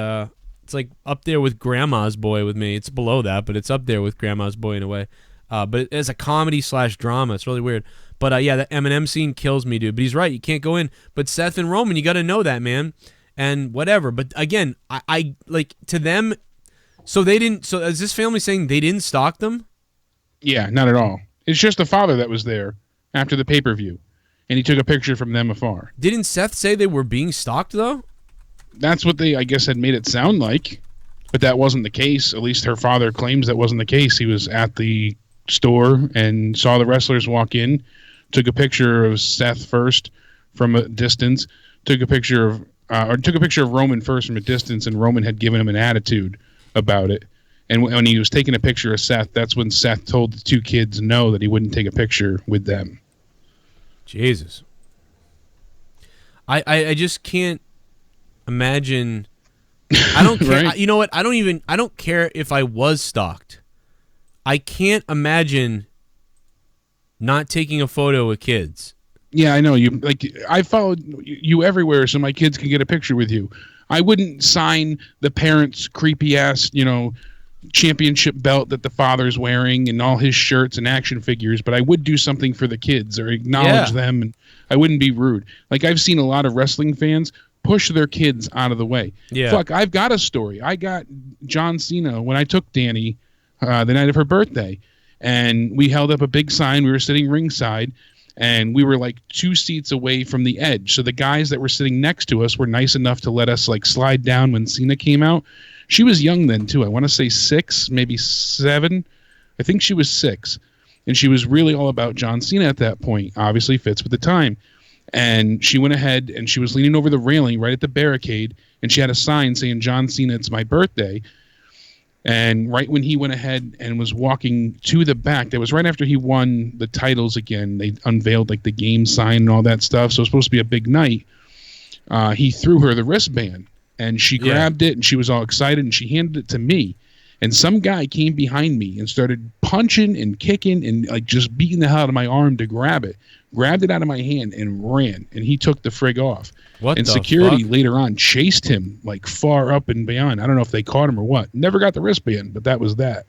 S5: it's like up there with Grandma's Boy with me. It's below that, but it's up there with Grandma's Boy in a way. But as a comedy / drama, it's really weird. But yeah, that Eminem scene kills me, dude. But he's right, you can't go in. But Seth and Roman, you got to know that, man. And whatever. But again, I like, to them, so is this family saying they didn't stalk them?
S7: Yeah, not at all. It's just the father that was there after the pay-per-view, and he took a picture from them afar.
S5: Didn't Seth say they were being stalked, though?
S7: That's what they, I guess, had made it sound like, but that wasn't the case. At least her father claims that wasn't the case. He was at the store and saw the wrestlers walk in, took a picture of Seth first from a distance, took a picture of Roman first from a distance, and Roman had given him an attitude about it. And when he was taking a picture of Seth, that's when Seth told the two kids no, that he wouldn't take a picture with them.
S5: Jesus. I just can't imagine. I don't care.
S7: Right?
S5: You know what? I don't care if I was stalked. I can't imagine not taking a photo with kids.
S7: Yeah, I know. I followed you everywhere so my kids can get a picture with you. I wouldn't sign the parents' creepy ass, championship belt that the father's wearing and all his shirts and action figures, but I would do something for the kids or acknowledge them, and I wouldn't be rude. Like, I've seen a lot of wrestling fans push their kids out of the way.
S5: Yeah.
S7: Fuck, I've got a story. I got John Cena when I took Danny the night of her birthday, and we held up a big sign. We were sitting ringside, and we were like 2 seats away from the edge. So the guys that were sitting next to us were nice enough to let us like slide down when Cena came out. She was young then too. I want to say 6, maybe 7. I think she was 6. And she was really all about John Cena at that point. Obviously fits with the time. And she went ahead and she was leaning over the railing right at the barricade. And she had a sign saying, "John Cena, it's my birthday." And right when he went ahead and was walking to the back, that was right after he won the titles again. They unveiled like the game sign and all that stuff. So it was supposed to be a big night. He threw her the wristband. And she grabbed it, and she was all excited, and she handed it to me. And some guy came behind me and started punching and kicking and like just beating the hell out of my arm to grab it. Grabbed it out of my hand and ran, and he took the frig off. And security later on chased him like far up and beyond. I don't know if they caught him or what. Never got the wristband, but that was that.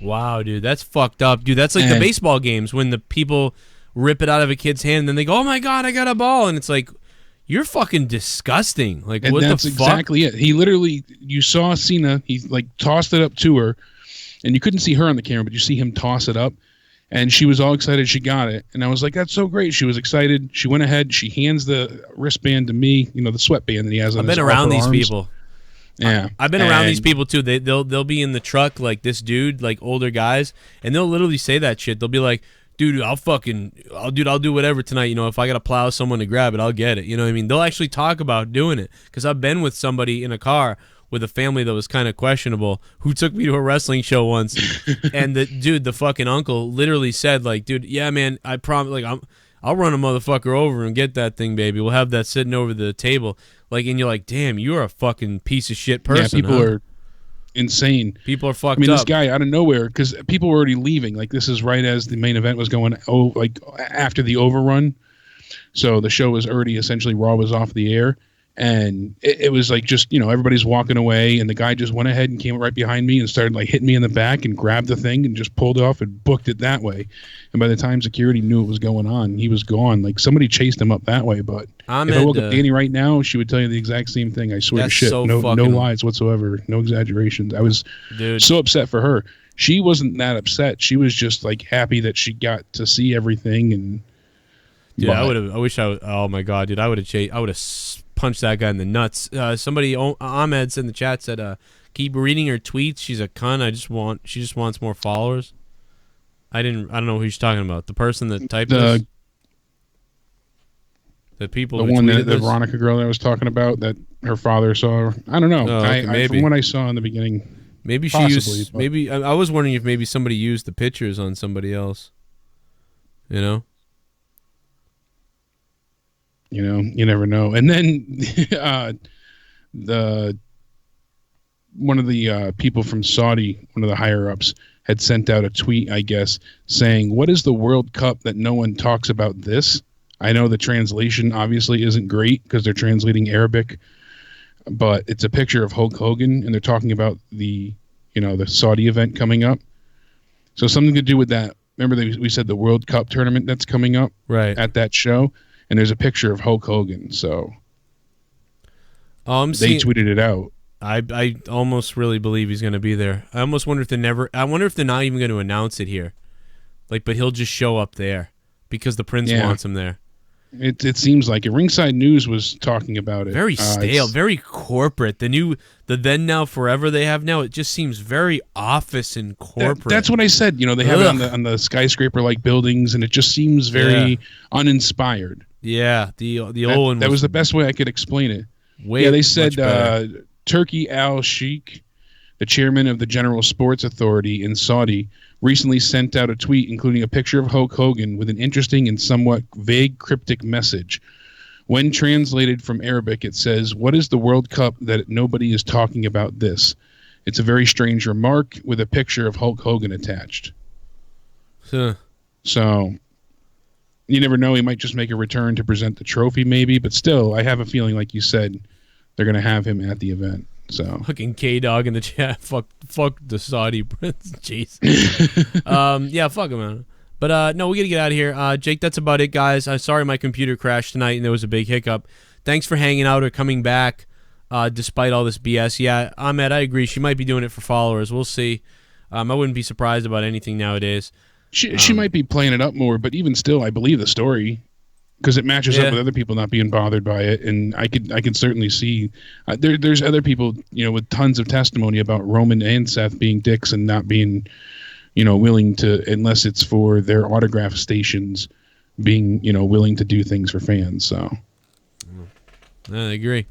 S5: Wow, dude, that's fucked up. Dude, that's like the baseball games when the people rip it out of a kid's hand, and then they go, "Oh my God, I got a ball," and it's like, you're fucking disgusting. Like,
S7: and
S5: what
S7: that's
S5: the fuck?
S7: exactly it. He literally, you saw Cena, he like tossed it up to her, and you couldn't see her on the camera, but you see him toss it up, and she was all excited she got it. And I was like, that's so great. She was excited. She went ahead, she hands the wristband to me, the sweatband that he has on his
S5: I've been around these
S7: arms.
S5: people.
S7: Yeah.
S5: I've been around these people too. They'll be in the truck like this dude, like older guys, and they'll literally say that shit. They'll be like, "Dude, I'll do whatever tonight. If I got to plow someone to grab it, I'll get it." You know what I mean? They'll actually talk about doing it, because I've been with somebody in a car with a family that was kind of questionable who took me to a wrestling show once. And the fucking uncle literally said, like, "Dude, yeah, man, I promise, like, I'll run a motherfucker over and get that thing, baby. We'll have that sitting over the table." Like, and you're like, damn, you're a fucking piece of shit person.
S7: Yeah, people are insane.
S5: People are fucked up.
S7: I mean, this guy out of nowhere, because people were already leaving. Like, this is right as the main event was going, like after the overrun. So the show was already essentially, Raw was off the air. And it was like just, everybody's walking away, and the guy just went ahead and came right behind me and started like hitting me in the back and grabbed the thing and just pulled off and booked it that way. And by the time security knew what was going on, he was gone. Like, somebody chased him up that way. But if I woke up Danny right now, she would tell you the exact same thing. I swear to shit.
S5: So
S7: no lies whatsoever. No exaggerations. I was so upset for her. She wasn't that upset. She was just like happy that she got to see everything. And
S5: dude, oh my God, dude, I would have punched that guy in the nuts. Somebody, Ahmed, in the chat said, keep reading her tweets. She's a cunt. She just wants more followers. I don't know who she's talking about. The person that typed this. The people.
S7: The one that the Veronica girl that I was talking about that her father saw. I don't know.
S5: Oh, okay, maybe.
S7: From what I saw in the beginning.
S5: Maybe she used. Maybe I was wondering if maybe somebody used the pictures on somebody else. You
S7: never know. And then one of the people from Saudi, one of the higher ups, had sent out a tweet, I guess, saying, "What is the World Cup that no one talks about this?" I know the translation obviously isn't great because they're translating Arabic, but it's a picture of Hulk Hogan, and they're talking about the Saudi event coming up. So something to do with that. Remember we said the World Cup tournament that's coming up at that show? And there's a picture of Hulk Hogan, so they tweeted it out.
S5: I almost really believe he's going to be there. I almost wonder if they're not even going to announce it here, like, but he'll just show up there because the Prince wants him there.
S7: It seems like it. Ringside News was talking about it.
S5: Very stale, very corporate. The Then Now Forever they have now, it just seems very office and corporate.
S7: That's what I said. You know, they have it on the skyscraper-like buildings, and it just seems very uninspired.
S5: Yeah, the old one.
S7: That was the best way I could explain it. They said Turki al-Sheikh, the chairman of the General Sports Authority in Saudi, recently sent out a tweet including a picture of Hulk Hogan with an interesting and somewhat vague cryptic message. When translated from Arabic, it says, "What is the World Cup that nobody is talking about this?" It's a very strange remark with a picture of Hulk Hogan attached.
S5: Huh.
S7: So, you never know. He might just make a return to present the trophy maybe, but still, I have a feeling, like you said, they're going to have him at the event. So
S5: fucking K-Dog in the chat. Fuck the Saudi prince. Jeez. Yeah, fuck him, man. But no, we got to get out of here. Jake, that's about it, guys. I'm sorry my computer crashed tonight and there was a big hiccup. Thanks for hanging out or coming back despite all this BS. Yeah, Ahmed, I agree. She might be doing it for followers. We'll see. I wouldn't be surprised about anything nowadays.
S7: She might be playing it up more, but even still, I believe the story because it matches up with other people not being bothered by it, and I can certainly see there's other people, you know, with tons of testimony about Roman and Seth being dicks and not being, you know, willing to, unless it's for their autograph stations, being, you know, willing to do things for fans. So
S5: I agree.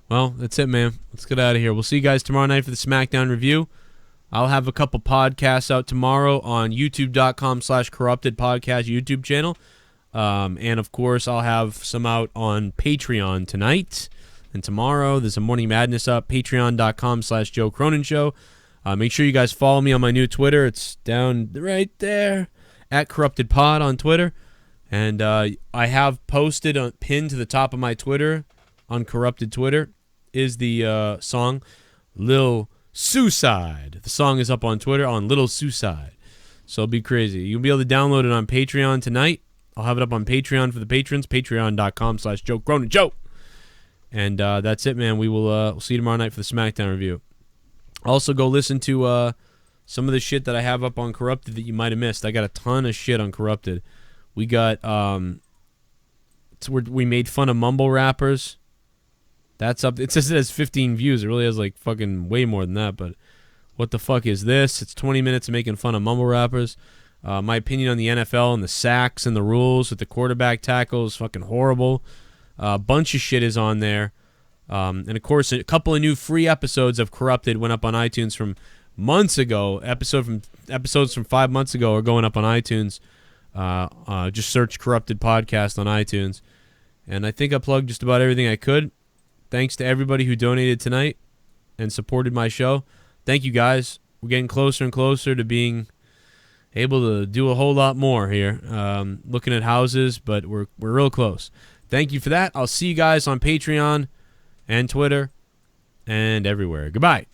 S5: Well, that's it, man. Let's get out of here. We'll see you guys tomorrow night for the SmackDown review. I'll have a couple podcasts out tomorrow on youtube.com/corrupted podcast YouTube channel. And of course, I'll have some out on Patreon tonight and tomorrow. There's a Morning Madness up, patreon.com/Joe Cronin Show. Make sure you guys follow me on my new Twitter. It's down right there at Corrupted Pod on Twitter. And I have posted, pinned to the top of my Twitter on Corrupted Twitter is the song Lil Suicide. The song is up on Twitter on Little Suicide. So it'll be crazy. You'll be able to download it on Patreon tonight. I'll have it up on Patreon for the patrons, patreon.com/Joe Cronin Show. And that's it, man. We'll see you tomorrow night for the SmackDown review. Also, go listen to some of the shit that I have up on Corrupted that you might have missed. I got a ton of shit on Corrupted. We got, we made fun of mumble rappers. That's up. It says it has 15 views. It really has like fucking way more than that, but what the fuck is this? It's 20 minutes of making fun of mumble rappers. My opinion on the NFL and the sacks and the rules with the quarterback tackle is fucking horrible. A bunch of shit is on there. And, of course, a couple of new free episodes of Corrupted went up on iTunes from months ago. Episodes from 5 months ago are going up on iTunes. Just search Corrupted Podcast on iTunes. And I think I plugged just about everything I could. Thanks to everybody who donated tonight and supported my show. Thank you, guys. We're getting closer and closer to being able to do a whole lot more here. Looking at houses, but we're real close. Thank you for that. I'll see you guys on Patreon and Twitter and everywhere. Goodbye.